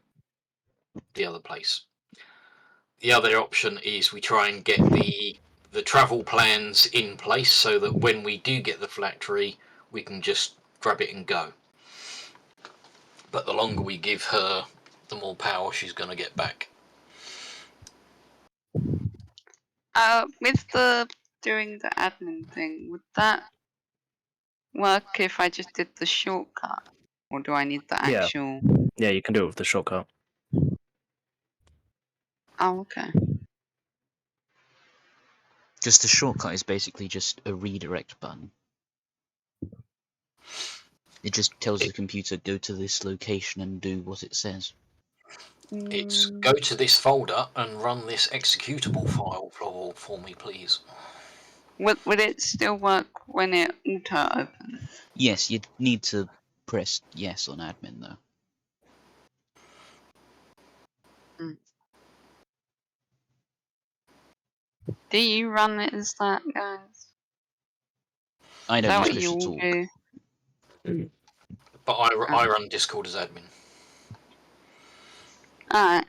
the other place. The other option is we try and get the travel plans in place so that when we do get the phylactery, we can just grab it and go. But the longer we give her, the more power she's going to get back. With the doing the admin thing, would that work if I just did the shortcut? Or do I need the Yeah. actual... Yeah, you can do it with the shortcut. Oh, okay. Just the shortcut is basically just a redirect button. It just tells the computer go to this location and do what it says. It's go to this folder and run this executable file for me, please. Would it still work when it auto opens? Yes, you'd need to press yes on admin though. Do you run it as that, guys? I Is don't that use what push you to all talk. do? But I run Discord as admin. Alright.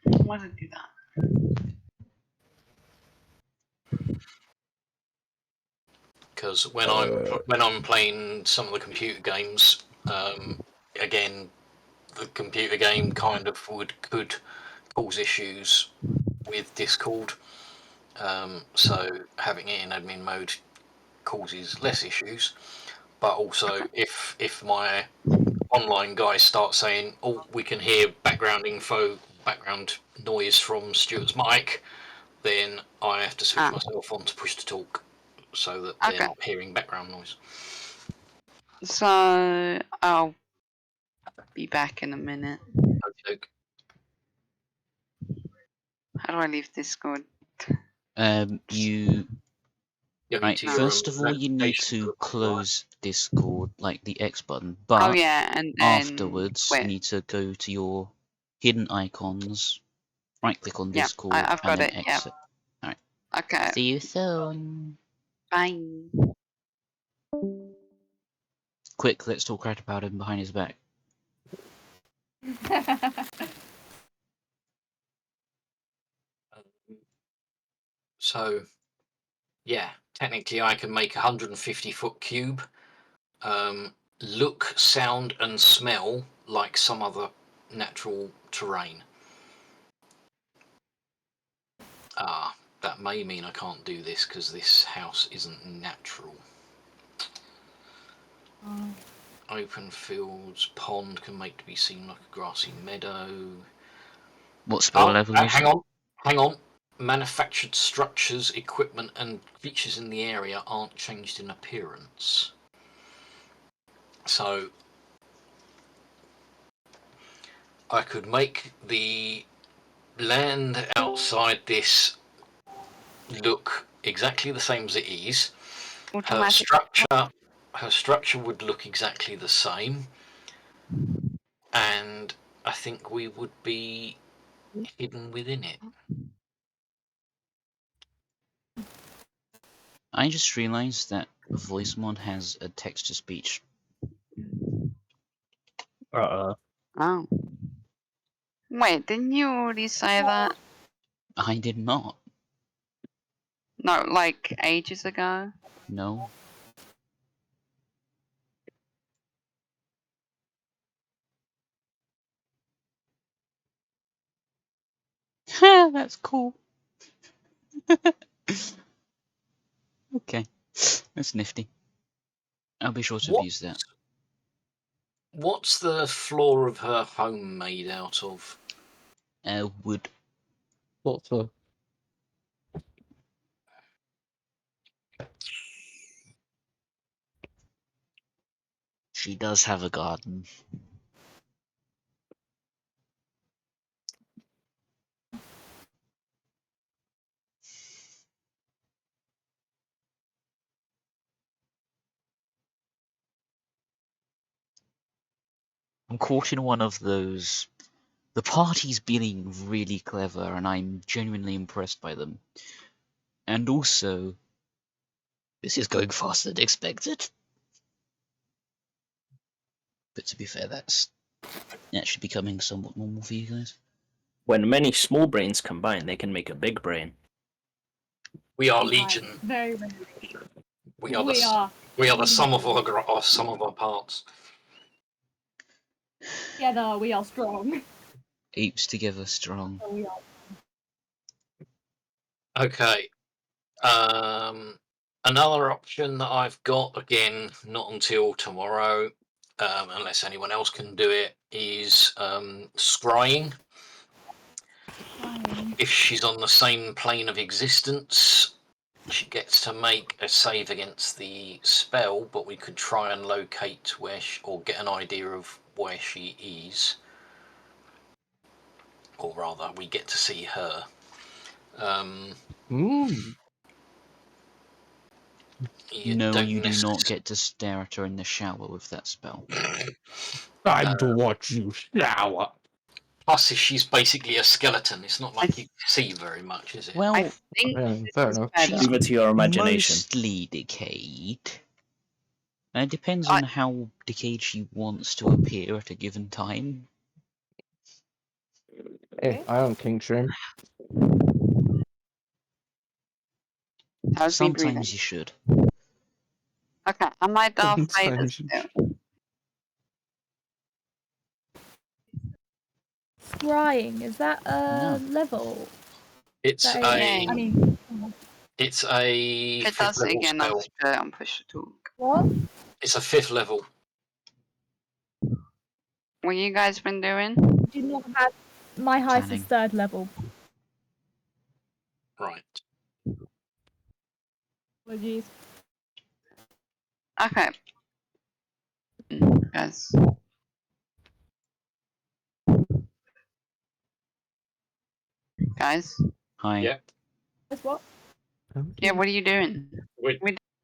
Why did I do that? Because when I'm playing some of the computer games, again, the computer game kind of could cause issues with Discord. So having it in admin mode causes less issues. But also, if my online guys start saying, "Oh, we can hear background noise from Stuart's mic," then I have to switch myself on to push to talk, so that they're not hearing background noise. So I'll be back in a minute. Okay. How do I leave Discord? Right, first of all, you need to close Discord, like the X button, but Oh yeah, and then afterwards you need to go to your hidden icons, right click on Yep, Discord, I've got and then it. Yep. exit. Alright. Okay. See you soon. Bye. Quick, let's talk crap about him behind his back. So, yeah, technically I can make a 150-foot cube look, sound, and smell like some other natural terrain. That may mean I can't do this because this house isn't natural. Open fields, pond can make to be seen like a grassy meadow. What spell level is hang on. Manufactured structures, equipment, and features in the area aren't changed in appearance. So I could make the land outside this look exactly the same as it is. Her structure would look exactly the same, and I think we would be hidden within it. I just realized that VoiceMod has a text-to-speech. Oh. Wait, didn't you already say that? I did not. No, like ages ago? No. That's cool. Okay, that's nifty. I'll be sure to abuse that. What's the floor of her home made out of? Wood. Lots of. She does have a garden. I'm caught in one of those. The party's being really clever, and I'm genuinely impressed by them. And also, this is going faster than expected. But to be fair, that's actually becoming somewhat normal for you guys. When many small brains combine, they can make a big brain. We are Legion. Very, very. We are the sum of our parts. Together we are strong. Apes together strong. Okay. Another option that I've got, again, not until tomorrow, unless anyone else can do it, is scrying. If she's on the same plane of existence, she gets to make a save against the spell, but we could try and locate where or get an idea of where she is. Or rather, we get to see her. No, you do not get to stare at her in the shower with that spell. Time to watch you shower. Plus, if she's basically a skeleton, it's not like you see very much, is it? Well, I think fair this is enough. better. Leave it to your imagination. mostly decayed. And it depends on how decayed she wants to appear at a given time. Hey, I don't king shame. How's me breathing? Sometimes you should. Okay, I might Darth Vader Sometimes you still. Scrying, is that a No. level? It's That a. is, I mean, It's a If it 5th does it level again, I'll spell. just put it on push to talk. what? It's a 5th level. What you guys been doing? Do not have my highest is Planning. 3rd level. Right. Apologies. Okay. Guys. Guys? Hi. Yeah. That's what? Yeah, what are you doing? We're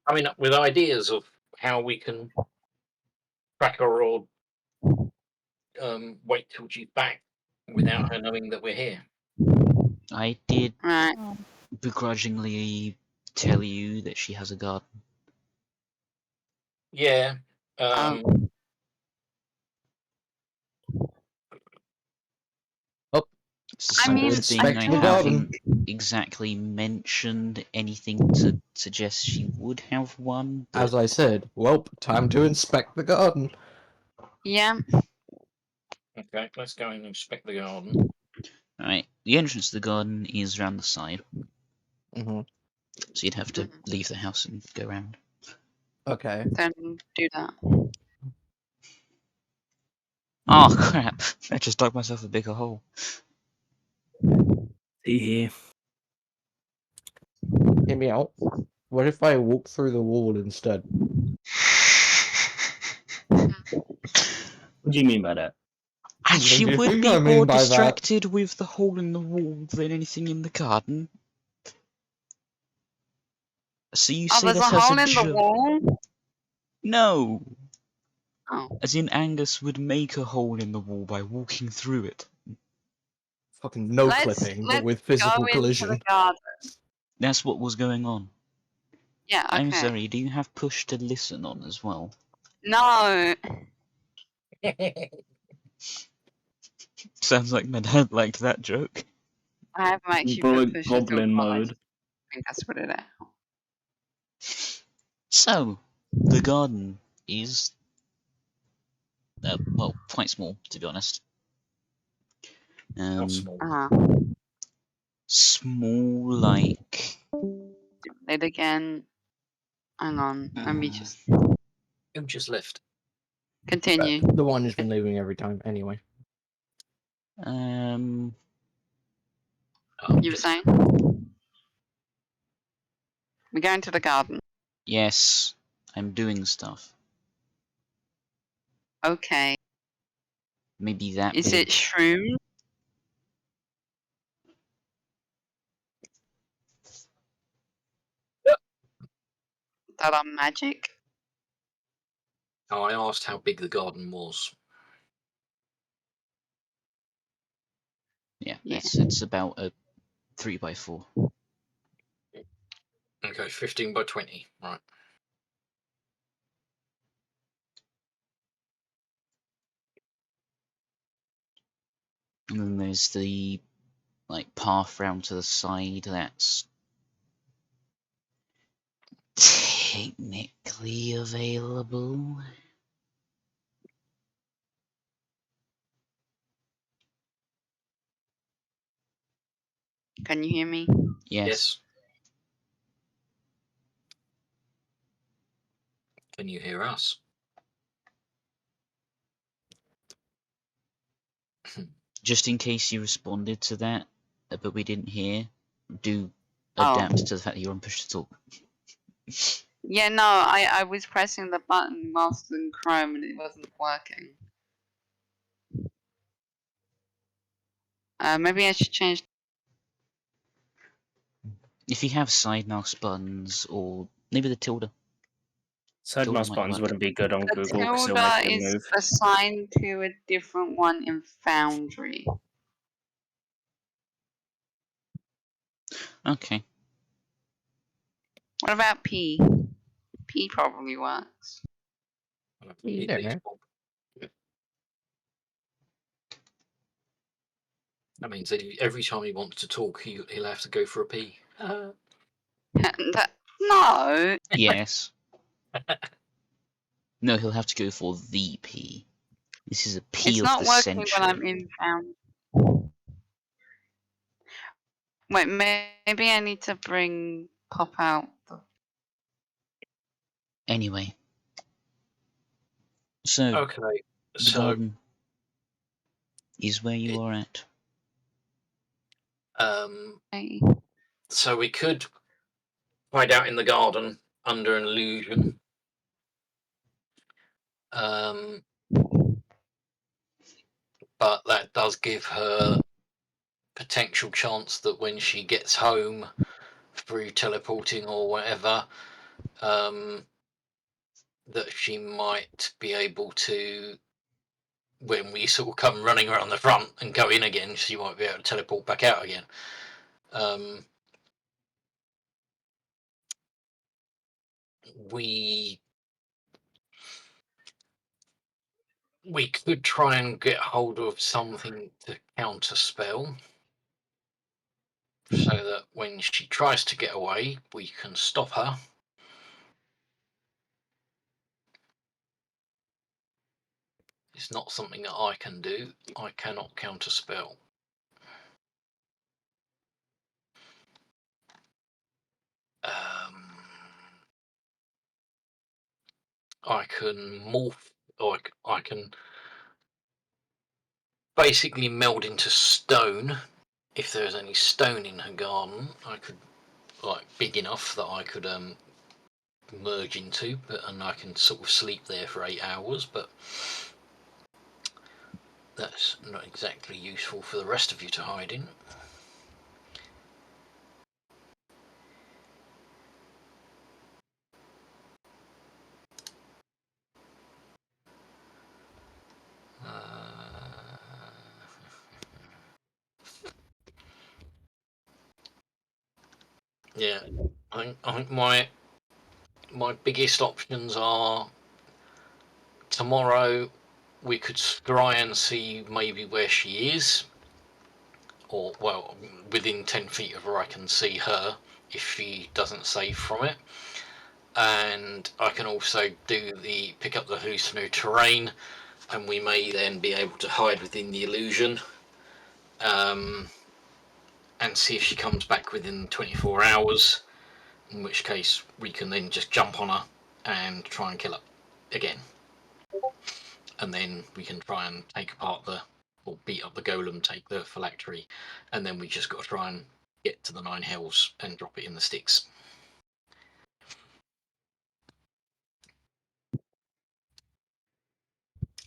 coming up with ideas of how we can track her or wait till she's back without her knowing that we're here. I did Right. Oh. begrudgingly tell you that she has a garden. Yeah. I mean, Something inspect I the garden. haven't exactly mentioned anything to suggest she would have one. But As I said, well, time to inspect the garden. Yeah. Okay, let's go and inspect the garden. alright, the entrance to the garden is around the side, Mm-hmm. so you'd have to leave the house and go around. Okay. Then do that. Oh crap! I just dug myself a bigger hole. See here. Hear me out. What if I walk through the wall instead? What do you mean by that? And What she do you would think be I more mean by that? distracted with the hole in the wall than anything in the garden. So you Oh, say there's a this as hole a in the joke? wall? No! Oh. As in Angus would make a hole in the wall by walking through it. Fucking no Let's clipping, but with go physical into the collision. garden. That's what was going on. Yeah, I'm okay. sorry, do you have push to listen on as well? No. Sounds like my dad liked that joke. I haven't actually Bullet put push to talk goblin on. I mode. just think that's what it is. So, the garden is, well, quite small, to be honest. How small? Small like... It again. Hang on. Let me just Who just left? continue. The one who's been leaving every time, anyway. You were Just saying? We're going to the garden. Yes, I'm doing stuff. Okay. Maybe that Is big. it shroom? That are magic? Oh, I asked how big the garden was. Yeah, Yeah. it's about a 3x4. Okay, 15 by 20. Right. And then there's the like path round to the side that's technically available. Can you hear me? Yes. Can you hear us? Just in case you responded to that, but we didn't hear, do adapt to the fact that you're on push to talk. Yeah, no, I was pressing the button whilst in Chrome and it wasn't working. Maybe I should change. If you have side mouse buttons or maybe the tilde. Side Tilde mouse might buttons work. wouldn't be good on The Google because it'll make tilde it is move. assigned to a different one in Foundry. Okay. What about P? P probably works. Yeah. That means that every time he wants to talk, he'll have to go for a pee. No. Yes. No, he'll have to go for the P. This is a P It's of not the working when century. I'm in Foundry. Wait, maybe I need to pop out the... Anyway. So, Okay, the so garden is where you are at. Hey. so we could hide out in the garden under an illusion. But that does give her potential chance that when she gets home through teleporting or whatever, that she might be able to, when we sort of come running around the front and go in again, she might be able to teleport back out again. We could try and get hold of something to counter spell, so that when she tries to get away, we can stop her. It's not something that I can do. I cannot counter spell. I can morph, or I can basically meld into stone. If there's any stone in her garden, I could, like, big enough that I could merge into, and I can sort of sleep there for 8 hours, but that's not exactly useful for the rest of you to hide in. Yeah, I think my biggest options are tomorrow. We could try and see maybe where she is, or well, within 10 feet of her, I can see her if she doesn't save from it. And I can also do the pick up the hallucinatory terrain, and we may then be able to hide within the illusion, and see if she comes back within 24 hours, in which case we can then just jump on her and try and kill her again. And then we can try and take apart or beat up the golem, take the phylactery, and then we just got to try and get to the 9 hells and drop it in the sticks.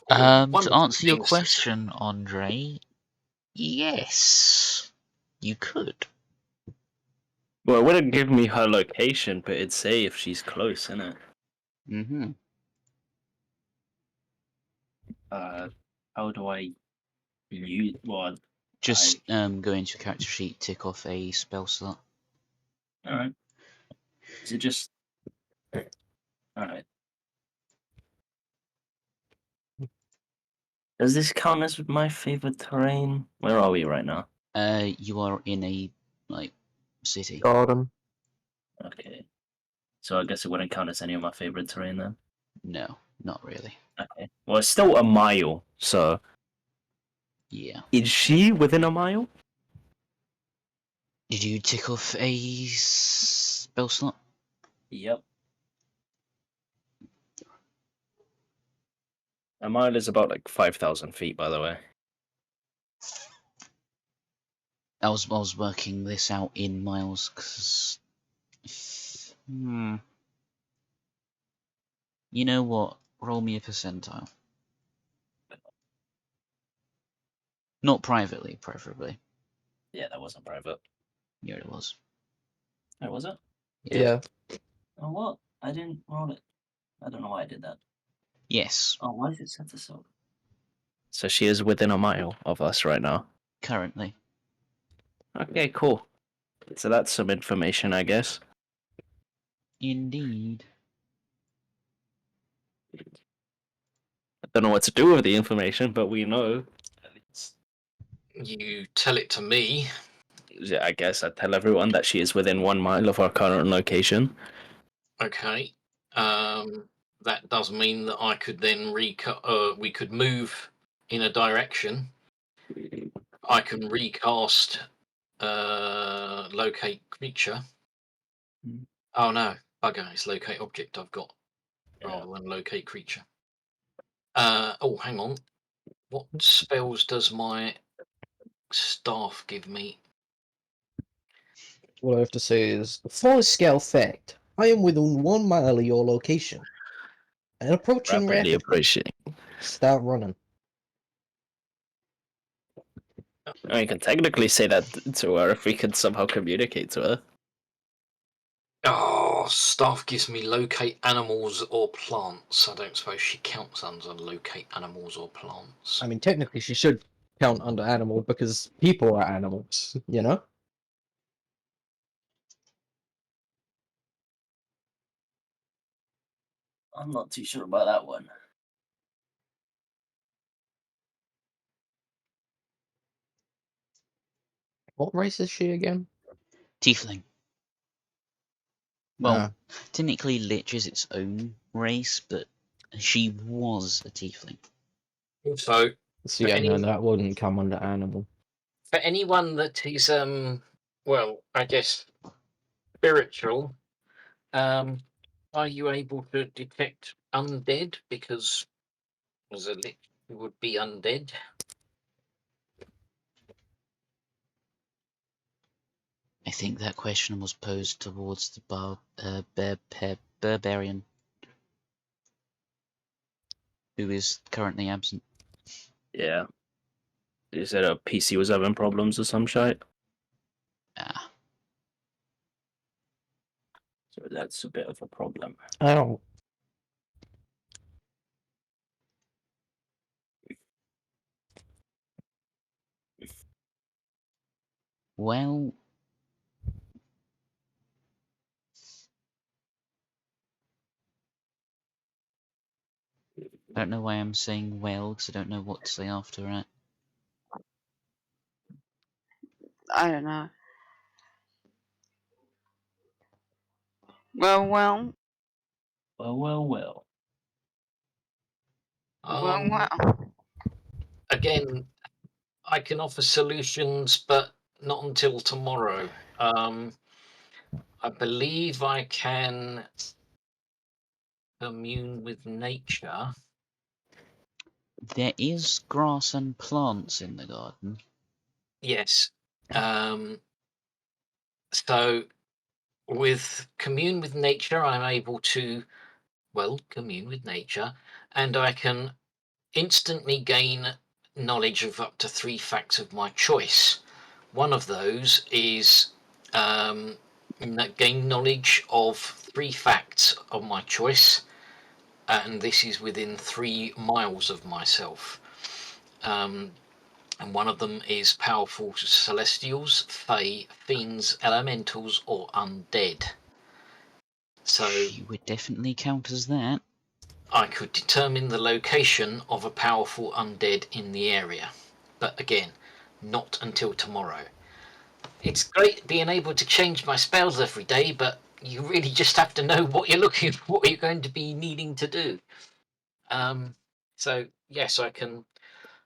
To answer your question, Andre, yes, you could. Well, it wouldn't give me her location, but it'd say if she's close, innit? Mm-hmm. How do I use? Well, Just go into your character sheet, tick off a spell slot. Alright. Is it just... Alright. Does this count as my favorite terrain? Where are we right now? You are in a, like, city. Garden. Okay. So I guess it wouldn't count as any of my favorite terrain then? No, not really. Okay. Well, it's still a mile, so... Yeah. Is she within a mile? Did you tick off a spell slot? Yep. A mile is about like 5,000 feet, by the way. I was working this out in miles because. You know what? Roll me a percentile. Not privately, preferably. Yeah, that wasn't private. Yeah, it was. Oh, was it? Yeah. Oh, what? I didn't roll it. I don't know why I did that. Yes, Oh, why is it set this up? So she is within a mile of us right now. currently. Okay, cool. So that's some information, I guess. Indeed. I don't know what to do with the information, but we know. You tell it to me. Yeah, I guess I tell everyone that she is within 1 mile of our current location. Okay. That does mean that I could then we could move in a direction. I can recast locate creature. Oh no, bugger! It's locate object I've got rather than locate creature. Oh, hang on. What spells does my staff give me? What I have to say is, for scale fact, I am within 1 mile of your location. And approaching Rapidly rapidly. approaching. Start running. I can technically say that to her if we could somehow communicate to her. Oh, staff gives me locate animals or plants. I don't suppose she counts under locate animals or plants. I mean, technically she should count under animal because people are animals, you know? I'm not too sure about that one. What race is she again? Tiefling. Well, technically Lich is its own race, but she was a tiefling. So, So for yeah, no, any that wouldn't come under animal. for anyone that is well, I guess spiritual, are you able to detect undead? Because as a lich, you would be undead. I think that question was posed towards the barbarian, who is currently absent. Yeah. You said a PC was having problems or some shit. Ah, So that's a bit of a problem. I don't. well, I don't know why I'm saying well, because I don't know what to say after that. I don't know. Well, Well. well. Again, I can offer solutions, but not until tomorrow. I believe I can commune with nature. There is grass and plants in the garden. Yes. So with commune with nature, I'm able to, well, commune with nature, and I can instantly gain knowledge of up to 3 facts of my choice. One of those is gain knowledge of 3 facts of my choice, and this is within 3 miles of myself. And one of them is powerful celestials, fae, fiends, elementals, or undead. So She would definitely count as that. I could determine the location of a powerful undead in the area. But again, not until tomorrow. It's great being able to change my spells every day, but you really just have to know what you're looking for, what you're going to be needing to do. So yes, I can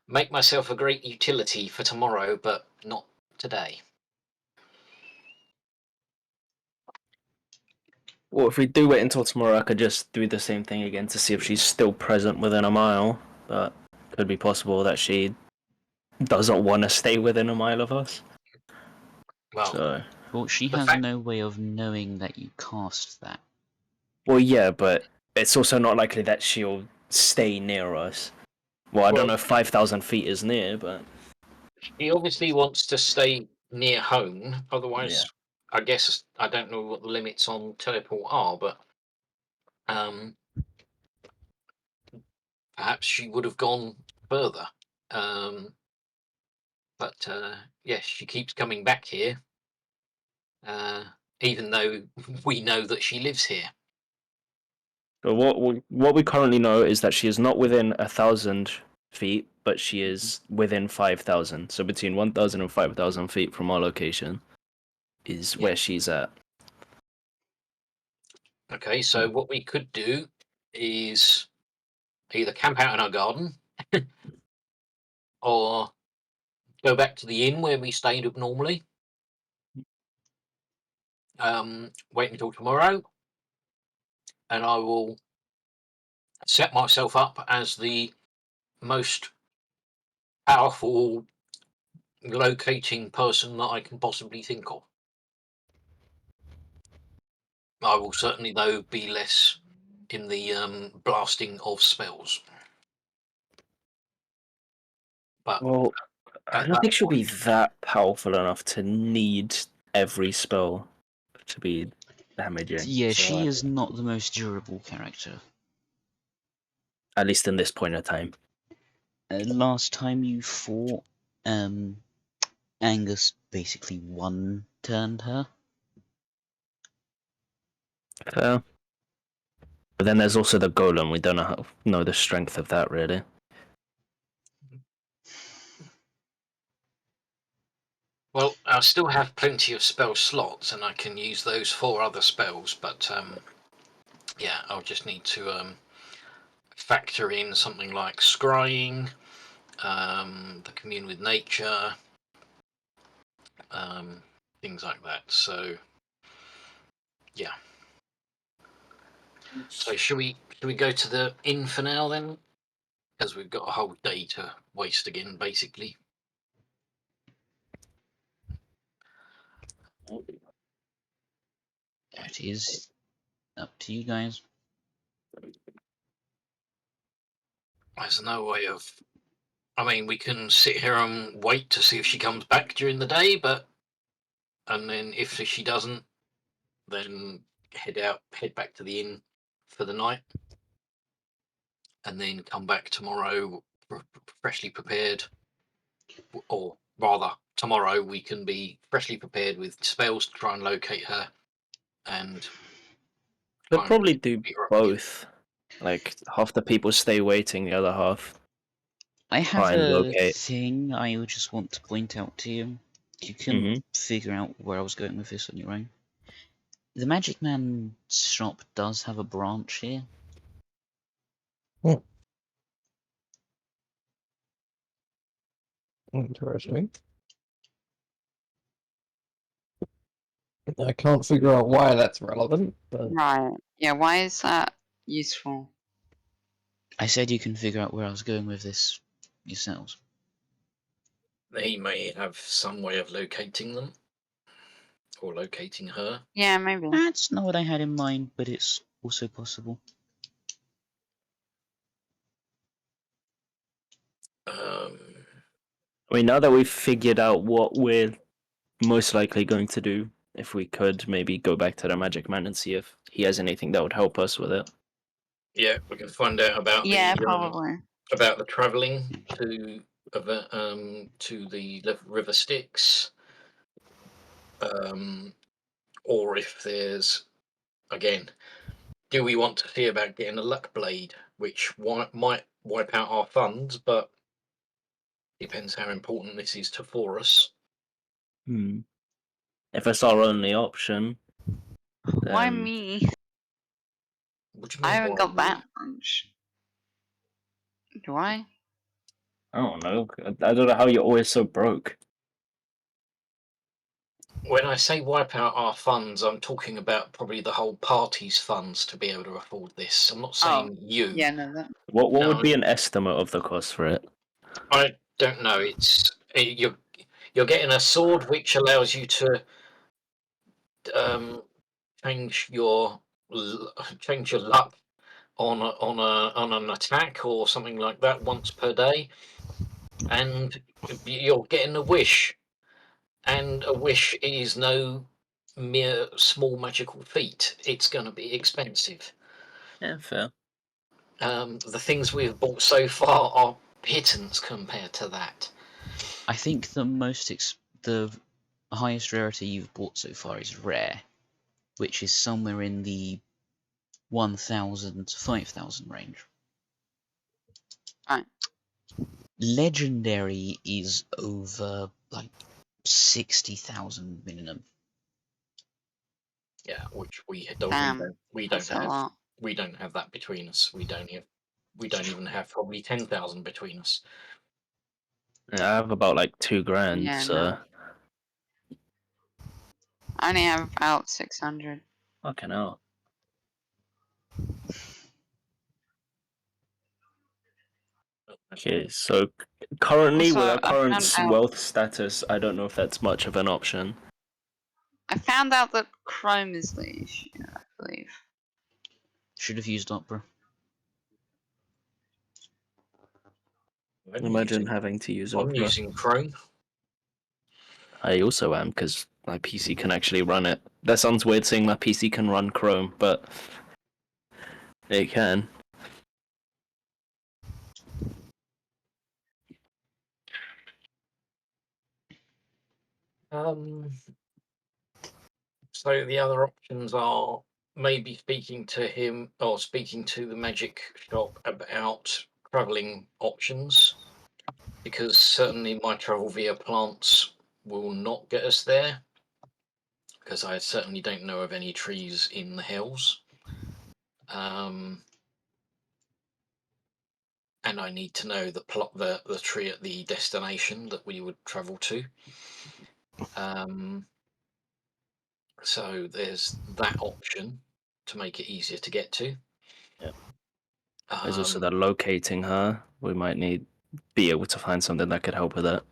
make myself a great utility for tomorrow, but not today. Well, if we do wait until tomorrow, I could just do the same thing again to see if she's still present within a mile. but could be possible that she doesn't want to stay within a mile of us. Well, So, Well, she The has fact- no way of knowing that you cast that. well, yeah, but it's also not likely that she'll stay near us. Well, I don't know if 5,000 feet is near, but he obviously wants to stay near home. Otherwise, Yeah. I guess I don't know what the limits on teleport are, but perhaps she would have gone further. But yes, she keeps coming back here, even though we know that she lives here. so what we currently know is that she is not within 1,000 feet, but she is within 5,000. So between 1,000 and 5,000 feet from our location is Yeah. where she's at. Okay, so what we could do is either camp out in our garden or go back to the inn where we stayed up normally. Wait until tomorrow, and I will set myself up as the most powerful locating person that I can possibly think of. I will certainly, though, be less in the blasting of spells. But Well, I at don't that think she'll be point, that powerful enough to need every spell to be damaging. Yeah, So she is not the most durable character. at least in this point of time. Last time you fought, Angus basically one-turned her. Fair. But then there's also the golem. We don't know the strength of that really. well, I still have plenty of spell slots, and I can use those for other spells. But yeah, I'll just need to factor in something like scrying, the commune with nature, things like that. So yeah. So should we go to the inn for now then? Because we've got a whole day to waste again, basically. It is up to you guys. There's no way of. I mean, we can sit here and wait to see if she comes back during the day, and then if she doesn't, then head back to the inn for the night, and then come back tomorrow freshly prepared, or rather, tomorrow we can be freshly prepared with spells to try and locate her, and They'll probably do beat her up again. both. Like half the people stay waiting, the other half I have try and a locate. thing I would just want to point out to you. You can figure out where I was going with this on your own. The Magic Man's shop does have a branch here. Interesting. I can't figure out why that's relevant, but Right. Yeah, why is that useful? I said you can figure out where I was going with this yourselves. He may have some way of locating them, or locating her. Yeah, maybe. That's not what I had in mind, but it's also possible. I mean, now that we've figured out what we're most likely going to do, if we could maybe go back to the Magic Man and see if he has anything that would help us with it. Yeah, we can find out about Yeah, probably. the travelling to the River Styx, or if there's again. Do we want to see about getting a luck blade, which might wipe out our funds, but depends how important this is for us. If it's our only option, Why then me? What do you I mean? haven't why got me? that much. Do I? I don't know. I don't know how you're always so broke. When I say wipe out our funds, I'm talking about probably the whole party's funds to be able to afford this. I'm not saying you. Yeah, no, that. What No, would be an estimate of the cost for it? I don't know. You're getting a sword which allows you to change your luck on an attack or something like that once per day, and you're getting a wish, and a wish is no mere small magical feat. It's going to be expensive. Yeah, fair. The things we've bought so far are pittance compared to that. I think the highest rarity you've bought so far is rare, which is somewhere in the 1,000 to 5,000 range. Right. Legendary is over like 60,000 minimum. Yeah, which we don't Damn, we don't that's a have lot. we don't have that between us. We don't even have probably 10,000 between us. Yeah, I have about like $2,000, Yeah, so no. I only have about 600. fucking hell. Okay, so currently with Also, our current wealth status, I don't know if that's much of an option. I found out that Chrome is the issue, I believe. Should have used Opera. Imagine having to use I'm Opera. using Chrome. I also am, because my PC can actually run it. That sounds weird saying my PC can run Chrome, but it can. So the other options are maybe speaking to him or speaking to the magic shop about traveling options, because certainly my travel via plants will not get us there, because I certainly don't know of any trees in the hills. And I need to know the tree at the destination that we would travel to. So there's that option to make it easier to get to. Yeah. There's also that locating her. We might be able to find something that could help with that.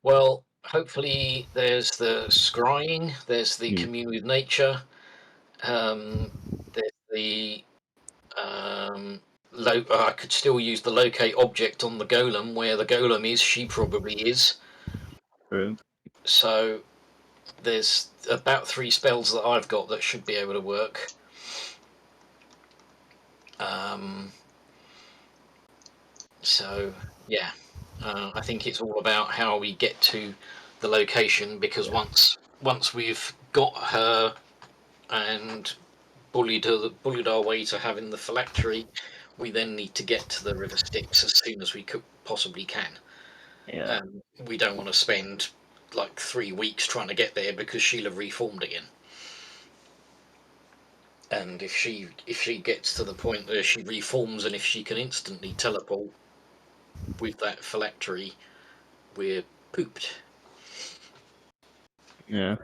Well, hopefully there's the scrying, there's the commune with nature, there's the I could still use the locate object on the golem. Where the golem is, she probably is. True. So there's about 3 spells that I've got that should be able to work. So yeah, I think it's all about how we get to the location, because once we've got her and bullied our way to having the phylactery, we then need to get to the River Styx as soon as we possibly can. Yeah. We don't want to spend like 3 weeks trying to get there, because she'll have reformed again. And if she gets to the point where she reforms, and if she can instantly teleport with that phylactery, we're pooped. Yeah.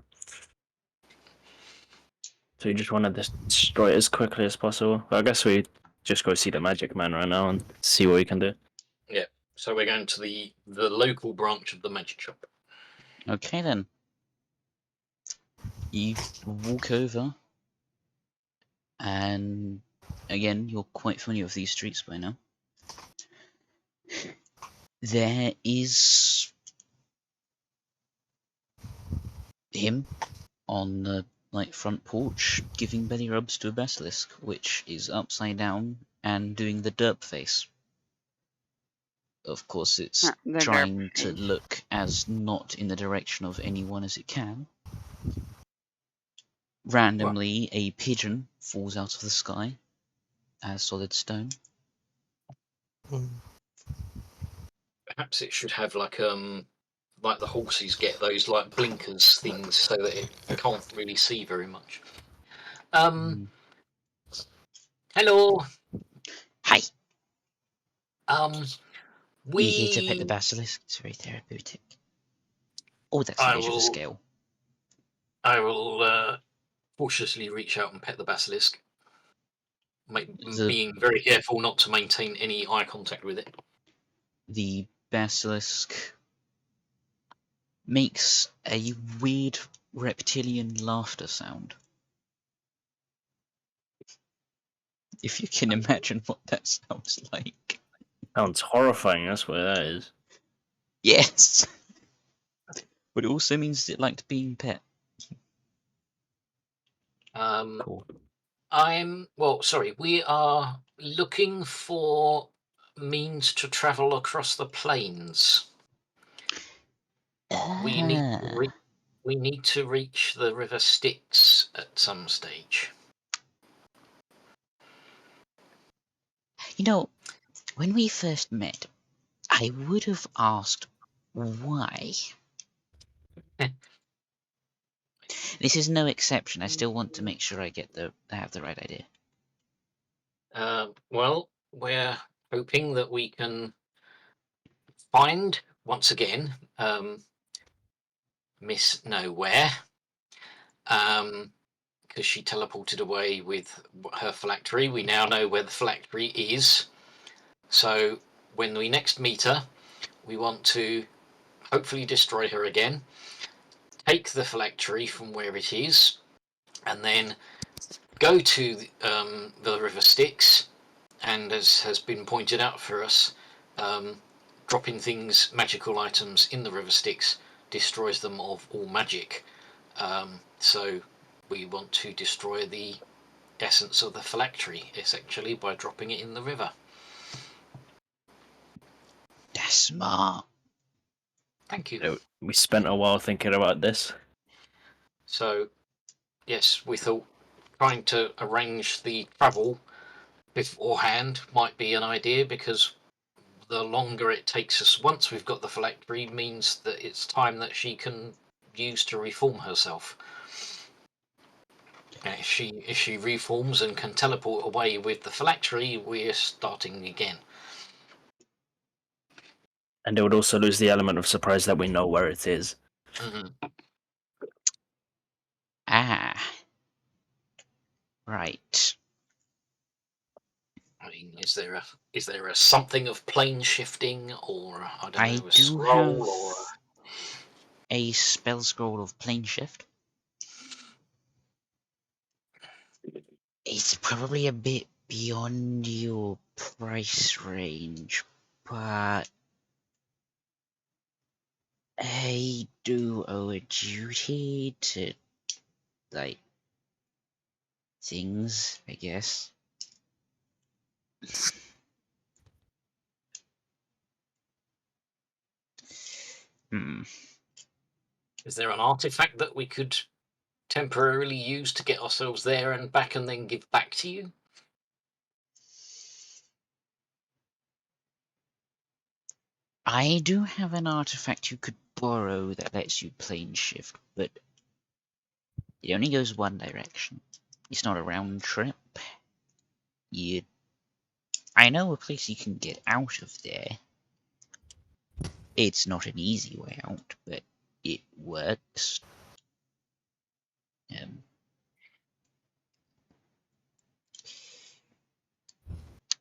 So you just want to destroy it as quickly as possible. I guess we just go see the magic man right now and see what we can do. Yeah. So we're going to the local branch of the magic shop. Okay then. You walk over, and again, you're quite familiar with these streets by now. There is him on the front porch giving belly rubs to a basilisk, which is upside down and doing the derp face. Of course, it's trying to look as not in the direction of anyone as it can. Randomly, a pigeon falls out of the sky as solid stone. Perhaps it should have like the horses get those like blinkers things, so that it can't really see very much. Hello. Hi. We You here to pet the basilisk? It's very therapeutic. Oh, that's I an edge of the will scale. I will cautiously reach out and pet the basilisk, being very careful not to maintain any eye contact with it. The basilisk makes a weird reptilian laughter sound. If you can imagine what that sounds like. Sounds horrifying, that's what that is. Yes! But it also means it liked being pet. Cool. We are looking for means to travel across the plains. We need to reach the River Styx at some stage. You know, when we first met, I would have asked why. This is no exception. I still want to make sure I have the right idea. Well, we're hoping that we can find once again Miss Nowhere, because she teleported away with her phylactery. We now know where the phylactery is. So when we next meet her, we want to hopefully destroy her again, take the phylactery from where it is, and then go to the River Styx, and as has been pointed out for us, dropping things, magical items in the River Styx destroys them of all magic. So we want to destroy the essence of the phylactery, essentially, by dropping it in the river. That's smart. Thank you. We spent a while thinking about this. So, yes, we thought trying to arrange the travel beforehand might be an idea, because the longer it takes us once we've got the phylactery means that it's time that she can use to reform herself. And if she reforms and can teleport away with the phylactery, we're starting again. And it would also lose the element of surprise that we know where it is. Mm-hmm. Ah. Right. I mean, is there a something of plane shifting, or I don't know, a do scroll, have or a spell scroll of plane shift. It's probably a bit beyond your price range, but I do owe a duty to, like, things, I guess. is there an artifact that we could temporarily use to get ourselves there and back, and then give back to you? I do have an artifact you could borrow that lets you plane shift, but it only goes one direction. It's not a round trip. I know a place you can get out of there. It's not an easy way out, but it works.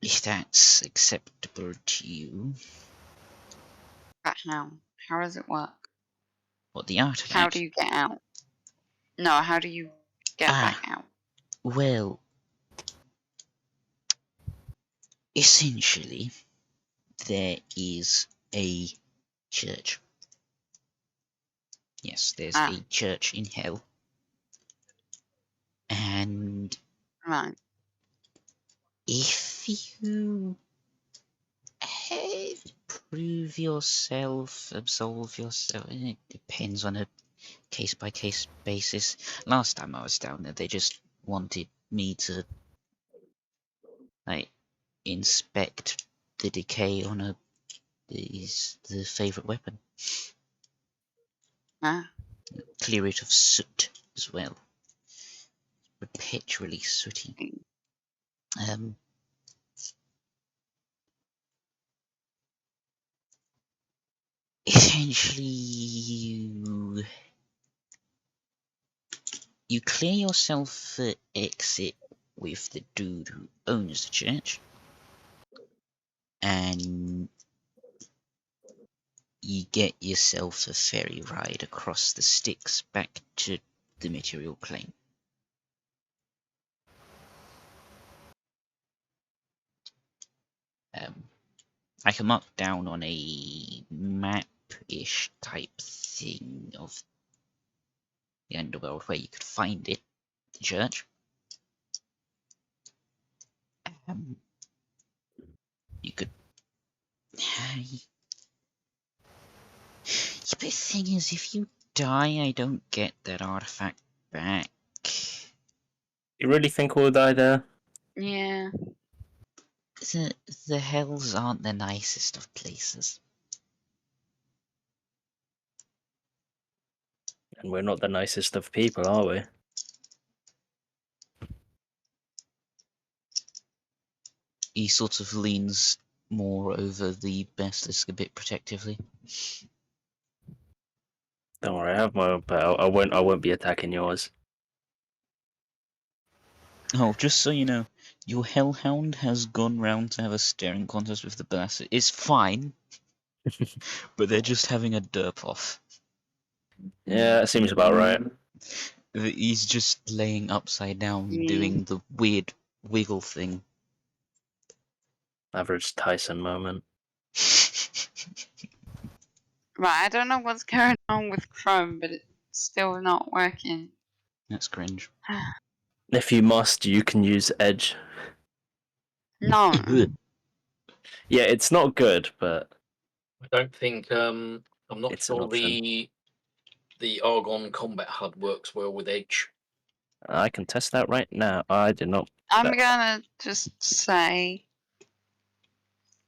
If that's acceptable to you. But how? How does it work? What, the artifact? How do you get out? No, how do you get back out? Well, essentially, there is a church. Yes, there's a church in hell. And right. If you prove yourself, absolve yourself, it depends on a case-by-case basis. Last time I was down there, they just wanted me to, like, inspect the decay on the favourite weapon. Clear it of soot as well. Perpetually sooty. Essentially, you you clear yourself the exit with the dude who owns the church, and you get yourself a ferry ride across the Styx back to the material claim. I can mark down on a map-ish type thing of the underworld where you could find it, the church. You could. The big thing is, if you die, I don't get that artifact back. You really think we'll die there? Yeah. The hells aren't the nicest of places. And we're not the nicest of people, are we? He sort of leans more over the basilisk a bit protectively. Don't worry, I have my own pal. I won't be attacking yours. Oh, just so you know, your hellhound has gone round to have a staring contest with the basilisk. It's fine, but they're just having a derp off. Yeah, that seems about right. He's just laying upside down, Mm. doing the weird wiggle thing. Average Tyson moment. Right, I don't know what's going on with Chrome, but it's still not working. That's cringe. If you must, you can use Edge. No. Yeah, it's not good, but I don't think I'm not it's an sure option. the Argon Combat HUD works well with Edge. I can test that right now. I did not. I'm gonna just say,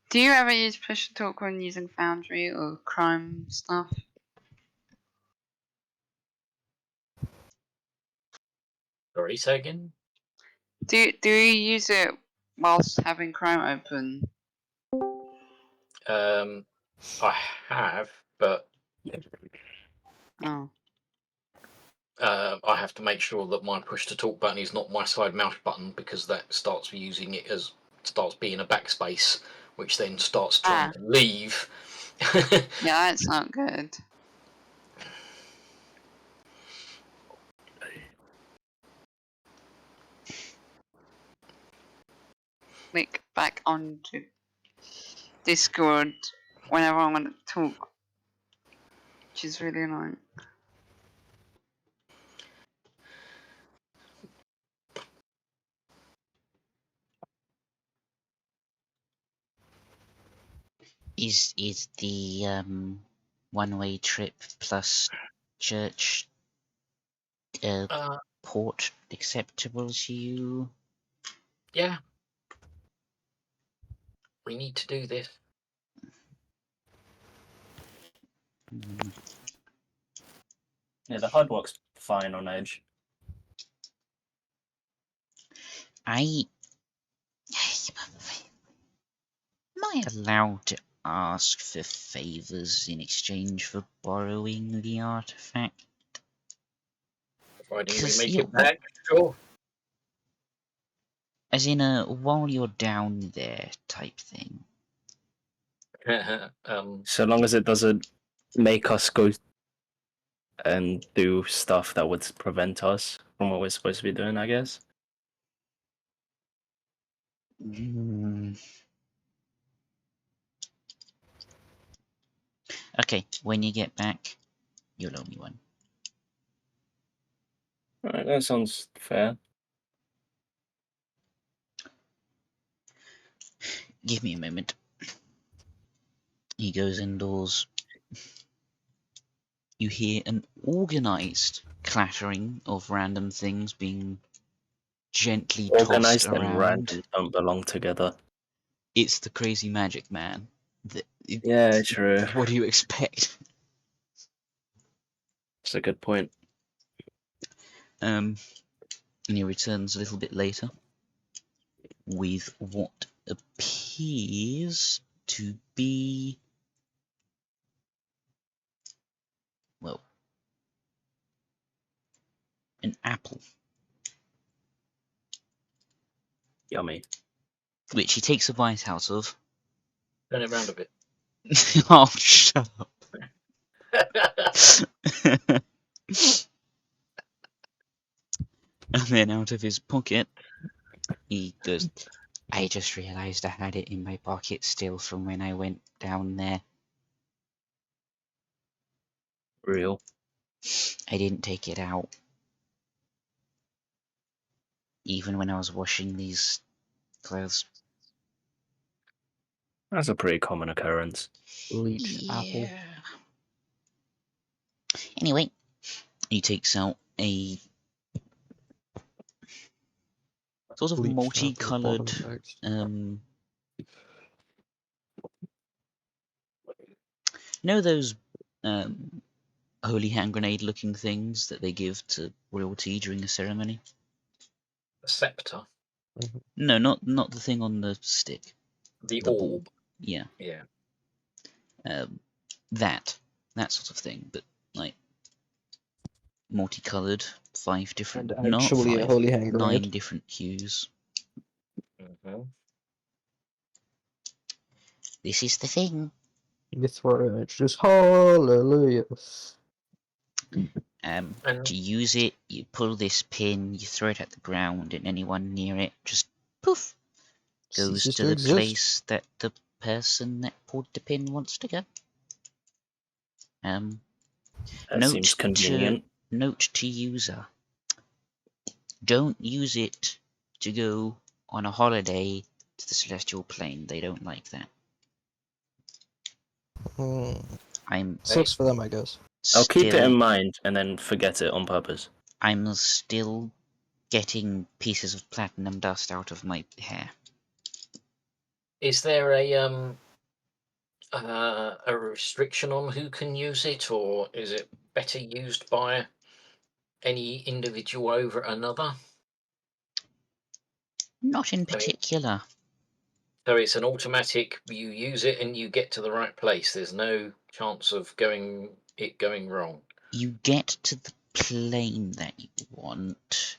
do you ever use push to talk when using Foundry or Chrome stuff? Sorry, say again. Do you use it whilst having Chrome open? I have, but Oh. I have to make sure that my push to talk button is not my side mouse button, because that starts being a backspace, which then starts trying to leave. Yeah, that's not good. Click back onto Discord whenever I want to talk, which is really annoying. Is the one-way trip plus church port acceptable to you? Yeah, we need to do this. Yeah, the HUD works fine on Edge. Am I allowed to ask for favors in exchange for borrowing the artifact? Providing we 'Cause, make yeah, it back, sure. as in a while you're down there type thing. So long as it doesn't make us go and do stuff that would prevent us from what we're supposed to be doing, I guess. Okay, when you get back, you'll owe me one. Alright, that sounds fair. Give me a moment. He goes indoors. You hear an organised clattering of random things being gently tossed Organized and around. random don't belong together. It's the crazy magic man. Yeah, true. What do you expect? That's a good point. And he returns a little bit later with what appears to be, well, an apple, Yummy. which he takes a bite out of. Turn it round a bit. Oh, shut up. And then out of his pocket, he goes, I just realised I had it in my pocket still from when I went down there. Real. I didn't take it out. Even when I was washing these clothes. That's a pretty common occurrence. Bleach apple. Yeah. Anyway, he takes out a sort of Bleached apple, multicoloured, bottom text. know those holy hand grenade looking things that they give to royalty during a ceremony? A scepter. No, not the thing on the stick. The ball. orb. Yeah. Yeah. That sort of thing, but like multicoloured, 5 different, And not actually a 5, holy hand 9 grenade. different hues. Mm-hmm. This is the thing. This word, it's just hallelujah. And To use it, you pull this pin, you throw it at the ground, and anyone near it just poof goes Ceases to to the exist. place that the person that pulled the pin wants to go. That seems convenient. Note to user: don't use it to go on a holiday to the celestial plane. They don't like that. I'm Sucks for them, I guess. I'll keep it in still mind and then forget it on purpose. I'm still getting pieces of platinum dust out of my hair. is there a restriction on who can use it, or is it better used by any individual over another? Not in I mean, particular. so it's an automatic. You use it and you get to the right place. There's no chance of going wrong. You get to the plane that you want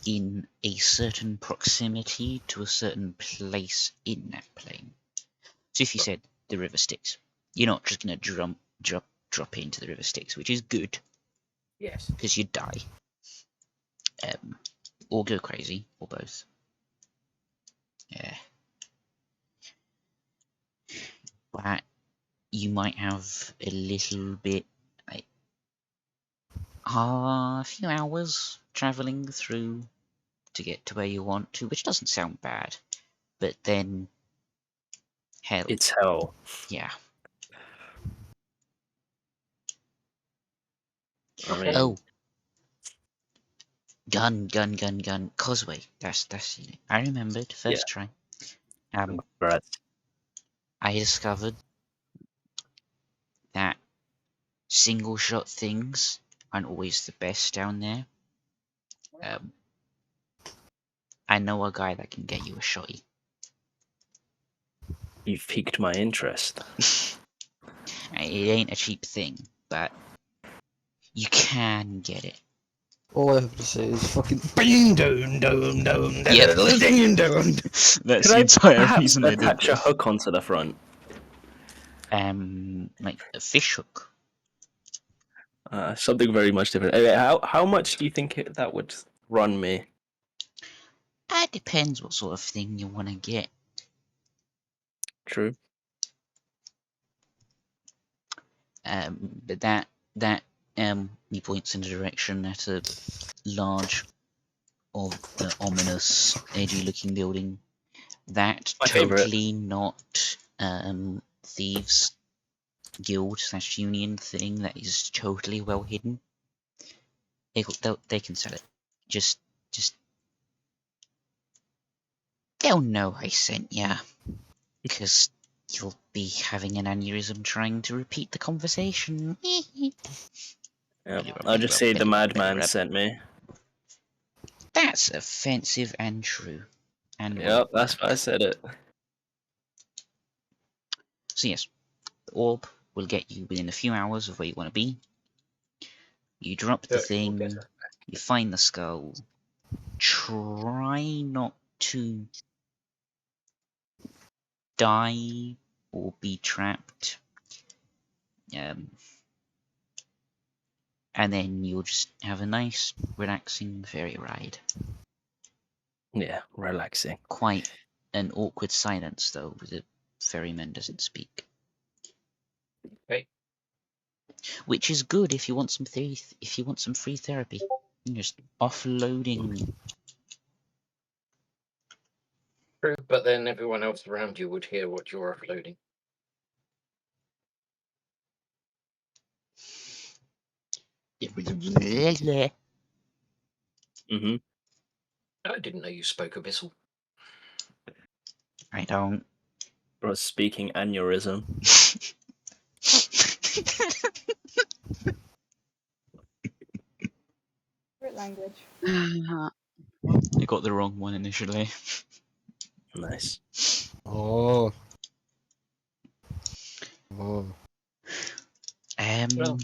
in a certain proximity to a certain place in that plane. So if you said the river Styx, you're not just going to drop into the river Styx, which is good Yes. because you'd die, or go crazy, or both. Yeah. But you might have a little bit, like a few hours traveling through to get to where you want to, which doesn't sound bad. But then, hell, It's hell. yeah. I mean, Oh, gun. Causeway. That's it. I remembered first try. congrats. I discovered that single shot things aren't always the best down there. I know a guy that can get you a shotty. You've piqued my interest. It ain't a cheap thing, but you can get it. All I have to say is fucking bing down down down Yep. down down. That's Could the I entire perhaps reason I did attach a this. hook onto the front? Like a fish hook. Something very much different. How much do you think that would run me? It depends what sort of thing you want to get. True. But that he points in the direction at a large, ominous, edgy-looking building. That My favourite. totally not thieves guild / union thing. That is totally well hidden. They can sell it. Just they'll know I sent ya, because you'll be having an aneurysm trying to repeat the conversation. Yeah. I'll just say the madman sent me. That's offensive and true. And Yep, that's why I said it. So yes, the orb will get you within a few hours of where you want to be. You drop the thing You find the skull. Try not to die or be trapped. And then you'll just have a nice, relaxing ferry ride. Yeah, relaxing. Quite an awkward silence, though, the ferryman doesn't speak. Okay. Which is good if you want some free therapy. You're just offloading. True, but then everyone else around you would hear what you're offloading. Mm-hmm. I didn't know you spoke Abyssal. I don't. Bro, speaking aneurysm. Favorite language. I got the wrong one initially. Nice. Oh. Oh. Well,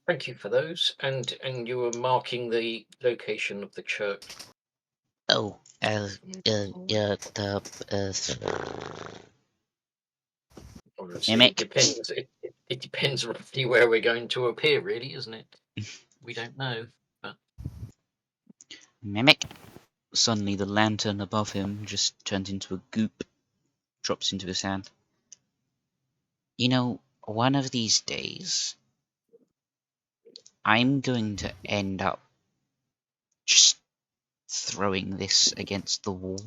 thank you for those, and you were marking the location of the church. Oh, Obviously, Mimic. it depends. It depends roughly where we're going to appear, really, isn't it? We don't know. But Mimic. Suddenly the lantern above him just turns into a goop, drops into his hand. You know, one of these days, I'm going to end up just throwing this against the wall.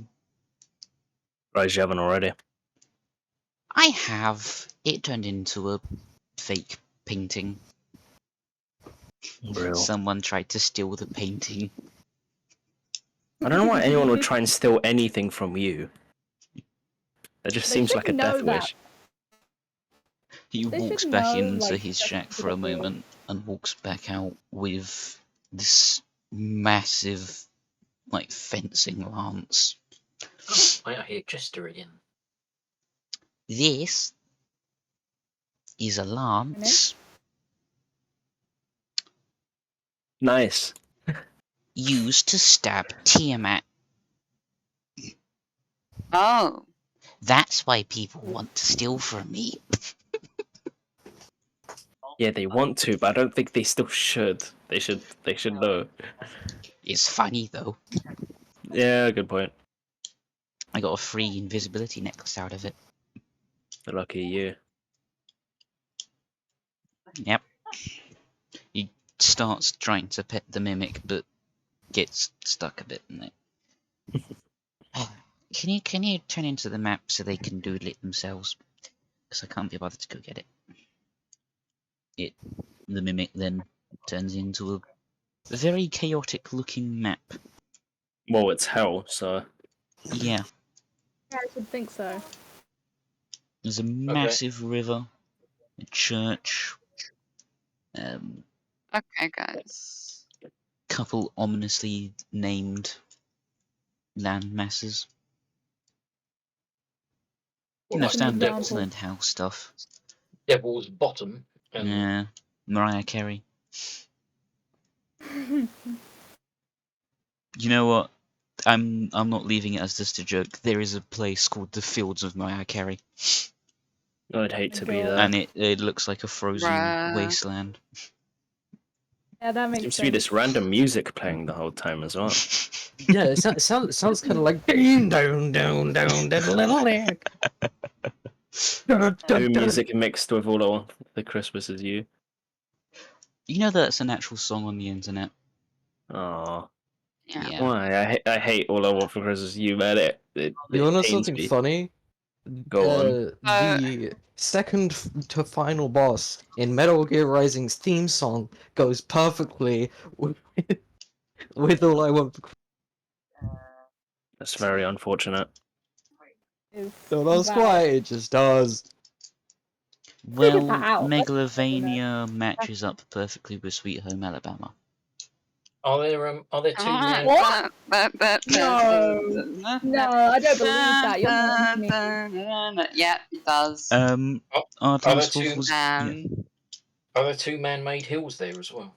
Right, you haven't already. I have. It turned into a fake painting. Real. Someone tried to steal the painting. I don't know why anyone would try and steal anything from you. That just They seems should like a know death that. wish. He They walks should back know, into like, his just shack to for a the wall. moment and walks back out with this massive, like, fencing lance. I hear Chester again. This is a lance Nice. used to stab Tiamat. Oh. That's why people want to steal from me. Yeah, they want to, but I don't think they still should. They should know. It's funny though. Yeah, good point. I got a free invisibility necklace out of it. Lucky you. Yep. He starts trying to pet the mimic, but gets stuck a bit in it. Can you turn into the map so they can doodle it themselves? Because I can't be bothered to go get it. The mimic then turns into a very chaotic looking map. Well, it's hell, so. Yeah. Yeah, I should think so. There's a massive river, a church, Okay, guys. couple ominously named land masses. Well, No, like standard example. Silent House stuff. Devil's Bottom. And Yeah, Mariah Carey. You know what? I'm not leaving it as just a joke. There is a place called the Fields of Mariah Carey, I'd hate to be God. there. and it looks like a frozen Bruh. wasteland. Yeah, that makes Seems sense. to be this random music playing the whole time as well. Yeah, it sounds kind of like ding down down down that little egg. Maybe music mixed with all the Christmas is you. You know that's an actual song on the internet. Aww. Yeah. Yeah. Why? I hate All I Want for Christmas is You, man. It You wanna know pains something me. funny? Go on. The second to final boss in Metal Gear Rising's theme song goes perfectly with All I Want for That's very unfortunate. Is Don't ask valid. why, it just does. Figured Well, that out. Megalovania matches up perfectly with Sweet Home Alabama. are there two men? What? No. No, I don't believe that. You're lying to me. Yeah, it does. Are Artemis there two- Fowl was yeah. Are there two man-made hills there as well?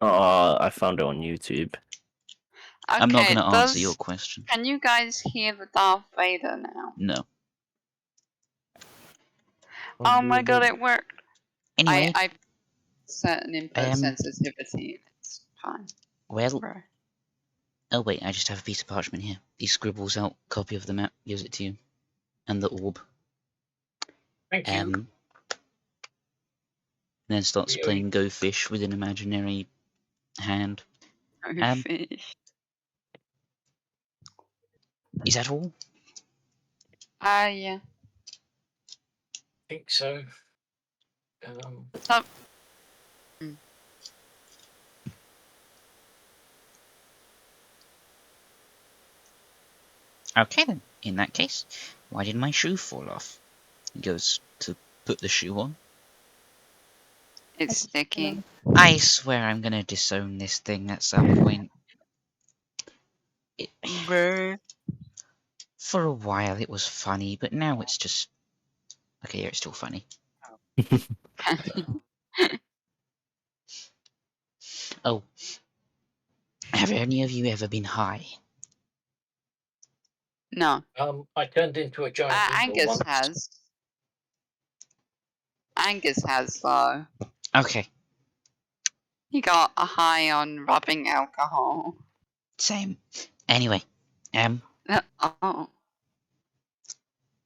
I found it on YouTube. Okay, I'm not going to answer your question. Can you guys hear the Darth Vader now? No. Oh my god, it worked! Anyway, I set an input sensitivity. It's fine. well, Bro. oh wait, I just have a piece of parchment here. He scribbles out copy of the map, gives it to you, and the orb. Thank you. Then starts We owe playing Go Fish with an imaginary hand. Oh, fish. Is that all? Yeah. I think so. Stop. Okay then, in that case, why did my shoe fall off? He goes to put the shoe on. It's sticky. I swear I'm gonna disown this thing at some point. For a while it was funny, but now it's just... Okay, yeah, it's still funny. Oh. Have any of you ever been high? No. I turned into a giant eagle Angus once. has. Angus has, though. Okay. He got a high on rubbing alcohol. Same. Anyway, Oh.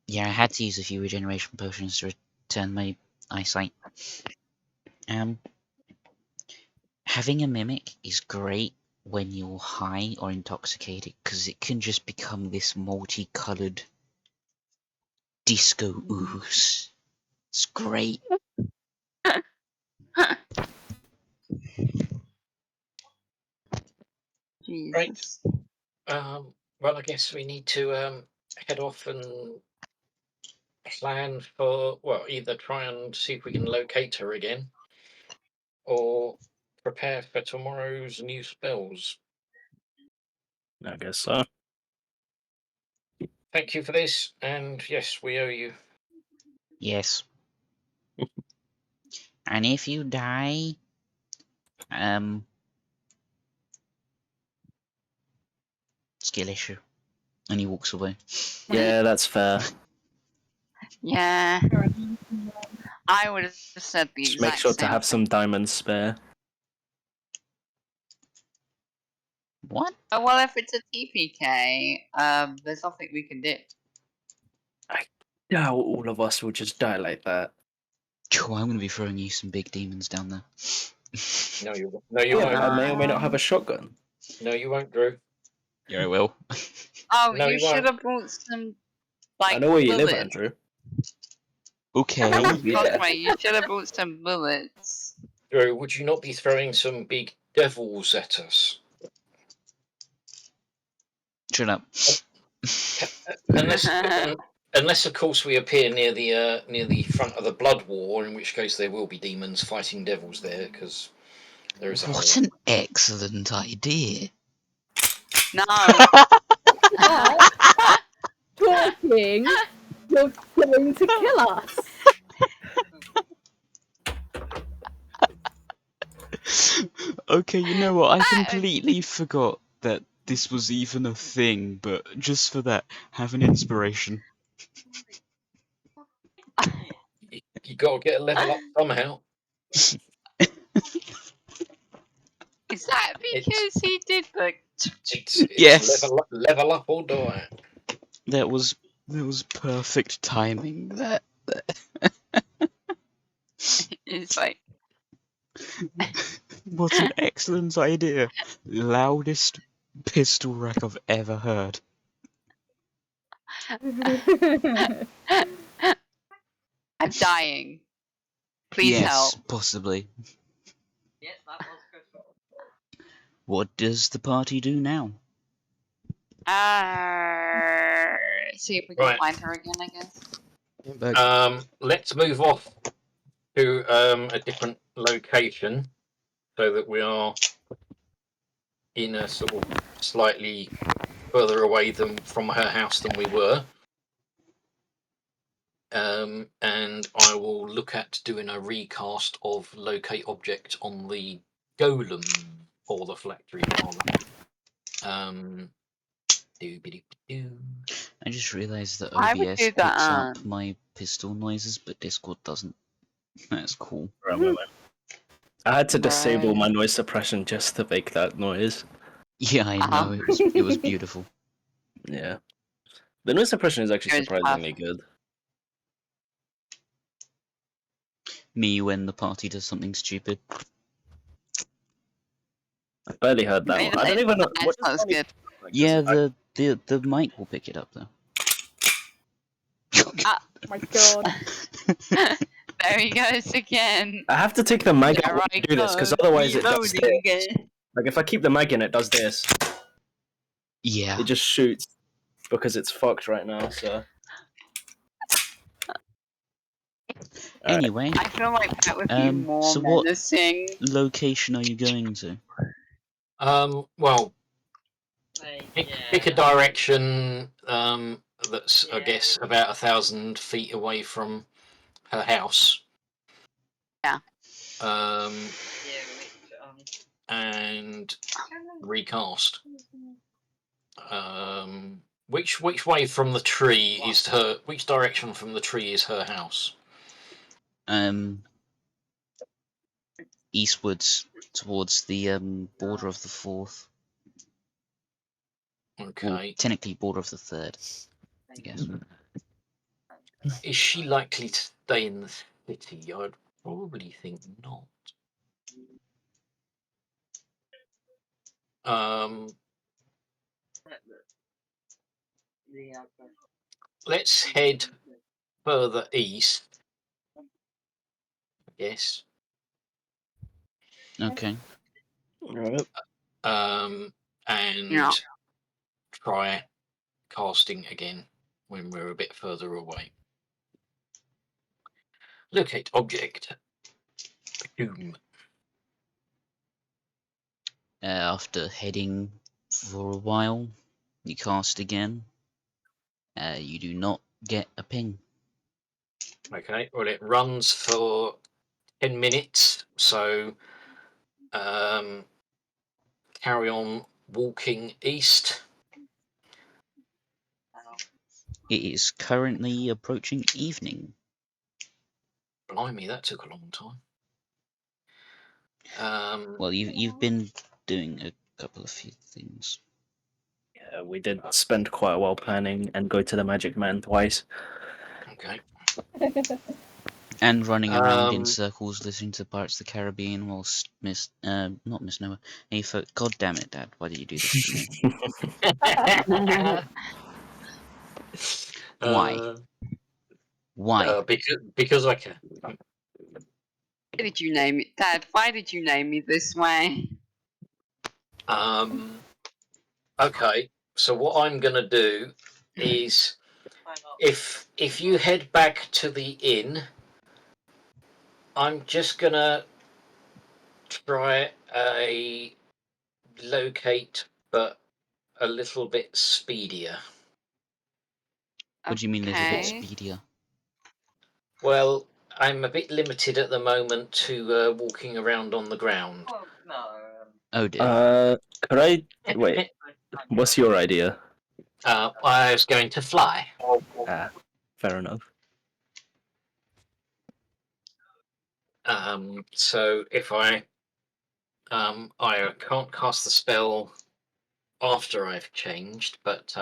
yeah, I had to use a few regeneration potions to return my eyesight. Having a mimic is great when you're high or intoxicated, because it can just become this multicolored disco ooze. It's great. Jesus. Right. Well, I guess we need to head off and plan for, well, either try and see if we can locate her again, or prepare for tomorrow's new spells. I guess so. Thank you for this, and yes, we owe you. Yes. And if you die, skill issue. And he walks away. Yeah, that's fair. Yeah. I would have said the Just exact make sure same to have some diamonds spare. What? Oh, well, if it's a TPK, there's nothing we can do. I doubt all of us will just die like that. Oh, I'm going to be throwing you some big demons down there. No, you Yeah, won't. I may or may not have a shotgun. No, you won't, Drew. Yeah, I will. Oh, No, you you should won't. have brought some, like, I know where you live, bullets. Andrew. Okay. Yeah. Cosmo, you should have brought some bullets. Drew, would you not be throwing some big devils at us? Shut up. Unless, of course, we appear near the front of the Blood War, in which case there will be demons fighting devils there, because there is a What whole... an excellent idea. No. Talking, you're going to kill us. Okay, you know what? I completely forgot that this was even a thing, but just for that, have an inspiration. You got to get a level up somehow. Is that because he did the... It's Yes. level up or die. That was perfect timing. That It's like... what an excellent idea. Loudest pistol rack I've ever heard. I'm dying. Please yes, help. possibly. Yes, that was Crystal. What does the party do now? See if we can Right. find her again, I guess. Let's move off to a different location, so that we are in a sort of slightly further away from her house than we were. And I will look at doing a recast of locate object on the golem for the Phylactery farm. Doo-be-doo-be-doo. I just realised that I would OBS do that, picks up my pistol noises, but Discord doesn't. That's cool. For a moment. I had to disable Right. my noise suppression just to make that noise. Yeah, I Uh-huh. know. It was beautiful. Yeah. The noise suppression is actually It was surprisingly good. Me when the party does something stupid. I barely heard that one. I don't even know what does That's Sonic good. sound like? Yeah, Does it- the mic will pick it up though. Oh my god. There he goes again. I have to take the mag There out when I I do this, because go, otherwise it does reloading this. again. Like if I keep the mag in, it does this. Yeah. It just shoots because it's fucked right now. So. Anyway, I feel like that would be more so what menacing. location are you going to? Well, pick a direction that's, I guess, about 1,000 feet away from her house. Yeah. And recast. Which way from the tree is her? Which direction from the tree is her house? Eastwards towards the border of the 4th. Okay. Well, technically border of the 3rd, I guess. Is she likely to stay in the city? I'd probably think not. Let's head further east. Yes. Okay. Alright. And Yeah. try casting again when we're a bit further away. Locate object. Boom. After heading for a while, you cast again. You do not get a ping. Okay. Well, it runs for 10 minutes, so carry on walking east. It is currently approaching evening. Blimey, that took a long time. Well, you've been doing a couple of few things. Yeah, we did spend quite a while planning and go to the Magic Man twice. Okay. And running around in circles listening to Pirates of the Caribbean whilst not Miss Noah. Hey, God damn it, Dad, why did you do this to me? Why? Why? Because I can. Why did you name it, Dad? Why did you name me this way? Okay. So what I'm gonna do is, if you head back to the inn, I'm just gonna try a locate, but a little bit speedier. What do you mean a little bit Okay. speedier? Well, I'm a bit limited at the moment to walking around on the ground. Oh dear. Could I wait? What's your idea? I was going to fly. Ah, fair enough. So if I can't cast the spell after I've changed, but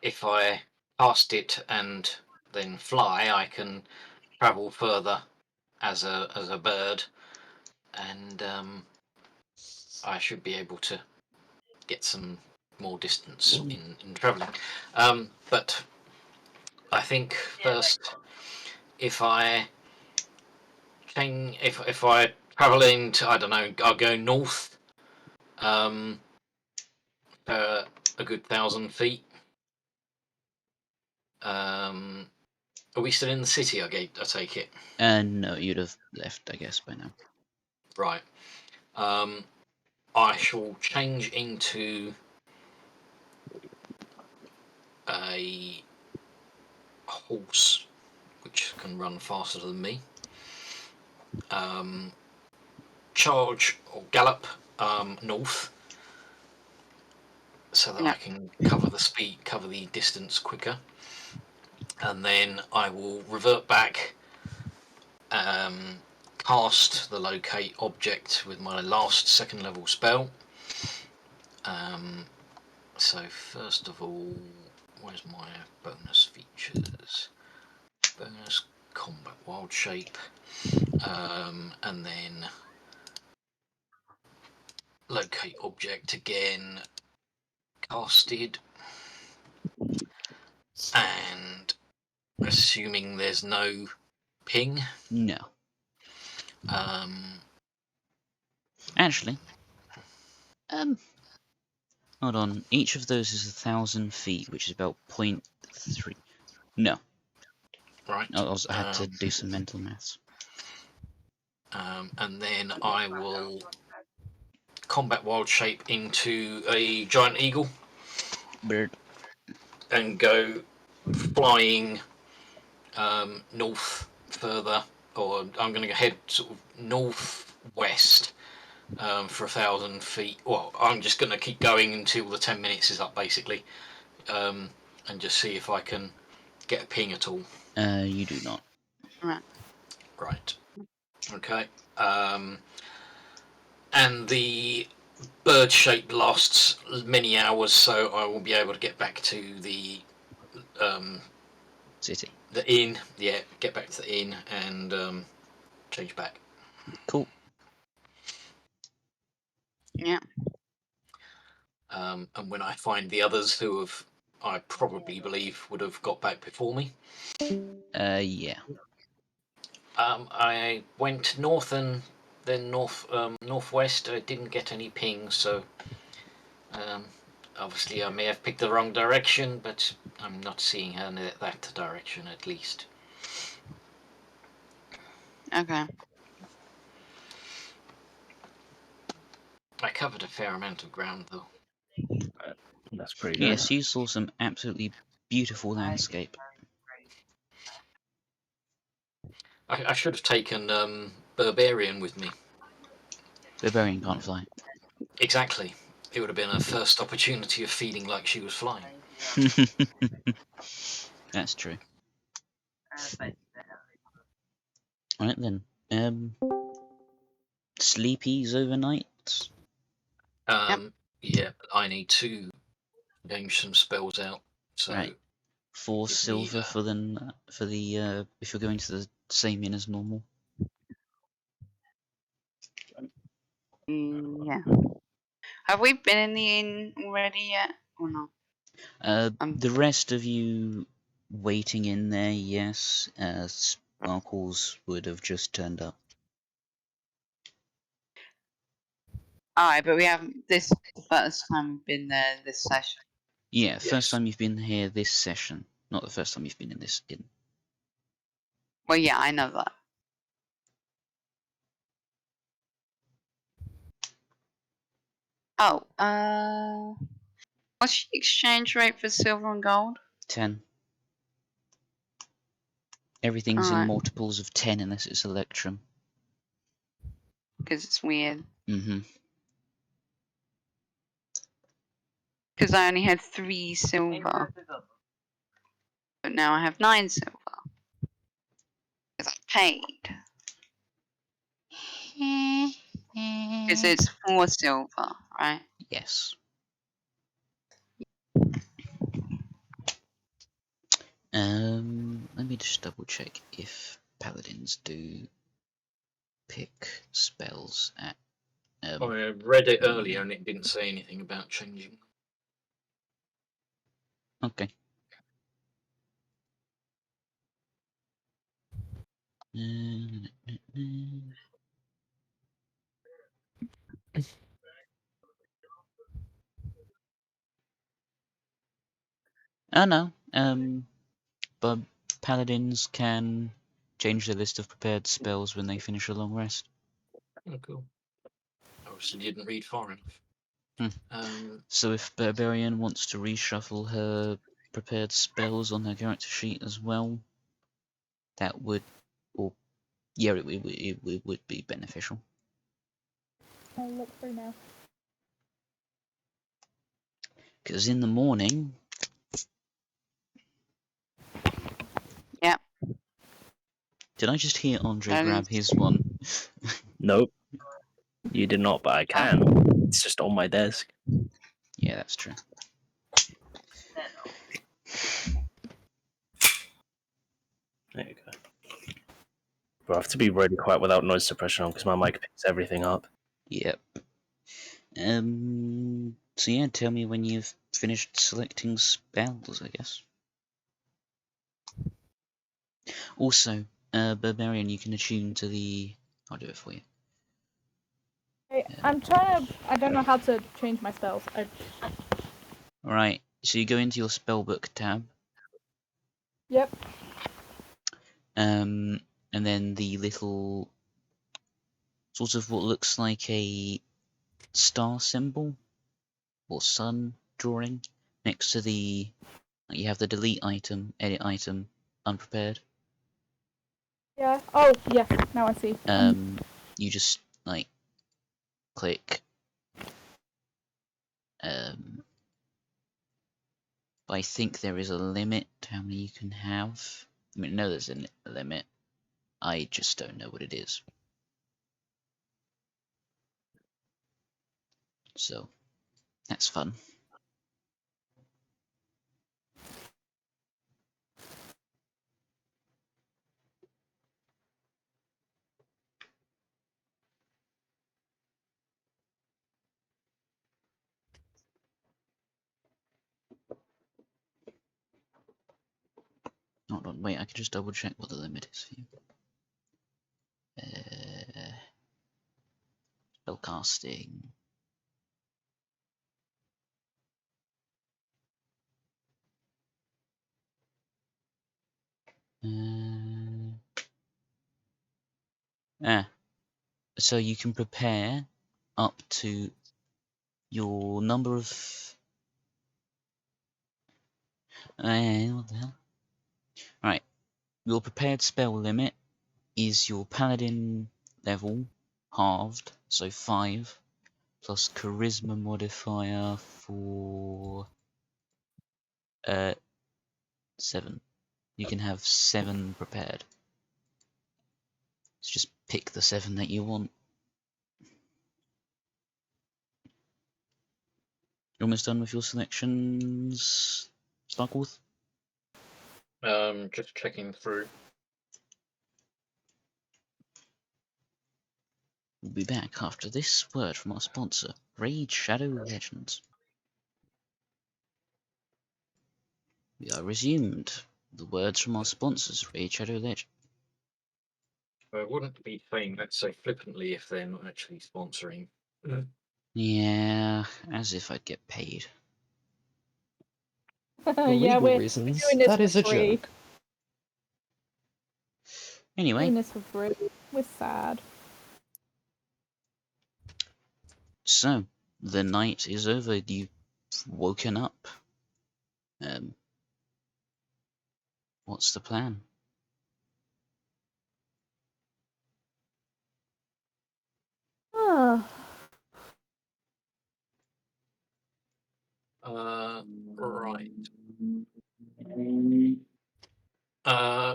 if I cast it and then fly, I can travel further as a bird, and I should be able to get some more distance in traveling. But I think first, if I if I travel into, I don't know, I'll go north, a good 1,000 feet. Are we still in the city? I take it. No, you'd have left, I guess, by now. Right. I shall change into a horse, which can run faster than me. charge or gallop north, so that I can cover the distance quicker, and then I will revert back, cast the locate object with my last 2nd level spell. So first of all, where's my bonus features? Bonus combat wild shape, and then locate object again, casted, and assuming there's no ping. No. Actually, hold on. Each of those is 1,000 feet, which is about 0.3. No. Right. I had to do some mental maths. And then I will combat wild shape into a giant eagle. Bird. And go flying north further, or I'm going to head sort of northwest for 1,000 feet. Well, I'm just going to keep going until the 10 minutes is up, basically, and just see if I can get a ping at all. You do not. Right. Okay. And the bird shape lasts many hours, so I will be able to get back to the city. The inn, yeah, get back to the inn and change back. Cool. Yeah. And when I find the others who I probably believe would have got back before me. Yeah. I went north and then northwest. I didn't get any pings, so obviously I may have picked the wrong direction, but I'm not seeing her in that direction at least. Okay. I covered a fair amount of ground, though. That's pretty good. Yes, you saw some absolutely beautiful landscape. I should have taken Barbarian with me. Barbarian can't fly. Exactly. It would have been a first opportunity of feeling like she was flying. That's true. Alright then. Sleepies overnight? Yeah, I need to game some spells out. So right. 4 silver for the if you're going to the same inn as normal. Yeah. Have we been in the inn already yet, or not? The rest of you waiting in there, yes. Sparkles would have just turned up. Alright, but we haven't. This is the first time we've been there this session. Yeah, first time you've been here this session, not the first time you've been in this inn. Well, yeah, I know that. Oh, what's the exchange rate for silver and gold? 10. Everything's in multiples of 10 unless it's Electrum. Because it's weird. Mm-hmm. Because I only had 3 silver. But now I have 9 silver. Because I paid. Because it's 4 silver, right? Yes. Let me just double check if paladins do pick spells at. I read it earlier and it didn't say anything about changing. Okay. Oh no. But paladins can change their list of prepared spells when they finish a long rest. Oh, cool. I obviously didn't read far enough. So if Barbarian wants to reshuffle her prepared spells on her character sheet as well, that would, it would be beneficial. I'll look through now. Because in the morning... Yeah. Did I just hear Andre That grab is- his one? Nope. You did not, but I can. It's just on my desk. Yeah, that's true. There you go. But I have to be really quiet without noise suppression on because my mic picks everything up. Yep. So yeah, tell me when you've finished selecting spells, I guess. Also, Barbarian, you can attune to the... I'll do it for you. I'm trying to... I don't know how to change my spells. Alright, so you go into your spellbook tab. Yep. And then the little... sort of what looks like a star symbol or sun drawing next to the... You have the delete item, edit item, unprepared. Yeah. Oh, yeah. Now I see. You just like click. But I think there is a limit to how many you can have. I mean, no, there's a limit. I just don't know what it is. So that's fun. Hold on, wait, I can just double check what the limit is for you. Spellcasting. So you can prepare up to your number of... what the hell? Right, your prepared spell limit is your paladin level halved, so 5, plus charisma modifier for 7. You can have 7 prepared. So just pick the 7 that you want. You're almost done with your selections, Starkworth? Just checking through. We'll be back after this word from our sponsor, Raid Shadow Legends. We are resumed. The words from our sponsors, Raid Shadow Legends. I wouldn't be saying that so flippantly if they're not actually sponsoring. Yeah, as if I'd get paid. For Yeah, legal we're reasons, doing this that for is a free. joke. Anyway, Doing this for free. We're sad. so the night is over. You've woken up. What's the plan? Ah. Right.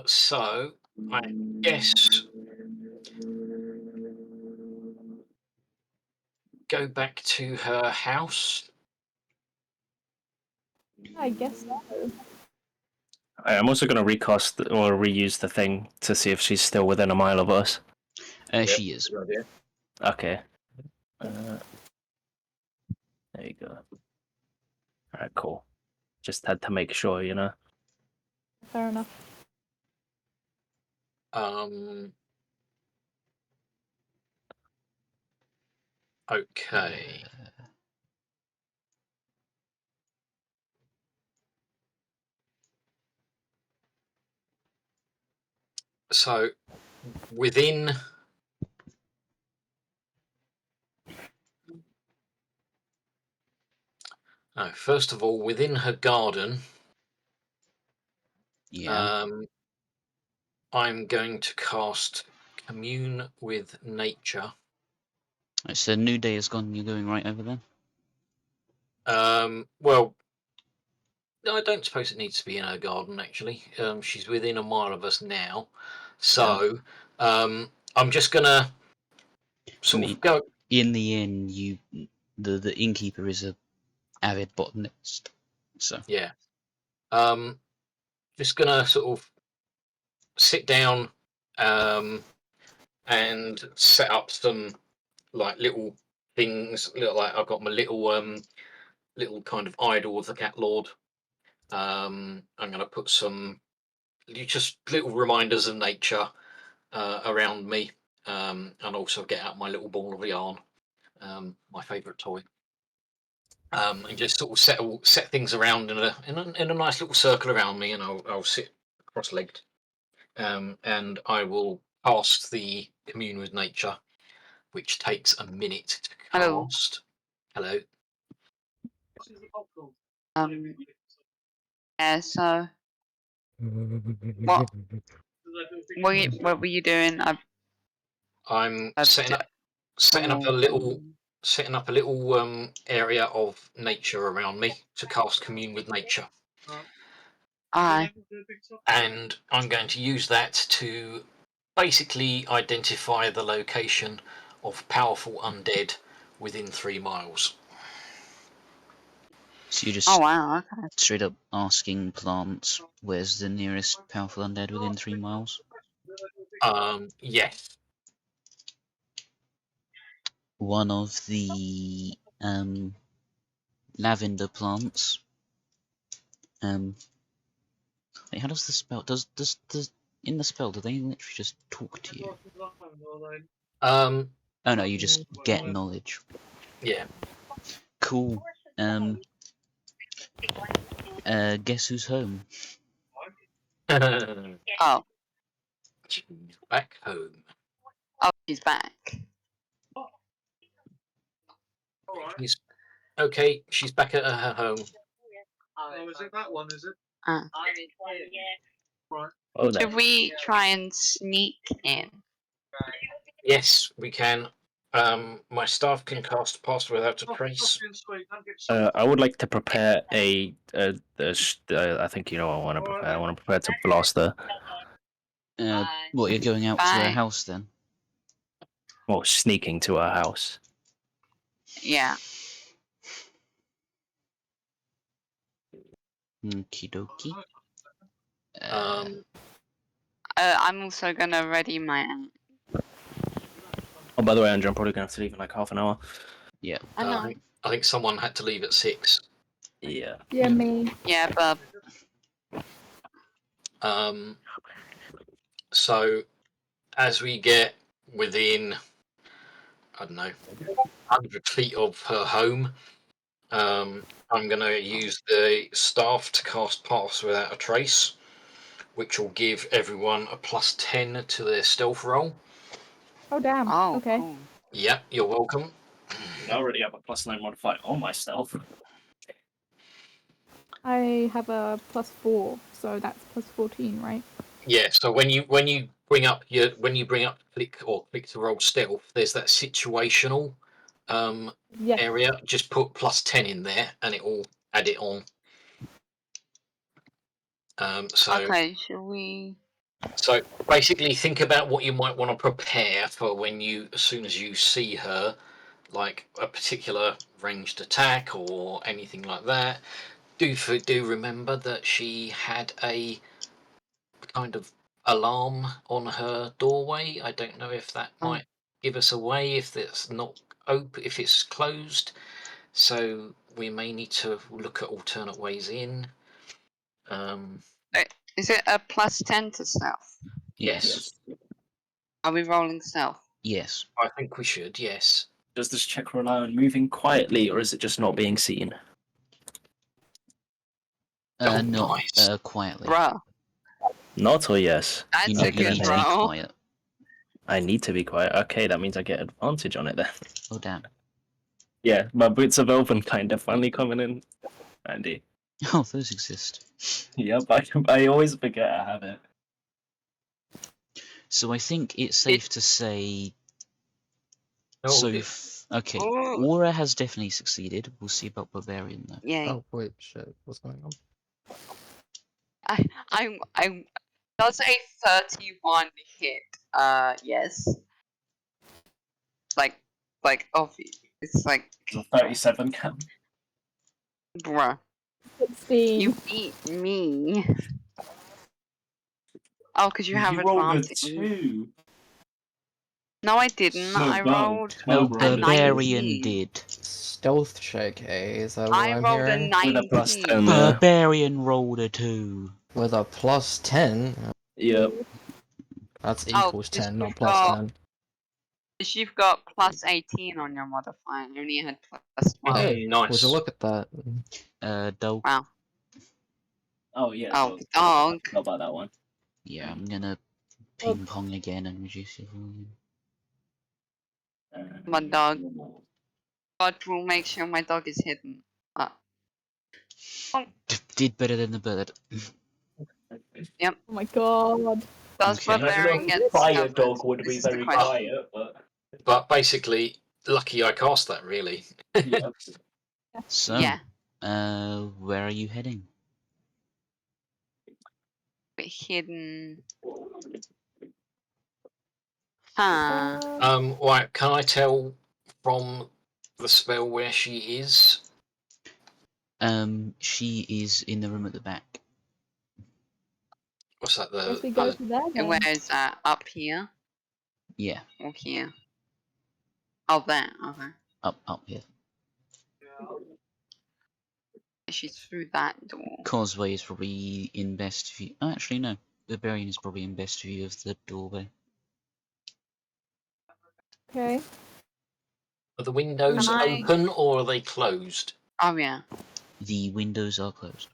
So I guess go back to her house. I guess so. I'm also going to recast or reuse the thing to see if she's still within a mile of us. She is. Good idea. Okay. There you go. Alright, cool. Just had to make sure, you know. Fair enough. Okay. So within first of all, within her garden, Yeah. I'm going to cast Commune with Nature. Right, so New Day is gone. You're going right over there. Well, no, I don't suppose it needs to be in her garden. Actually, she's within a mile of us now, so I'm just gonna sort of go. In the end, the innkeeper is a avid botanist, so Yeah. Just gonna sort of sit down and set up some like little things. Like I've got my little kind of idol of the cat lord. I'm gonna put some just little reminders of nature around me, and also get out my little ball of yarn, my favourite toy. And just sort of set things around in a nice little circle around me, and I'll sit cross-legged, and I will cast the commune with nature, which takes a minute to Hello. cast. Hello. Yeah. So what? What were you doing? I'm setting up a little area of nature around me to cast commune with nature. And I'm going to use that to basically identify the location of powerful undead within 3 miles. So you're just wow. Okay. straight up asking plants where's the nearest powerful undead within 3 miles? Yes. One of the lavender plants. Wait, how does the spell? Does in the spell do they literally just talk to you? Oh no, you just get knowledge. Yeah. Cool. Guess who's home? Oh. She's back home. Oh, she's back. She's back at her home. Oh, is it that one, is it? Should we try and sneak in? Yes, we can. My staff can cast Pass Without a Trace. I would like to prepare I think you know what I want to prepare. I want to prepare to blast her. What, you're going out to her house then? Well, sneaking to her house. Yeah. Okie dokie. I'm also gonna ready my. Oh, by the way, Andrew, I'm probably going to have to leave in like half an hour. Yeah. I think someone had to leave at 6. Yeah. Yeah, me. Yeah, but. So as we get within, I don't know, 100 feet of her home, I'm going to use the staff to cast Pass Without a Trace, which will give everyone a +10 to their stealth roll. Oh, damn. Oh, okay. cool. Yeah, you're welcome. I already have a +9 modifier on my stealth. I have a +4, so that's +14, right? Yeah. So when you bring up click to roll stealth, there's that situational Yes. area. Just put +10 in there, and it will add it on. Okay, shall we? So basically, think about what you might want to prepare for as soon as you see her, like a particular ranged attack or anything like that. Do remember that she had a kind of alarm on her doorway. I don't know if that might give us away if it's not open, if it's closed. So we may need to look at alternate ways in. Is it a +10 to stealth? Yes. Are we rolling stealth? Yes. I think we should. Yes. Does this check rely on moving quietly, or is it just not being seen? Not nice. quietly. Bruh. Not or yes? That's You a need good to be roll. quiet. I need to be quiet. Okay, that means I get advantage on it then. Oh damn. Yeah, my boots of Elvenkind are finally coming in handy. Oh, those exist. Yep, I always forget I have it. So I think it's safe to say. Oh, Okay, Oh. Aura has definitely succeeded. We'll see about Barbarian though. Yeah. Oh wait, shit. What's going on? I'm. Does a 31 hit? Yes. Like, obvious. It's like, Does a 37 count? bruh, 16. you beat me. Oh, because you have You rolled a advantage. 2. No, I didn't. So I rolled No, Well, a Barbarian 19. did. Stealth check, eh? Is that what I I'm rolled a hearing? 19. with a plus 10 there. Barbarian rolled a 2. With a plus 10? Yep. That's Oh, equals because 10, not you've plus got 10. because you've got plus 18 on your modifier. I only had plus 12. Hey, would Nice. you look at that? Dog. Wow. Oh, yeah. Oh, So, dog. I forgot about that one. Yeah, I'm gonna ping pong again and reduce your volume. My dog. God will make sure my dog is hidden. Did better than the bird. Oh my god. Does Okay. Barbarian get Fire discovered? dog would This be is the very question. quiet, but But basically, lucky I cast that, really. yeah. So, Yeah. where are you heading? Bit hidden. Huh. Right, can I tell from the spell where she is? She is in the room at the back. What's that? Guess we go to there then. Where is that? Up here? Yeah, Or here? Oh, there. Okay. up here. She's through that door. Causeway is probably in best view. Oh, actually, no. Barbarian is probably in best view of the doorway. Okay. Are the windows Can I- open or are they closed? Oh, yeah. The windows are closed.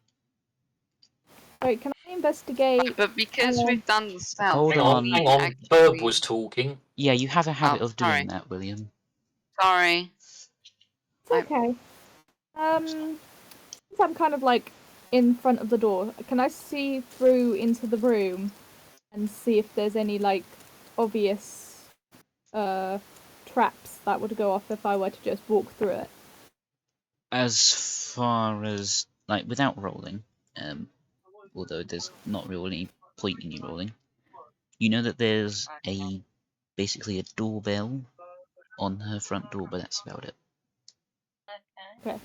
Wait, can I investigate? But because we've done the stealth, Hold Hang on. on, hang on. actually- Burb was talking. Yeah, you have a habit Oh, of doing sorry. that, William. Sorry. It's okay. Since I'm kind of like in front of the door, can I see through into the room and see if there's any like obvious traps that would go off if I were to just walk through it? As far as, like, without rolling, although there's not really point in you rolling, you know that there's basically a doorbell on her front door, but that's about it. Okay.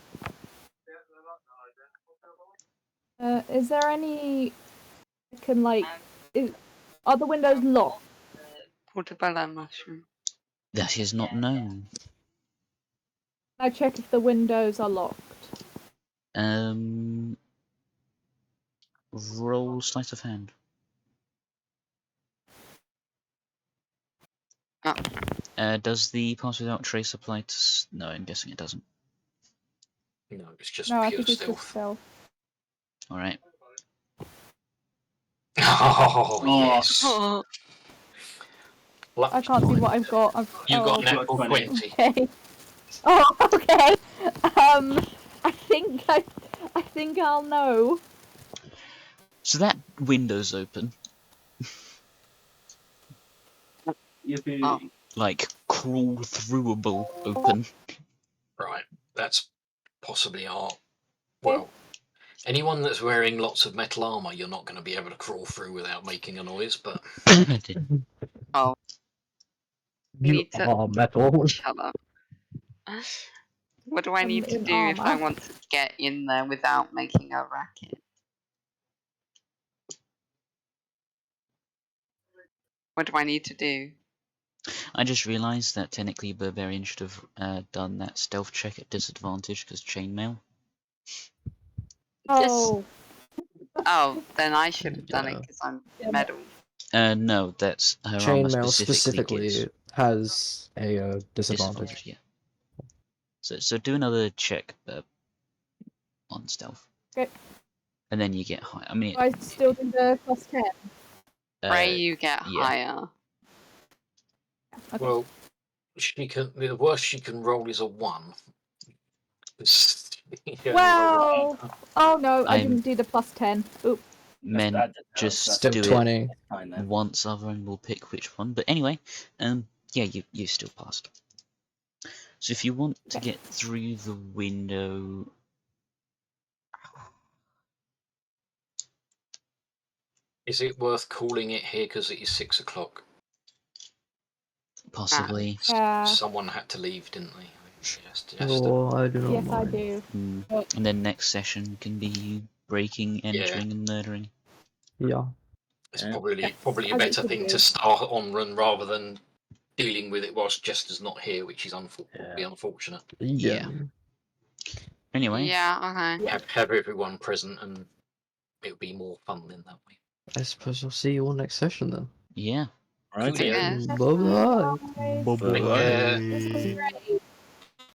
Is there any I can like? Are the windows locked? Portobello mushroom. That is not known. Can I check if the windows are locked? Roll sleight of hand. Does the pass without trace apply to? No, I'm guessing it doesn't. No, it's just No, I pure think it's just stealth. stealth. All right. Oh, yes. Oh, I can't see what I've got. You got oh, natural 20. 20. okay. Oh, okay. I think I'll know. So that window's open, Oh. like crawl throughable open. Right, that's possibly our. Well, anyone that's wearing lots of metal armor, you're not going to be able to crawl through without making a noise, but. Oh. You Need to- are metal. Shut up. What do I I'm need to in do if I armor. want to get in there without making a racket? What do I need to do? I just realised that technically Barbarian should have done that stealth check at disadvantage because chainmail. Oh, Oh, then I should have done it Yeah. because I'm Yeah. metal. No, that's her armor Chainmail specifically gives has a disadvantage. Yeah. So do another check on stealth. Okay. And then you get high. I mean, do I still do the +10? Pray you get yeah. higher. Okay. Well, she can. The worst she can roll is a 1. Well, oh no, I I'm- didn't do the +10. Oop. men just Step do 20. it once, other and we'll pick which one. But anyway, yeah, you still passed. So if you want to get through the window, Is it worth calling it here because it is 6 o'clock? possibly. Yeah. Someone had to leave, didn't they? Just, Oh, I do not Yes, I mind. do. And then next session can be you breaking, entering, and murdering. Yeah. It's Yeah. probably a As it better should thing be. to start on run rather than dealing with it whilst Jester's not here, which is probably Yeah. unfortunate. Yeah. Anyway, Yeah, okay. Have everyone present, and it'll be more fun then that way. I suppose I'll see you all next session then. yeah. Right. Coolio. Yes. Bye bye. Bye. Bye-bye. This was great.